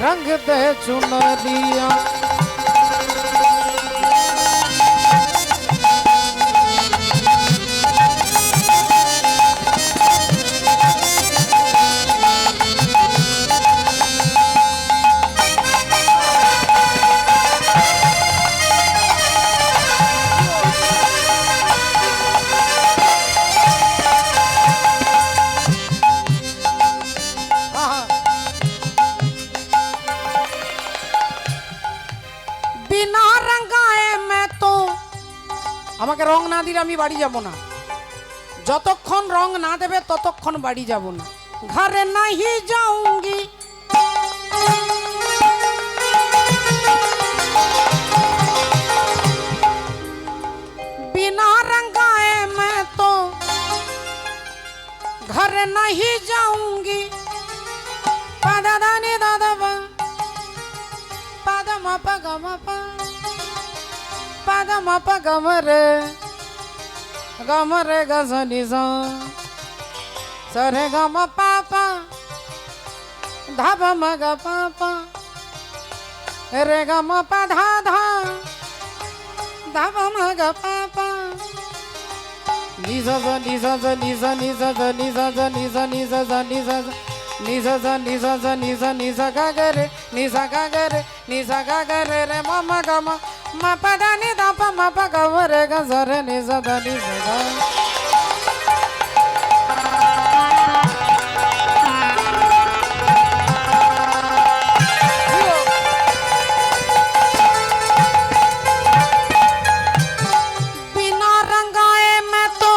रंग दे चुनरिया। আমাকে রং না দিলে আমি বাড়ি যাব না, যতক্ষণ রং না দেবে ততক্ষণ বাড়ি যাব না। ঘরে নাহি যাऊंगी बिना रंगाए मैं तो घर नहीं जाऊंगी। पादा दानी दादा बा पादा मापा गमा पादा मापा गमरे गजनी सा सरे गम पापा धाबा मगा पापा रे गम पा धा धा धाबा मगा पापा निजा जा निजा जा निजा निजा जा निजा जा निजा निजा जा निजा जा निजा जा निजा जा निजा निजा गा रे निजा गा रे निजा गा रे रे ममा गमा ma pa da ni da pa ma pa ga re ga za re ni za da ni za ga। बिना रंगाए मैं तो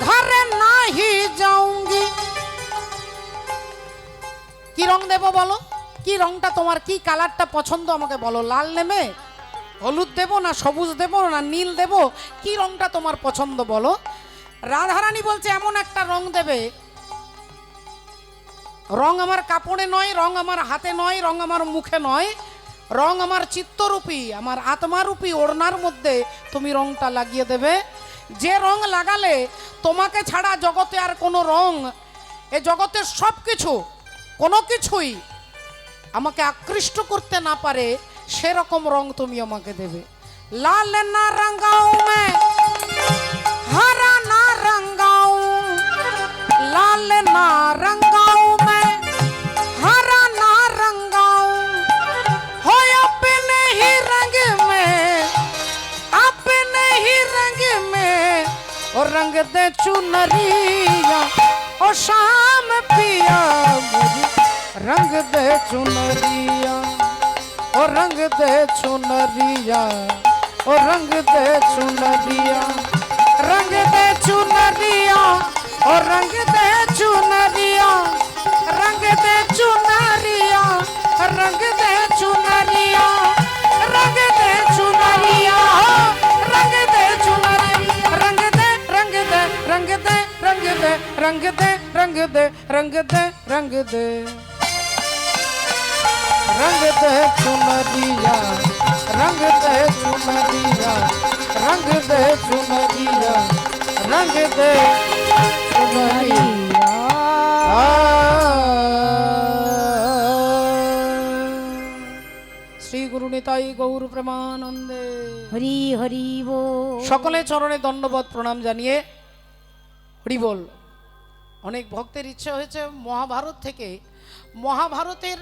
घर नहीं जाऊंगी। রংটা তোমার, কি কালারটা পছন্দ আমাকে বলো। লাল নেবে, হলুদ দেবো, না সবুজ দেবো, না নীল দেবো, কি রংটা তোমার পছন্দ বলো। রাধারানী বলছে এমন একটা রং দেবে, রং আমার কাপড়ে নয়, রং আমার হাতে নয়, রং আমার মুখে নয়, রং আমার চিত্তরূপী, আমার আত্মারূপী ওড়নার মধ্যে তুমি রংটা লাগিয়ে দেবে। যে রং লাগালে তোমাকে ছাড়া জগতে আর কোনো রং, এ জগতের সব কিছু, কোনো কিছুই আমাকে আকৃষ্ট করতে না পারে, সেরকম রং তুমি আমাকে দেবে। লাল না রঙাও মে, हरा ना रंगाऊं, लाल ना रंगाऊं मैं, हरा ना रंगाऊं, हो अपने ही रंग में, अपने ही रंग में, और रंग दे चुनरिया, ओ शाम पिया मुझे रंग दे चुनरिया, ओ रंग दे चुनरिया, ओ रंग दे चुनरिया, रंग दे चुनरिया, और रंग दे चुनरिया, रंग दे चुनरिया, रंग दे चुनरिया, रंग दे चुनरिया, रंग दे चुनरिया, रंग दे, रंग दे, रंग दे, रंग दे, रंग दे, रंग दे, रंग दे, रंग दे, रंग दे चुनरिया, रंग दे चुनरिया, रंग दे चुनरिया, रंग दे चुनरिया। শ্রী গুরু নিতাই গৌর প্রেমানন্দে। হরি হরি বল। সকলে চরণে দণ্ডবত প্রণাম জানিয়ে হরি বল। অনেক ভক্তের ইচ্ছা হয়েছে মহাভারত থেকে, মহাভারতের